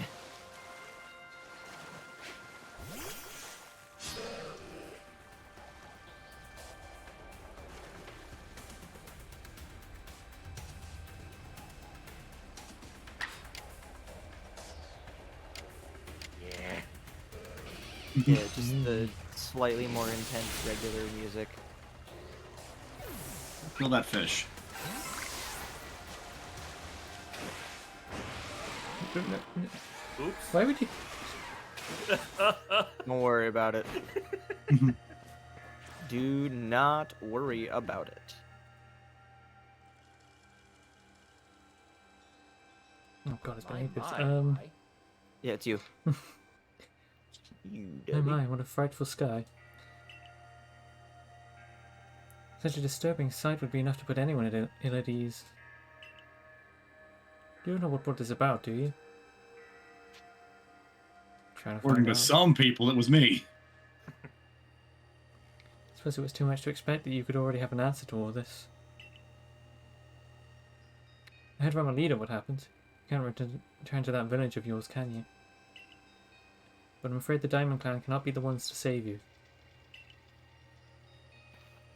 Yeah, just the slightly more intense regular music. Kill that fish. Oops. Why would you? Don't worry about it. Do not worry about it. Oh god, it's been My, ages. my. Yeah, it's you. You Oh Debbie. my, what a frightful sky. Such a disturbing sight would be enough to put anyone ill at ease. You don't know what is about, do you? Trying to According find to out. some people, it was me. I suppose it was too much to expect that you could already have an answer to all this. I heard from a leader what happened. You can't return to that village of yours, can you? But I'm afraid the Diamond Clan cannot be the ones to save you.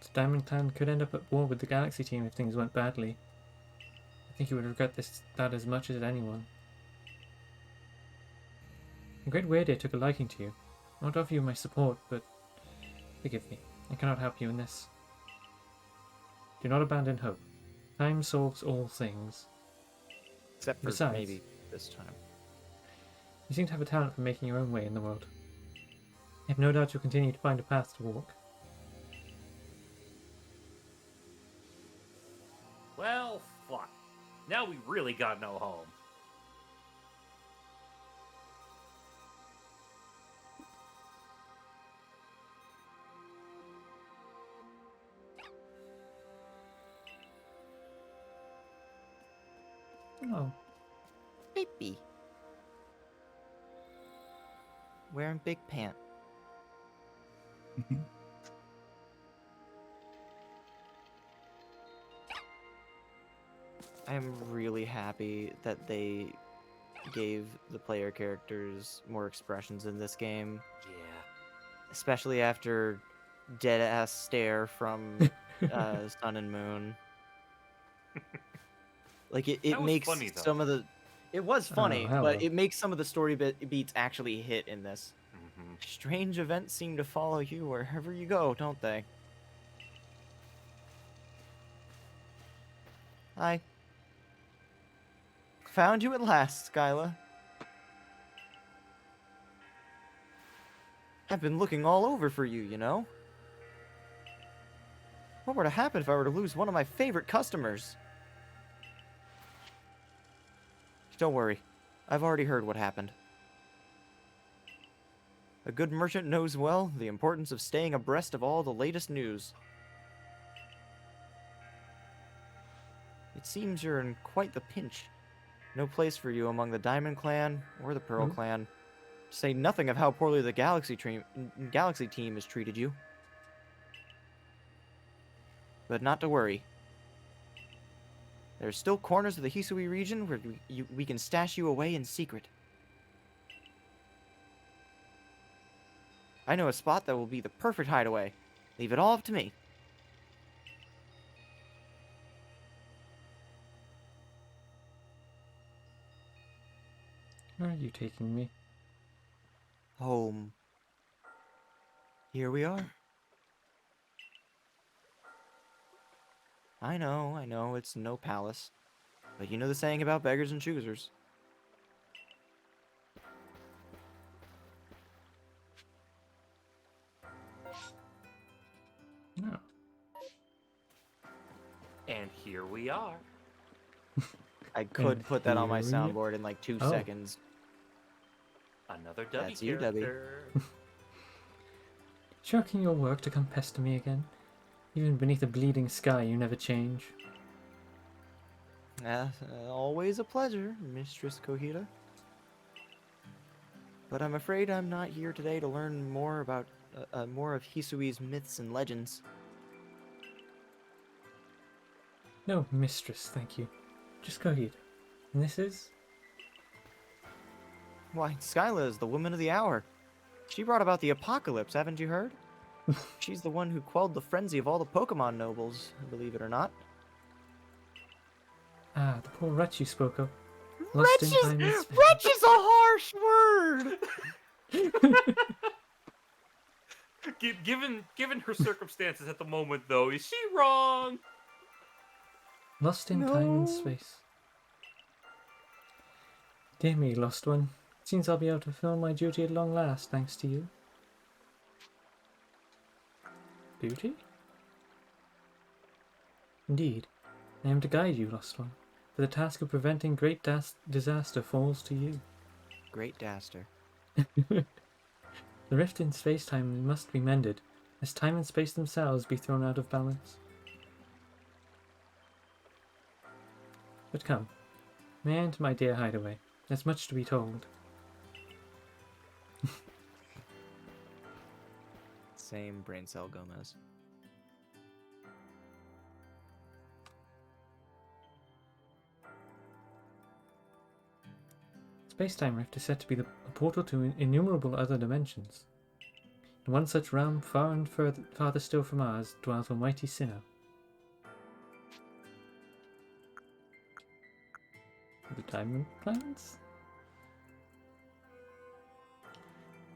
The Diamond Clan could end up at war with the Galaxy team if things went badly. I think you would regret that as much as anyone. The great Weirday took a liking to you. I won't offer you my support, but forgive me. I cannot help you in this. Do not abandon hope. Time solves all things. Except for Besides- maybe this time. You seem to have a talent for making your own way in the world. I have no doubt you'll continue to find a path to walk. Well, fuck. Now we really got no home. Oh, Baby. Wearing big pant. I'm really happy that they gave the player characters more expressions in this game, Yeah. especially after dead ass stare from Sun and Moon. Like it That was makes funny, though. some of the it was funny, hello. but it makes some of the story beats actually hit in this. Mm-hmm. Strange events seem to follow you wherever you go, don't they? Hi. Found you at last, Skyla. I've been looking all over for you, you know? What were to happen if I were to lose one of my favorite customers? Don't worry. I've already heard what happened. A good merchant knows well the importance of staying abreast of all the latest news. It seems you're in quite the pinch. No place for you among the Diamond Clan or the Pearl Clan. To say nothing of how poorly the Galaxy team has treated you. But not to worry. There are still corners of the Hisui region where we can stash you away in secret. I know a spot that will be the perfect hideaway. Leave it all up to me. where are you taking me? Home. Here we are. I know, it's no palace. But you know the saying about beggars and choosers. No. And here we are. I could put that on my here we- soundboard in like 2 Oh. seconds. Another W That's you, Debbie. character. Shirking your work to come pester me again? Even beneath a bleeding sky, you never change. Always a pleasure, Mistress Kohita. But I'm afraid I'm not here today to learn more about more of Hisui's myths and legends. No, mistress, thank you. Just Kohita. And this is? Why, Skyla is the woman of the hour. She brought about the apocalypse, haven't you heard? She's the one who quelled the frenzy of all the Pokemon nobles, believe it or not. Ah, the poor wretch you spoke of. Lost in time and space. Wretch is a harsh word! Given her circumstances at the moment, though, is she wrong? Lost in time and No. space. Dear me, lost one. Seems I'll be able to fulfill my duty at long last, thanks to you. Duty? Indeed. I am to guide you, lost one. For the task of preventing great disaster falls to you. Great Daster. The rift in space-time must be mended, as time and space themselves be thrown out of balance. But come, may I enter my dear hideaway? There's much to be told. Same brain cell Gomez. Space-time rift is said to be a portal to innumerable other dimensions. In one such realm, far and farther still from ours, dwells a mighty Sinnoh. The Diamond Planets?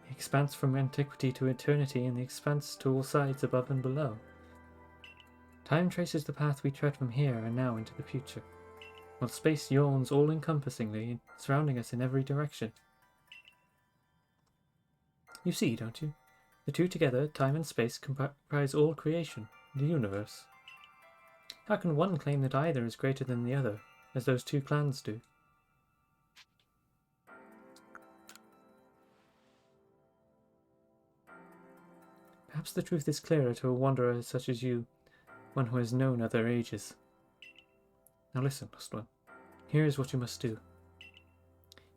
The expanse from antiquity to eternity, and the expanse to all sides above and below. Time traces the path we tread from here and now into the future, while space yawns all-encompassingly, surrounding us in every direction. You see, don't you? The two together, time and space, comprise all creation, the universe. How can one claim that either is greater than the other, as those two clans do? Perhaps the truth is clearer to a wanderer such as you, one who has known other ages. Now listen, Lost One. Here is what you must do.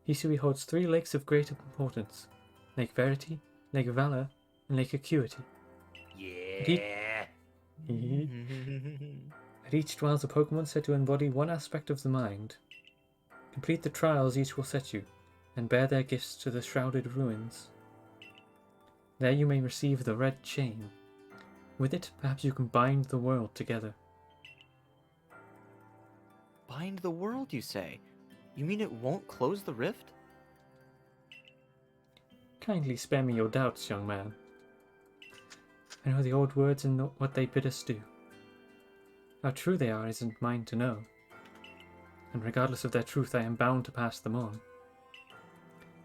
Hisui holds 3 lakes of great importance: Lake Verity, Lake Valor, and Lake Acuity. Yeah. At each dwells a Pokemon said to embody one aspect of the mind. Complete the trials each will set you, and bear their gifts to the shrouded ruins. There you may receive the red chain. With it, perhaps you can bind the world together. Bind the world, you say? You mean it won't close the rift? Kindly spare me your doubts, young man. I know the old words and what they bid us do. How true they are isn't mine to know, and regardless of their truth, I am bound to pass them on.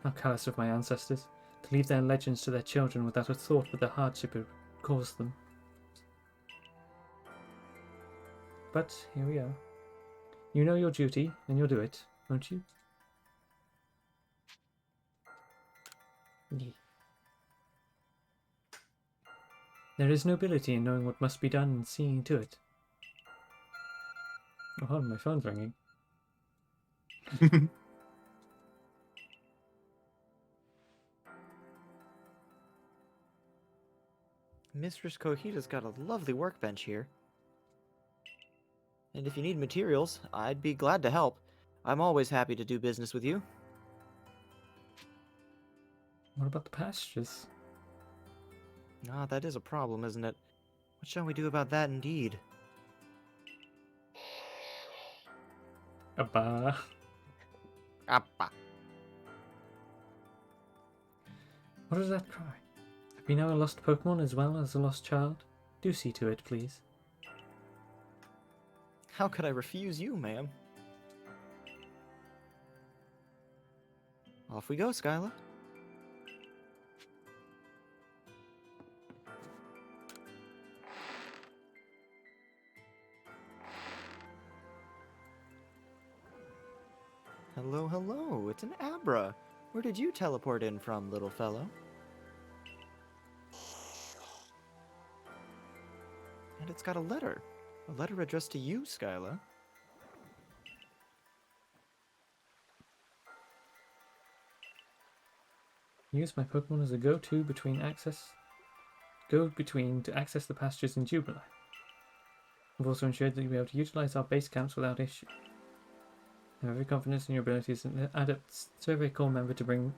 How callous of my ancestors, to leave their legends to their children without a thought for the hardship it would cause them. But here we are. You know your duty, and you'll do it, won't you? There is nobility in knowing what must be done and seeing to it. Oh, hold on, my phone's ringing. Mistress Kohita's got a lovely workbench here. And if you need materials, I'd be glad to help. I'm always happy to do business with you. What about the pastures? Ah, that is a problem, isn't it? What shall we do about that indeed? Abba. Appa. What is that cry? Have we now a lost Pokemon as well as a lost child? Do see to it, please. How could I refuse you, ma'am? Off we go, Skyla. Hello, hello, it's an Abra. Where did you teleport in from, little fellow? And it's got a letter. A letter addressed to you, Skyla. Use my Pokemon as a go-to to access the pastures in Jubilee. I've also ensured that you'll be able to utilize our base camps without issue. I have every confidence in your abilities as an Adept Survey Corps member to bring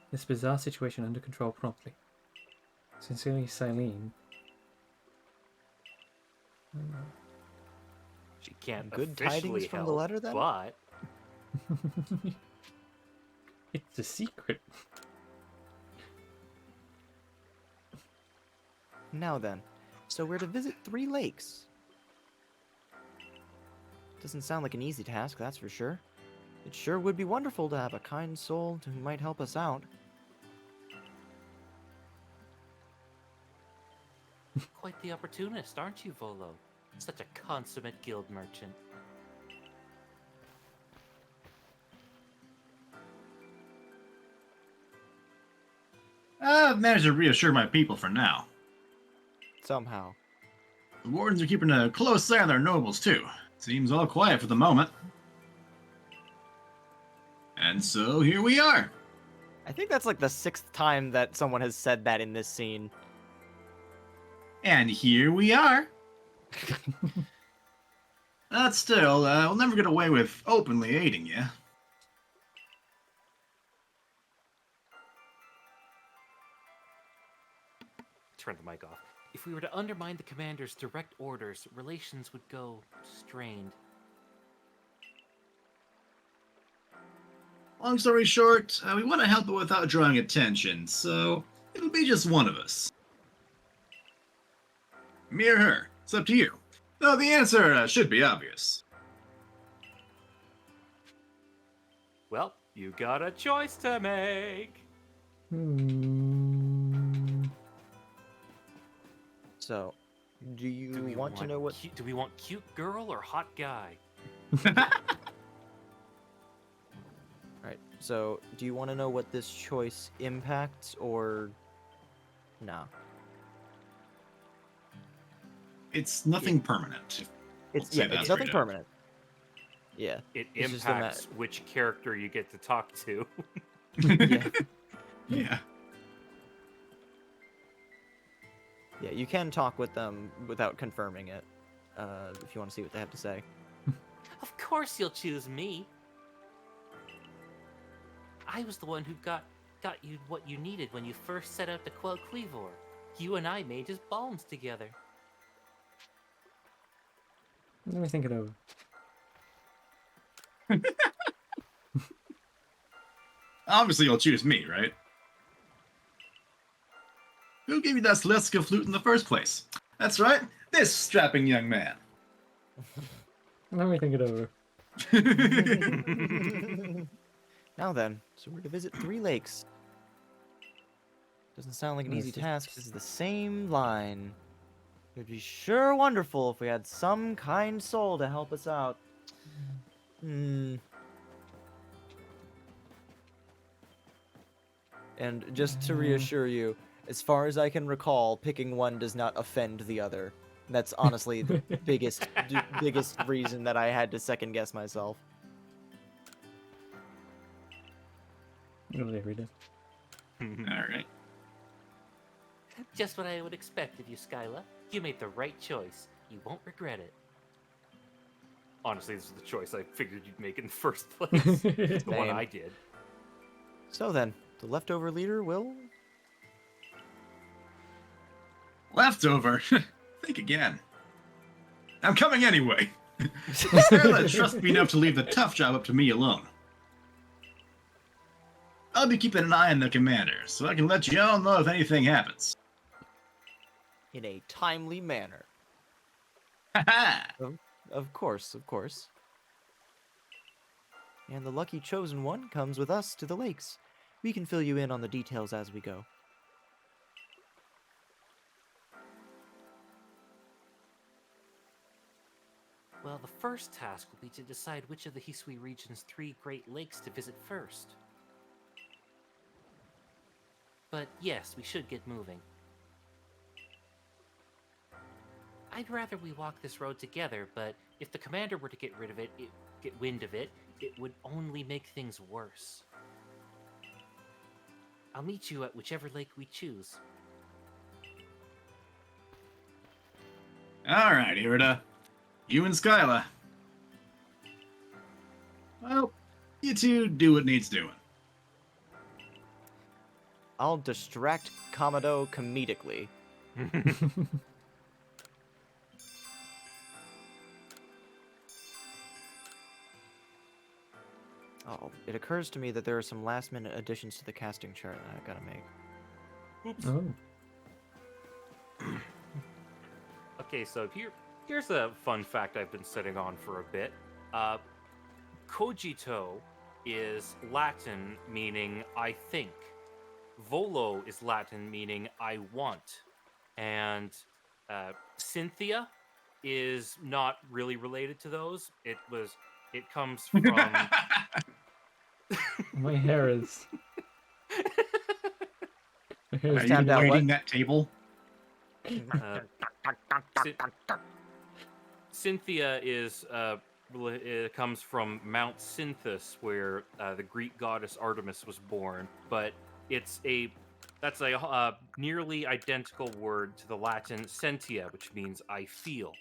this bizarre situation under control promptly. Sincerely, Silene. She can't Good officially tidings from help, the letter, then? but It's a secret. Now then, so we're to visit 3 lakes. Doesn't sound like an easy task, that's for sure. It sure would be wonderful to have a kind soul who might help us out. quite the opportunist, aren't you, Volo? Such a consummate guild merchant. I've managed to reassure my people for now. Somehow. The wardens are keeping a close eye on their nobles, too. Seems all quiet for the moment. And so here we are. I think that's like the 6th time that someone has said that in this scene. And here we are. But still, we'll never get away with openly aiding you. Turn the mic off. If we were to undermine the commander's direct orders, relations would go strained. Long story short, we want to help it without drawing attention, so It'll be just one of us. Me or her. It's up to you. Though the answer should be obvious. Well, you got a choice to make. So, do you want to know what? Do we want cute girl or hot guy? Right. So, do you want to know what this choice impacts, or no? It's nothing permanent. It's say yeah, that it's nothing straight up. permanent. Yeah. It It's just a ma- impacts which character you get to talk to. Yeah. Yeah. Yeah, you can talk with them without confirming it, if you want to see what they have to say. Of course you'll choose me. I was the one who got you what you needed when you first set out to quell Cleavor. You and I made his bones together. Let me think it over. Obviously, you'll choose me, right? Who gave you that Celestia flute in the first place? That's right, this strapping young man. Let me think it over. Now then, so we're to visit 3 lakes. Doesn't sound like an easy task. This is the same line. It'd be sure wonderful if we had some kind soul to help us out. And just to reassure you, as far as I can recall, picking one does not offend the other. That's honestly the biggest reason that I had to second guess myself. Really read it. Alright. Just what I would expect of you, Skyla. You made the right choice. You won't regret it. Honestly, this is the choice I figured you'd make in the first place. It's the one Same. I did. So then, the leftover leader will... Leftover? Think again. I'm coming anyway. Scarlet trusts me enough to leave the tough job up to me alone. I'll be keeping an eye on the commander, so I can let you all know if anything happens. in a timely manner. Ha Of course, of course. And the lucky chosen one comes with us to the lakes. We can fill you in on the details as we go. Well, the first task will be to decide which of the Hisui region's 3 Great Lakes to visit first. But yes, we should get moving. I'd rather we walk this road together, but if the commander were to get wind of it, it would only make things worse. I'll meet you at whichever lake we choose. Alright, Irida. You and Skyla. Well, you two do what needs doing. I'll distract Kamado comedically. Oh, it occurs to me that there are some last-minute additions to the casting chart that I've got to make. Oops. Oh. Okay, so here's a fun fact I've been sitting on for a bit. Cogito is Latin meaning I think. Volo is Latin meaning I want. And Cynthia is not really related to those. It comes from My hair is. My hair Are is you tapped out, waiting what? that table? Cynthia is it comes from Mount Cynthus, where the Greek goddess Artemis was born. But that's a nearly identical word to the Latin sentia, which means I feel.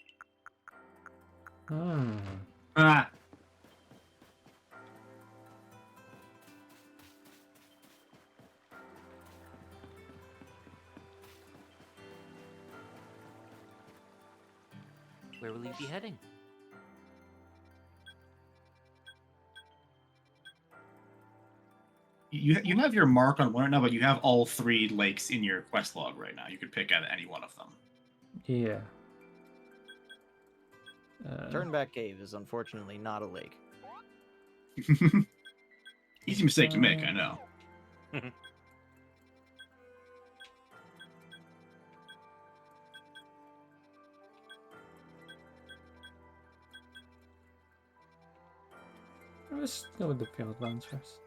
Ah. Ah, Where will you be heading? you have your mark on one right now, but you have all 3 lakes in your quest log right now. You could pick out any one of them. Yeah. Turnback Cave is unfortunately not a lake. Easy mistake to make, I know. Let's go with the field lands first.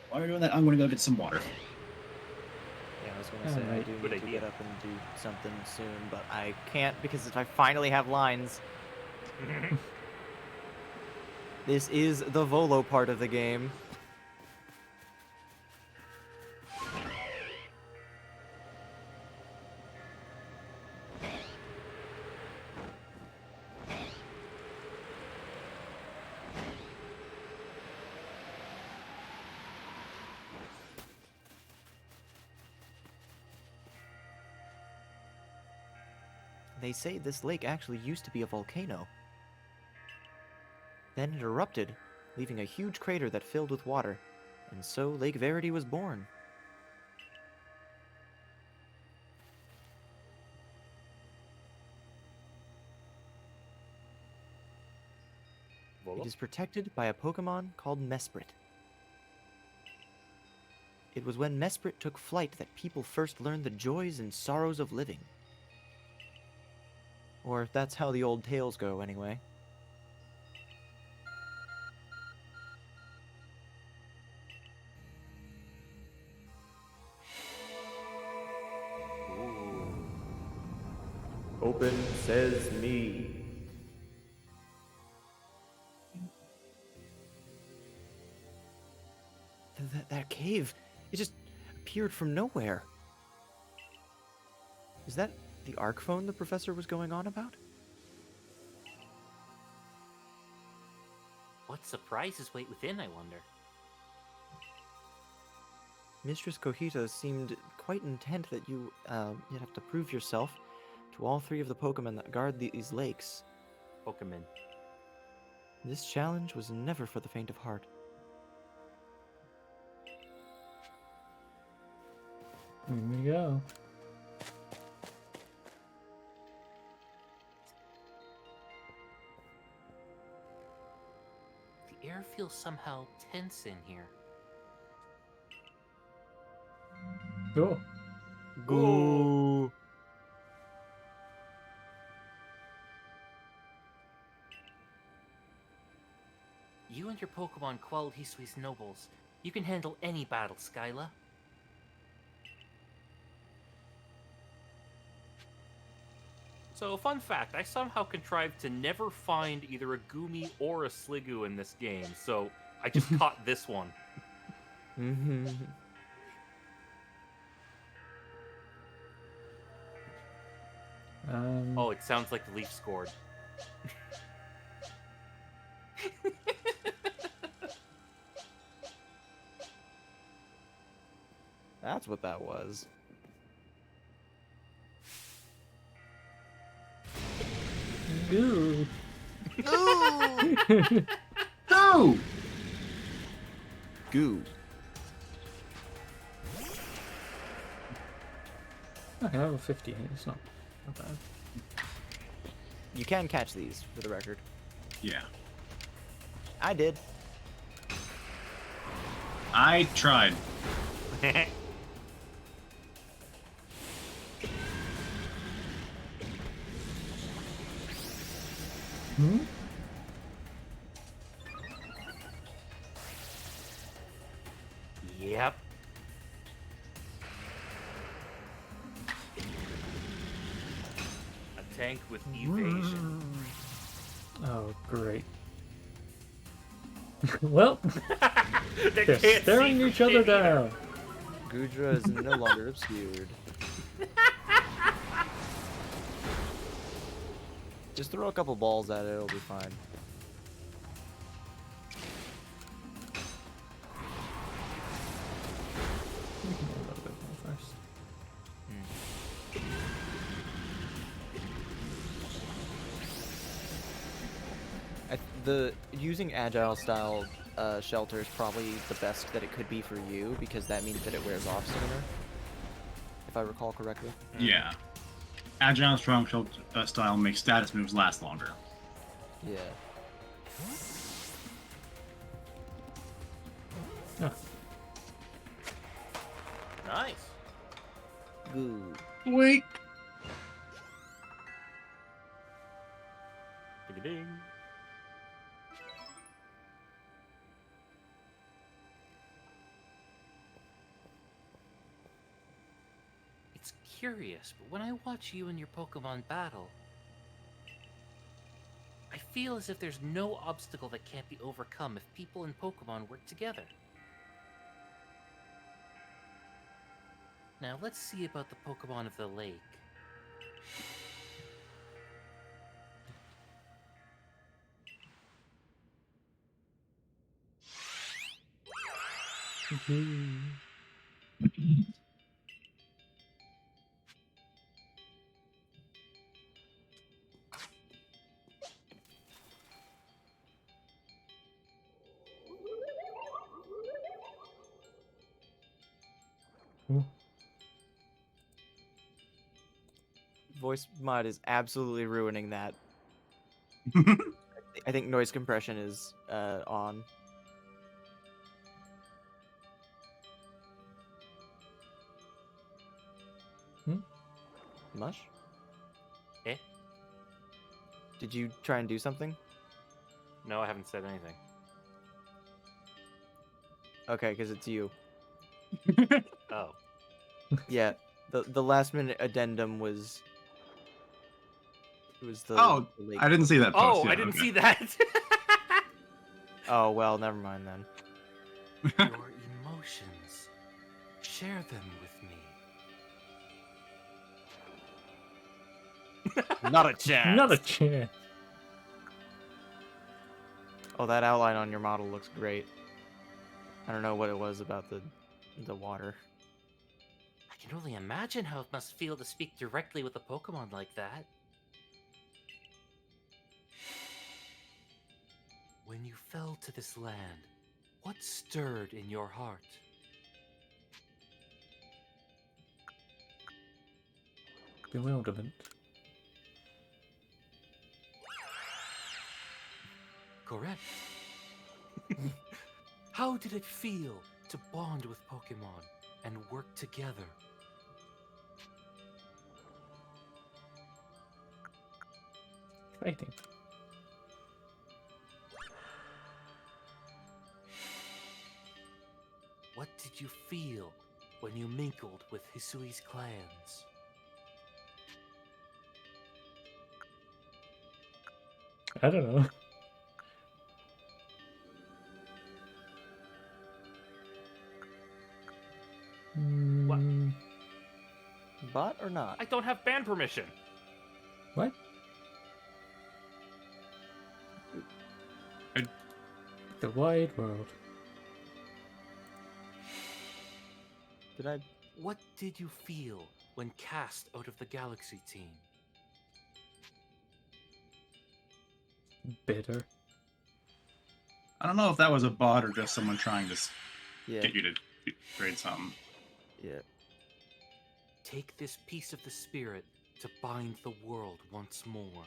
While we're doing that, I'm going to go get some water. Yeah, I was gonna say I Alright. do Good need to idea. get up and do something soon, but I can't because if I finally have lines. This is the Volo part of the game. They say this lake actually used to be a volcano. Then it erupted, leaving a huge crater that filled with water, and so Lake Verity was born. Volo? It is protected by a Pokemon called Mesprit. It was when Mesprit took flight that people first learned the joys and sorrows of living. Or that's how the old tales go, anyway. Open says me. That cave, it just appeared from nowhere. Is that the arc phone the professor was going on about? What surprises wait within, I wonder? Mistress Kohita seemed quite intent that you'd have to prove yourself to all 3 of the Pokemon that guard these lakes. Pokemon. This challenge was never for the faint of heart. Here we go. The air feels somehow tense in here. Cool. Go! You and your Pokemon quelled Hisui's nobles. You can handle any battle, Skyla. So, fun fact, I somehow contrived to never find either a Goomy or a Sliggoo in this game, so I just caught this one. Mm-hmm. Oh, it sounds like the Leaf scored. That's what that was. Ooh. No! Goo. Okay, level 50. It's not bad. You can catch these, for the record. Yeah. I did. I tried. Hmm? Yep. A tank with evasion. Oh, great. Well, They they're can't staring see each from other shit either. down. Gudra is no longer obscured. Just throw a couple balls at it, it'll be fine. the using agile style shelter is probably the best that it could be for you because that means that it wears off sooner, if I recall correctly. Yeah. Agile strong style makes status moves last longer. Yeah. Ah, Nice. Good. Wait. Ding-a-ding. It's curious, but when I watch you and your Pokemon battle, I feel as if there's no obstacle that can't be overcome if people and Pokemon work together. Now let's see about the Pokemon of the lake. Ooh. Voice mod is absolutely ruining that. I think noise compression is on. Mush? Eh? Did you try and do something? No, I haven't said anything. Okay, because it's you. Oh. Yeah, the last minute addendum was the Oh, the lake. I didn't see that post. Oh, Yeah, I didn't okay. see that. Oh well, never mind then. Your emotions. Share them with me. Not a chance. Not a chance. Oh, that outline on your model looks great. I don't know what it was about the water. I can only imagine how it must feel to speak directly with a Pokemon like that. When you fell to this land, what stirred in your heart? Bewilderment. Correct. How did it feel to bond with Pokemon and work together? Fighting. What did you feel when you mingled with Hisui's clans? I don't know. What? Bot or not? I don't have band permission. What? The wide world. Did I? What did you feel when cast out of the Galaxy team? Bitter. I don't know if that was a bot or just someone trying to Yeah. get you to trade something. Yeah. Take this piece of the spirit to bind the world once more.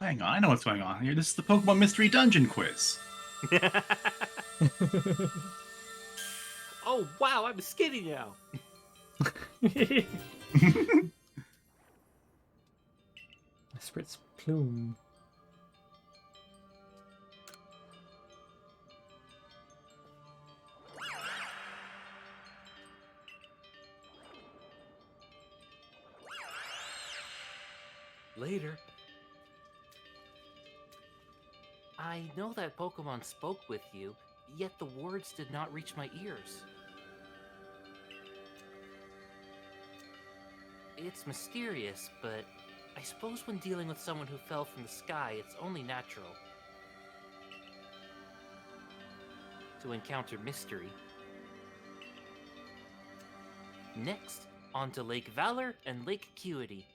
Hang on, I know what's going on here. This is the Pokemon Mystery Dungeon quiz. Oh wow, I'm skinny now. Spritz plume. Later. I know that Pokemon spoke with you, yet the words did not reach my ears. It's mysterious, but I suppose when dealing with someone who fell from the sky, it's only natural to encounter mystery. Next, on to Lake Valor and Lake Acuity.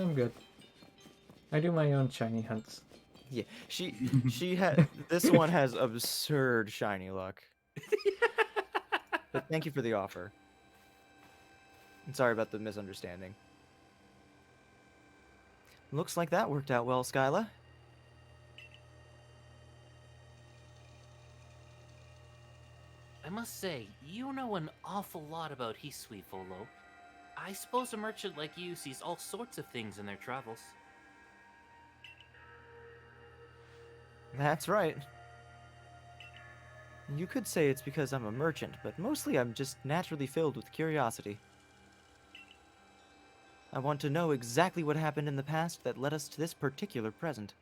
I'm good. I do my own shiny hunts. Yeah, she had this one has absurd shiny luck. But thank you for the offer. I'm sorry about the misunderstanding. Looks like that worked out well, Skyla. I must say, you know an awful lot about Hisui, Volo. I suppose a merchant like you sees all sorts of things in their travels. That's right. You could say it's because I'm a merchant, but mostly I'm just naturally filled with curiosity. I want to know exactly what happened in the past that led us to this particular present.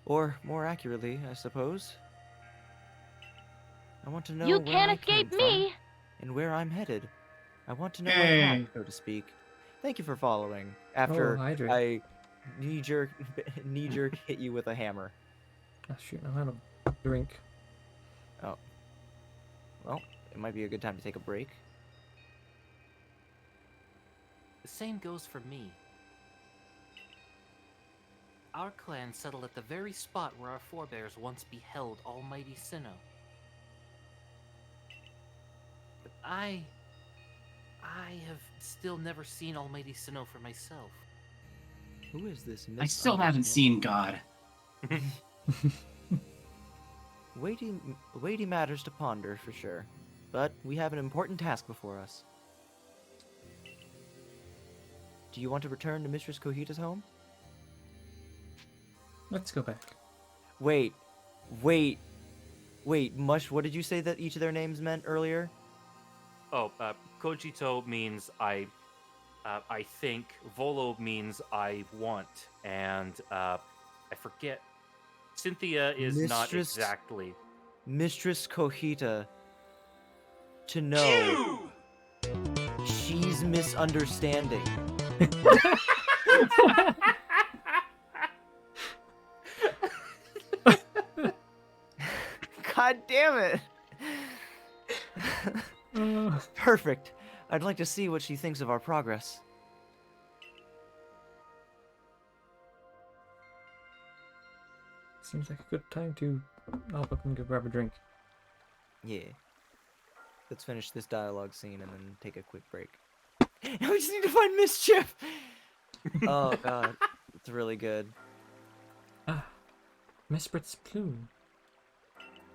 Or, more accurately, I suppose, I want to know You where can't I came escape from me! and where I'm headed. I want to know my Yay. path, so to speak. Thank you for following. After hydrate. I knee-jerk hit you with a hammer. Oh shoot, I'm out of drink. Oh. Well, it might be a good time to take a break. The same goes for me. Our clan settled at the very spot where our forebears once beheld Almighty Sinnoh. But I have still never seen Almighty Sinnoh for myself. Who is this I still haven't seen God. Weighty matters to ponder, for sure. But we have an important task before us. Do you want to return to Mistress Kohita's home? Let's go back. Wait, Mush, what did you say that each of their names meant earlier? Oh, Kojito means I think. Volo means I want, and I forget. Cynthia is not Mistress- exactly. Mistress Kohita. To know. She's misunderstanding. God damn it! Perfect. I'd like to see what she thinks of our progress. Seems like a good time to hop up and go grab a drink. Yeah. Let's finish this dialogue scene and then take a quick break. Now we just need to find Mischief! Oh god. It's really good. Ah, Mesprit's plume.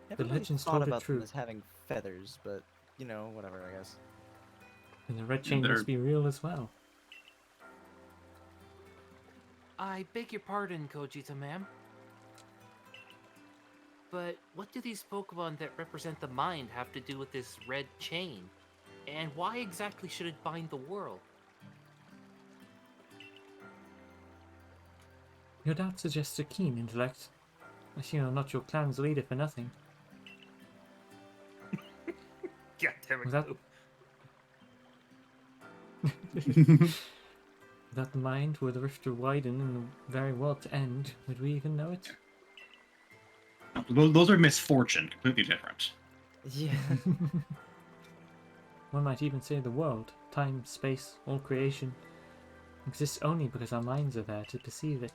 Never The really legends thought told it about them true. as having feathers, but, you know, whatever, I guess. And the red chain They're- must be real as well. I beg your pardon, Kojita ma'am. But what do these Pokemon that represent the mind have to do with this red chain? And why exactly should it bind the world? Your doubt suggests a keen intellect. I see you're not your clan's leader for nothing. God damn it. Without, without the mind, were the rift to widen and the very world to end, would we even know it? Those are misfortune, completely different. Yeah. One might even say the world, time, space, all creation, exists only because our minds are there to perceive it.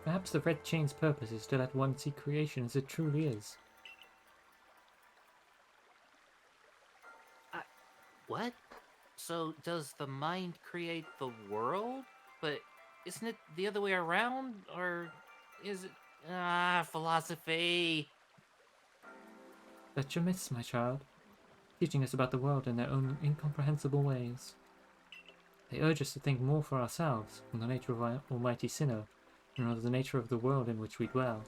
Perhaps the red chain's purpose is to let one see creation as it truly is. What? So does the mind create the world? But isn't it the other way around? Or is it... philosophy. That's your myths, my child, teaching us about the world in their own incomprehensible ways. They urge us to think more for ourselves on the nature of our Almighty Sinnoh, and rather the nature of the world in which we dwell.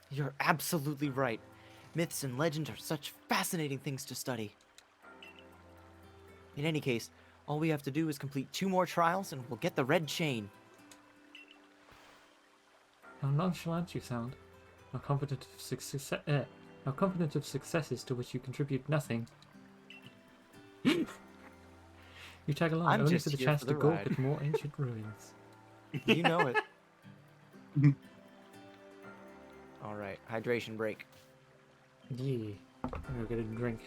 You're absolutely right. Myths and legends are such fascinating things to study. In any case, all we have to do is complete 2 more trials and we'll get the red chain. How nonchalant you sound. How confident of successes to which you contribute nothing. You tag along I'm only just for the here chance for to the gawk ride. at more ancient ruins. You know it. Alright, hydration break. Yeah, I'm gonna get a drink.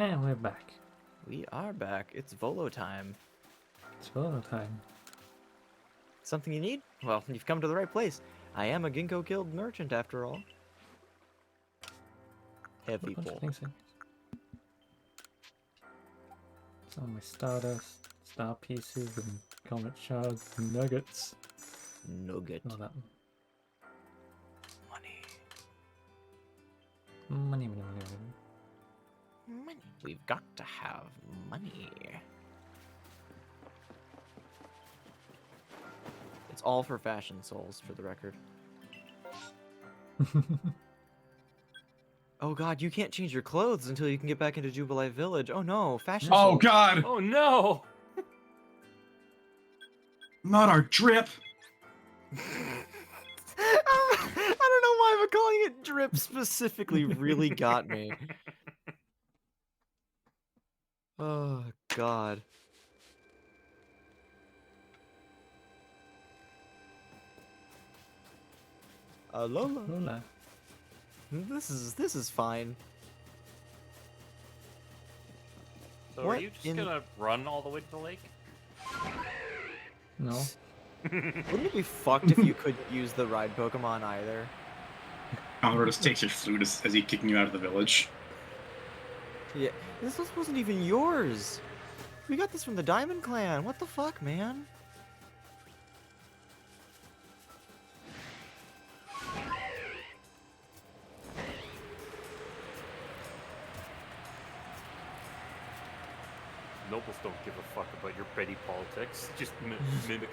And we're back. We are back. It's Volo time. It's photo time. Something you need? Well, you've come to the right place. I am a Ginkgo Guild merchant after all. Heavy Bunch of pull. things in. Some of my stardust, star pieces, and comet shards, and nuggets. Nugget. All that. Money. Money, money, money, money. Money. We've got to have money. It's all for fashion souls, for the record. Oh god, you can't change your clothes until you can get back into Jubilee Village. Oh no, fashion Oh souls. God! Oh no! Not our drip. I don't know why, but calling it drip specifically really got me. Oh god. Lola. Lola. This is fine. So are What you just in- gonna run all the way to the lake? No. Wouldn't it be fucked if you couldn't use the ride Pokemon either? Alvaro just takes your flute as he kicking you out of the village. Yeah, this wasn't even yours. We got this from the Diamond Clan. What the fuck, man? Nobles don't give a fuck about your petty politics. Just mimic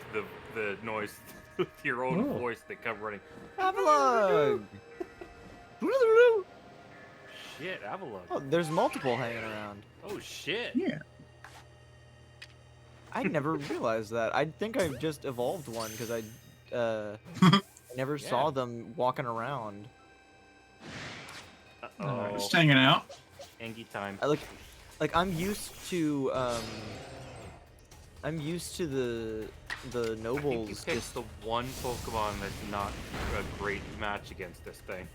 the noise with your own Oh. voice that come running. Avalugg! Shit, Avalon. Oh, there's multiple hanging around. Oh shit. Yeah. I never realized that. I think I just evolved one because I never saw Yeah. them walking around. Uh-oh. Just hanging out. Angie time. I like I'm used to the I think you nobles picked just the one Pokemon that's not a great match against this thing.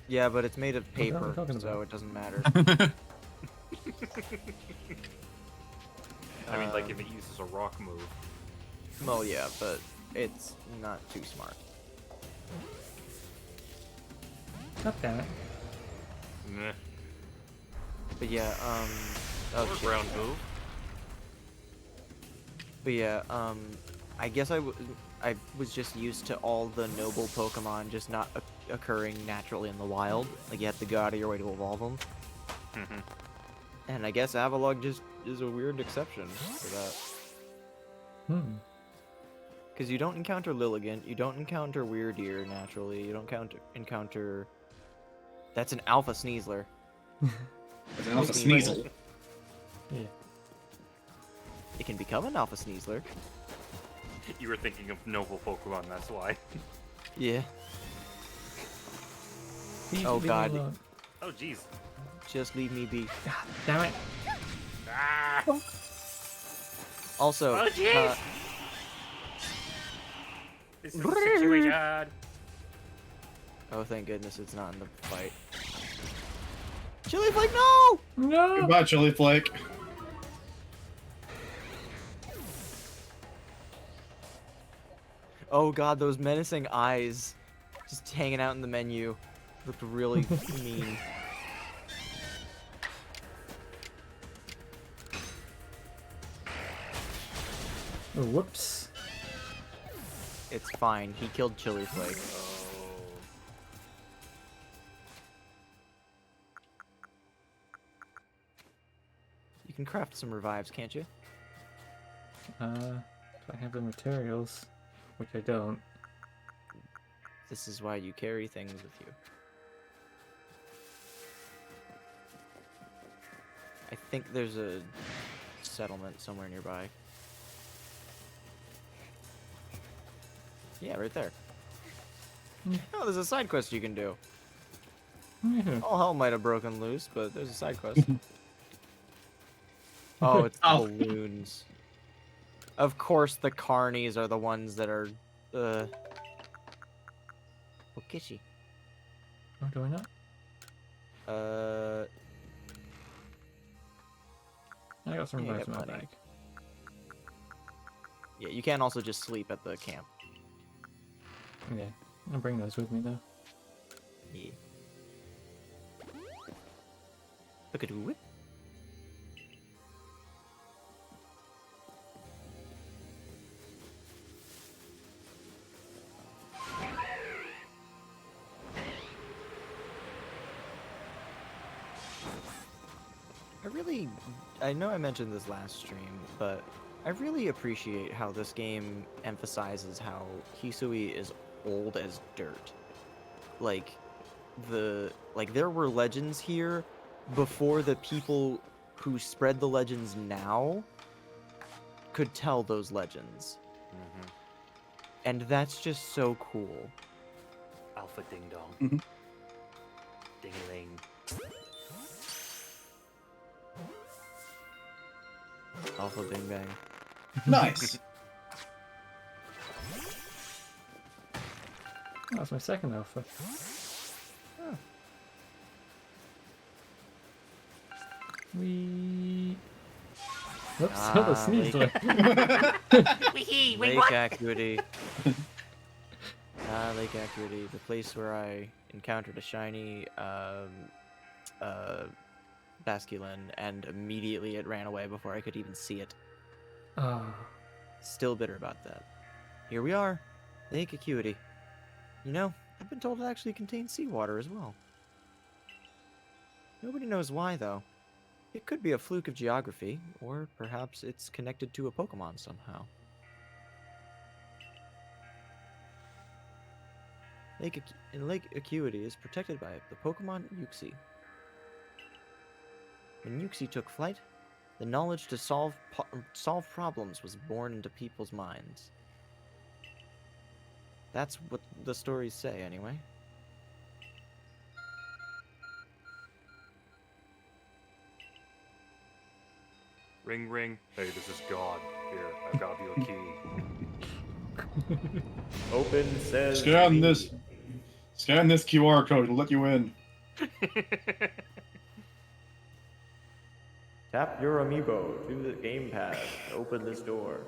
yeah, but it's made of What are we paper, talking so about? it doesn't matter. I mean, like if it uses a rock move. Well, yeah, but it's not too smart. God damn it. Meh. But yeah, Or oh shit. ground move. But yeah, I guess I was just used to all the noble Pokemon just not occurring naturally in the wild. Like you have to go out of your way to evolve them. Mhm. And I guess Avalugg just is a weird exception to that. Hmm. Because you don't encounter Lilligant, you don't encounter Weirdeer naturally, you don't encounter... That's an Alpha Sneasler. There's an Alpha Sneasel. Sneasel. Yeah. It can become an Alpha Sneasler. You were thinking of noble Pokemon, that's why. Yeah. Please Oh, leave me God. alone. Oh jeez. Just leave me be. God damn it. Ah! Also, Oh jeez! This is a situation. oh thank goodness it's not in the fight. Chili Flake, no! No! Goodbye, Chili Flake. Oh god, those menacing eyes just hanging out in the menu looked really mean. Oh, whoops. It's fine, he killed Chili Flake. You can craft some revives, can't you? If I have the materials, which I don't. This is why you carry things with you. I think there's a settlement somewhere nearby. Yeah, right there. Oh, there's a side quest you can do. Yeah. All hell might have broken loose, but there's a side quest. Oh, it's Oh. balloons. Of course, the carnies are the ones that are. Okishi. Oh, do I not? I got some Yeah, you rice in got my plenty. bag. Yeah, you can also just sleep at the camp. Okay, I'll bring those with me though. Yeah. Look at whip. I know I mentioned this last stream, but I really appreciate how this game emphasizes how Hisui is old as dirt. Like, there were legends here before the people who spread the legends now could tell those legends. Mm-hmm. And that's just so cool. Alpha ding dong. Mhm. Ding-a-ling. Alpha Bing Bang. Nice. That's my second alpha. We. Oops, that was sneeze Lake- there. Wee wait, Lake what? Acuity. Lake Acuity, the place where I encountered a shiny Basculin, and immediately it ran away before I could even see it. Ah, Still bitter about that. Here we are, Lake Acuity. You know, I've been told it actually contains seawater as well. Nobody knows why, though. It could be a fluke of geography, or perhaps it's connected to a Pokemon somehow. Lake Acuity is protected by the Pokemon Uxie. When Uxie took flight, the knowledge to solve problems was born into people's minds. That's what the stories say, anyway. Ring ring. Hey, this is God. Here, I've got you a key. Open says. Scan this. Scan this QR code. It'll let you in. Tap your amiibo to the gamepad to open this door.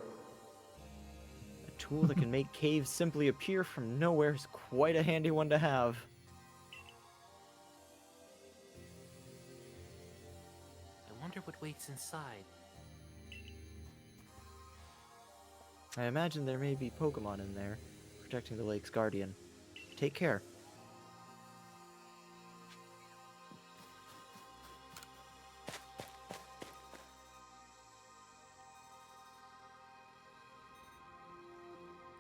A tool that can make caves simply appear from nowhere is quite a handy one to have. I wonder what waits inside. I imagine there may be Pokemon in there, protecting the lake's guardian. Take care.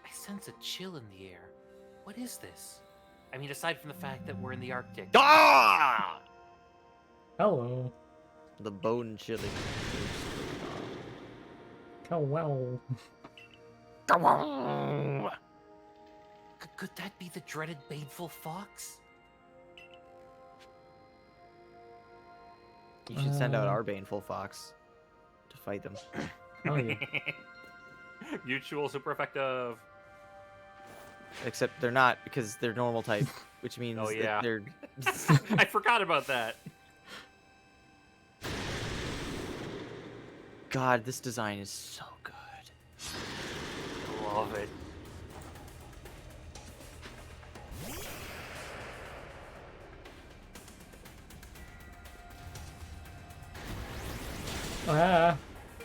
I sense a chill in the air. What is this? I mean, aside from the fact that we're in the Arctic. Ah! hello. The bone chilling. Oh well. Could that be the dreaded baneful fox? You should send out our baneful fox to fight them. Oh yeah. Mutual super effective. Except they're not, because they're normal type, which means Oh, that yeah. they're. I forgot about that. God, this design is so good. Love it. Ah.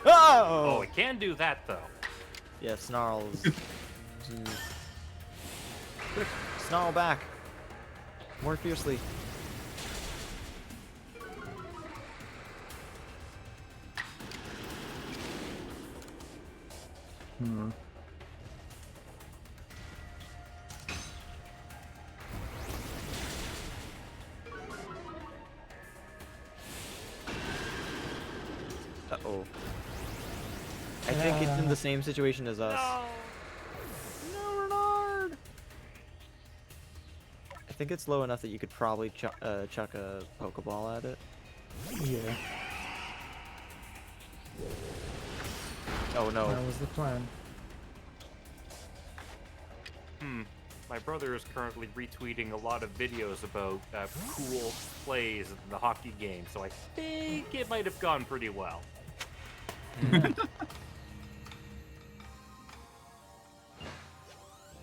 Oh, Oh! it can do that though. Yeah, snarls. Quick, snarl back. More fiercely. Hmm. Uh-oh. I think it's in the same situation as us. No, Renard! I think it's low enough that you could probably chuck a Pokeball at it. Yeah. Oh no. That was the plan. My brother is currently retweeting a lot of videos about cool plays in the hockey game, so I think it might have gone pretty well. Yeah.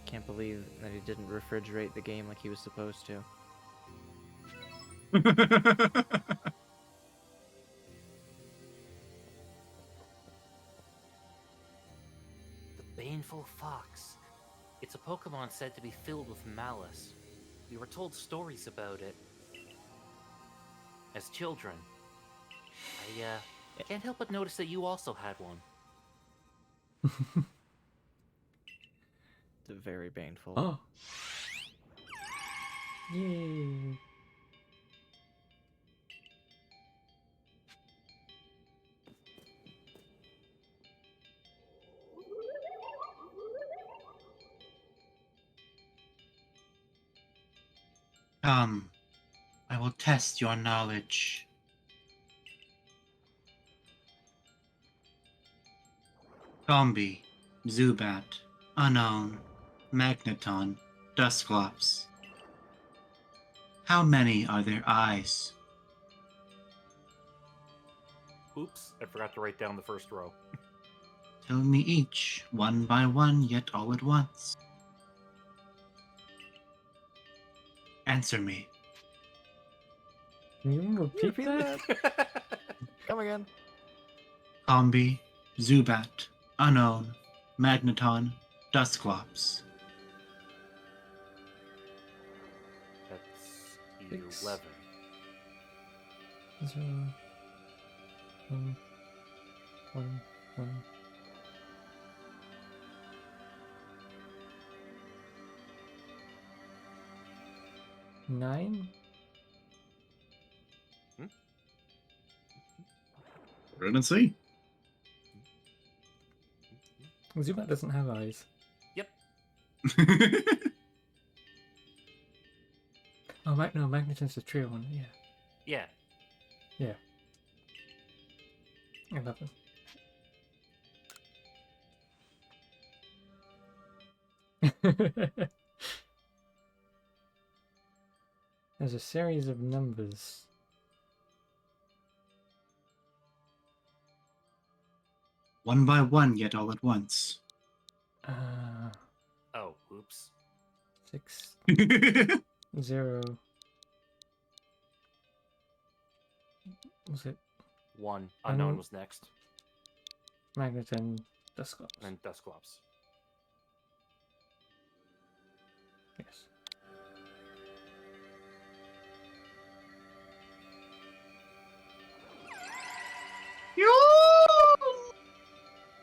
Can't believe that he didn't refrigerate the game like he was supposed to. The Baneful Fox. It's a Pokemon said to be filled with malice. We were told stories about it as children. I can't help but notice that you also had one. It's very baneful. Oh. Yay. Come, I will test your knowledge. Gombi, Zubat, Unknown, Magneton, Dusclops. How many are their eyes? Oops, I forgot to write down the first row. Tell me each, one by one, yet all at once. Answer me. Can you repeat that? Come again. Combi, Zubat, Unknown, Magneton, Dusclops. That's 6. 11. 0, 1, 1, 1. Nine? We're gonna see. Zubat doesn't have eyes. Yep. Oh, no, Magneton's the trio one. Yeah. Yeah. 11. There's a series of numbers. One by one, yet all at once. Oh, oops. 6, 0. Was it 1. Unknown Unknown. was next. Magneton, Dusclops? And then Dusclops. Yes.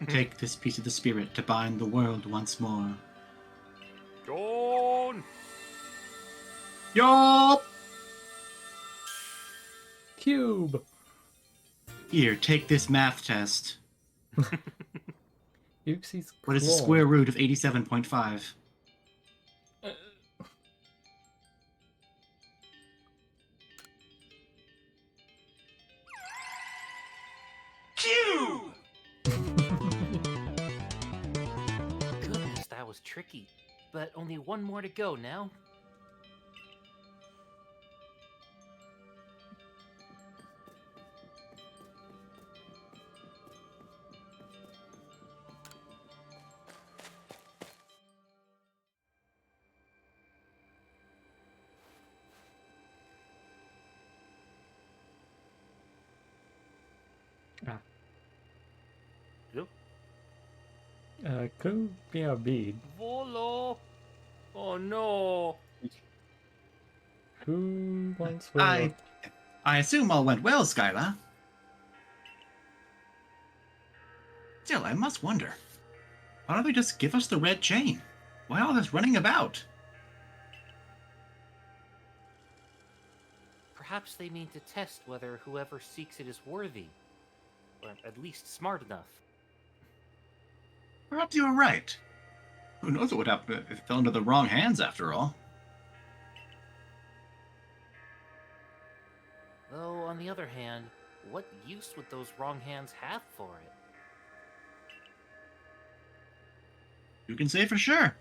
Take this piece of the spirit to bind the world once more. Gone! Yup! Cube! Here, take this math test. Uxie's What is the claw. square root of 87.5? Cube! Goodness, that was tricky. But only one more to go now. Yep. Could be a bead. Volo! Oh no! Who wants I assume all went well, Skyla. Still, I must wonder. Why don't they just give us the red chain? Why all this running about? Perhaps they mean to test whether whoever seeks it is worthy. Or at least smart enough. Perhaps you were right. Who knows what would happen if it fell into the wrong hands after all? Though, on the other hand, what use would those wrong hands have for it? You can say for sure.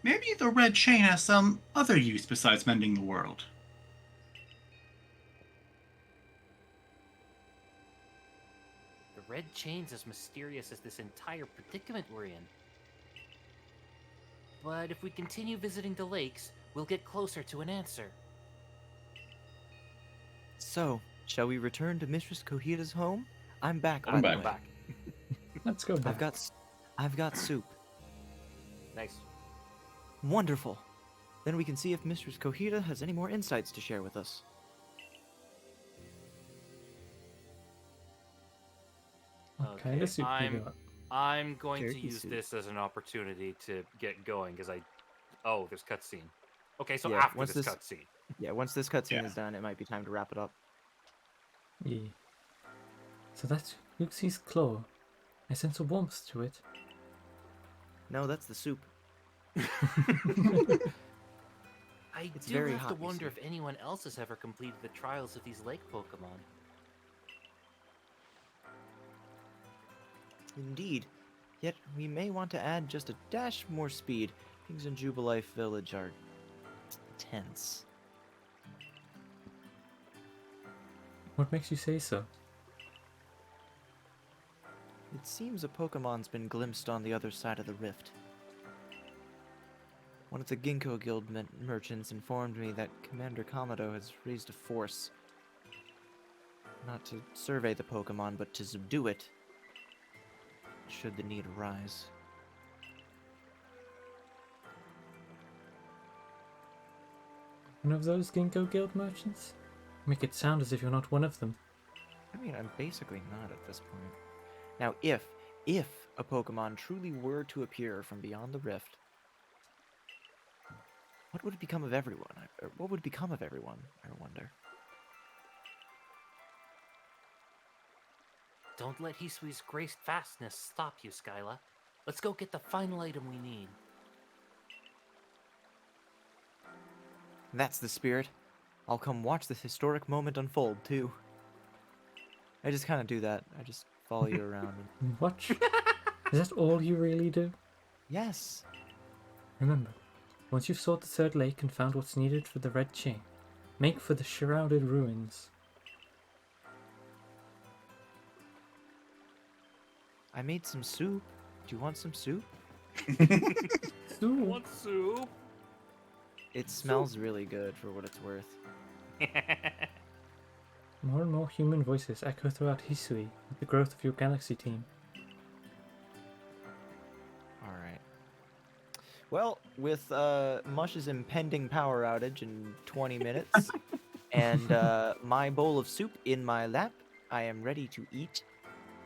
Maybe the red chain has some other use besides mending the world. The red chain's as mysterious as this entire predicament we're in. But if we continue visiting the lakes, we'll get closer to an answer. So, shall we return to Mistress Kohita's home? I'm back, I'm by back. the way. Back. Let's go back. I've got soup. Nice. Wonderful. Then we can see if Mistress Kohita has any more insights to share with us. What kind of soup you got? I'm going to Turkey use soup. this as an opportunity to get going because oh, there's cutscene. Okay, so Yeah, after once this this- cutscene. Yeah, once this cutscene Yeah. is done, it might be time to wrap it up. Yeah. So that's Uxi's claw. I sense a warmth to it. No, that's the soup. I It's do very have to hot, you wonder see. if anyone else has ever completed the trials of these lake Pokemon. Indeed. Yet, we may want to add just a dash more speed. Things in Jubilife Village are tense. What makes you say so? It seems a Pokemon's been glimpsed on the other side of the rift. One of the Ginkgo Guild merchants informed me that Commander Kamado has raised a force. Not to survey the Pokemon, but to subdue it, should the need arise. One of those Ginkgo Guild merchants? Make it sound as if you're not one of them. I mean, I'm basically not at this point. Now, if a Pokemon truly were to appear from beyond the rift, what would become of everyone? Or what would become of everyone, I wonder? Don't let Hisui's graced fastness stop you, Skyla. Let's go get the final item we need. That's the spirit. I'll come watch this historic moment unfold, too. I just kind of do that. I just follow you around. And... Watch. Is that all you really do? Yes. Remember, once you've sought the third lake and found what's needed for the red chain, make for the shrouded ruins. I made some soup. Do you want some soup? Ooh, Want soup? It smells really good for what it's worth. more and more human voices echo throughout Hisui with the growth of your galaxy team. Alright. Well, with Mush's impending power outage in 20 minutes, and my bowl of soup in my lap, I am ready to eat.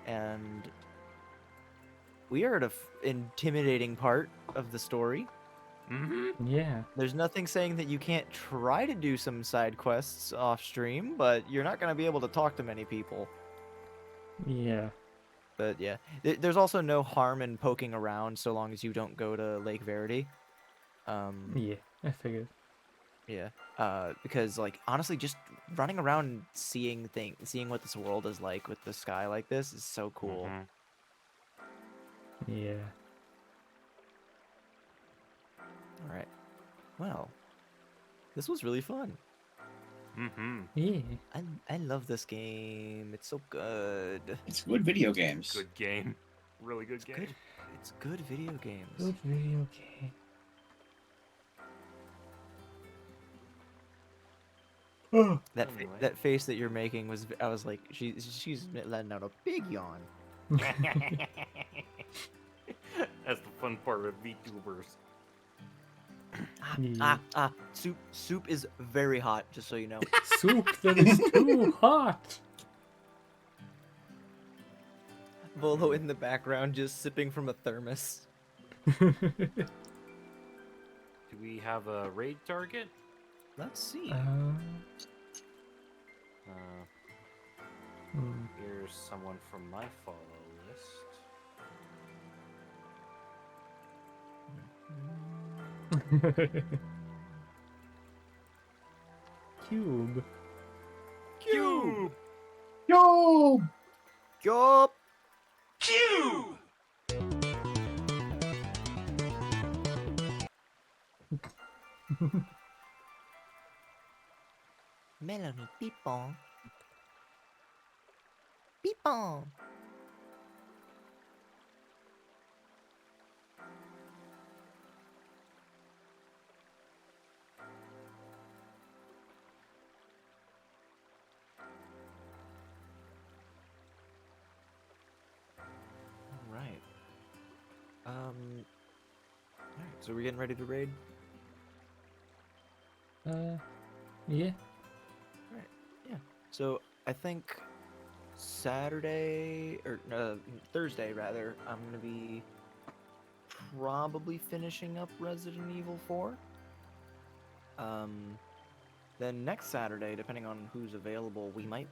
And we are at an intimidating part of the story. Mm-hmm. Yeah. There's nothing saying that you can't try to do some side quests off stream, but you're not going to be able to talk to many people. Yeah. But yeah, there's also no harm in poking around so long as you don't go to Lake Verity. Yeah, I figured. Yeah, because like honestly, just running around and seeing what this world is like with the sky like this is so cool. Mm-hmm. Yeah. All right, well, this was really fun. Mm-hmm. Yeah. I love this game. It's so good. It's good video games. Good game. Really good game. Good. It's good video games. Good video game. Oh. Anyway. That face that you're making was I was like she's letting out a big yawn. That's the fun part of VTubers. Yeah. Soup is very hot, just so you know. Soup that is too hot! Volo in the background just sipping from a thermos. Do we have a raid target? Let's see. Here's someone from my follow list. Cube. Cube! Yo! Yup. Cube! Melanie Pipon. Pipon. Alright, so we're getting ready to raid? Yeah. So I think Saturday, or Thursday rather, I'm gonna be probably finishing up Resident Evil 4. Then next Saturday, depending on who's available, we might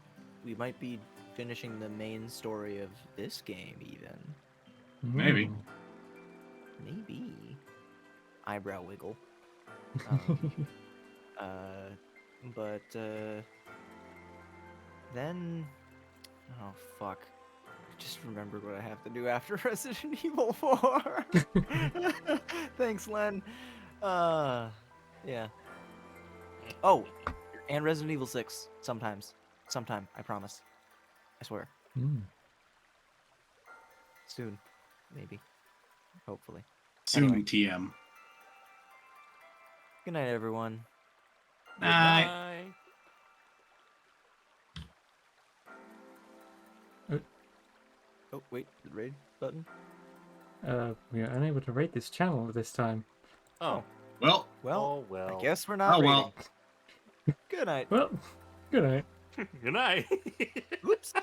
be finishing the main story of this game even. Maybe. Mm. Maybe. Eyebrow wiggle. Um, but then, oh fuck, I just remembered what I have to do after Resident Evil 4. Thanks, Len. Yeah. Oh, and Resident Evil 6 sometime, I promise. I swear. Mm. Soon, maybe. Hopefully. Soon, Anyway. TM. Good night, everyone. Good Night. night. Oh, wait, the raid button? We are unable to rate this channel this time. Oh, Well, Well, oh well. I guess we're not oh well. raiding. Good night. Well, good night. Good night. Oops.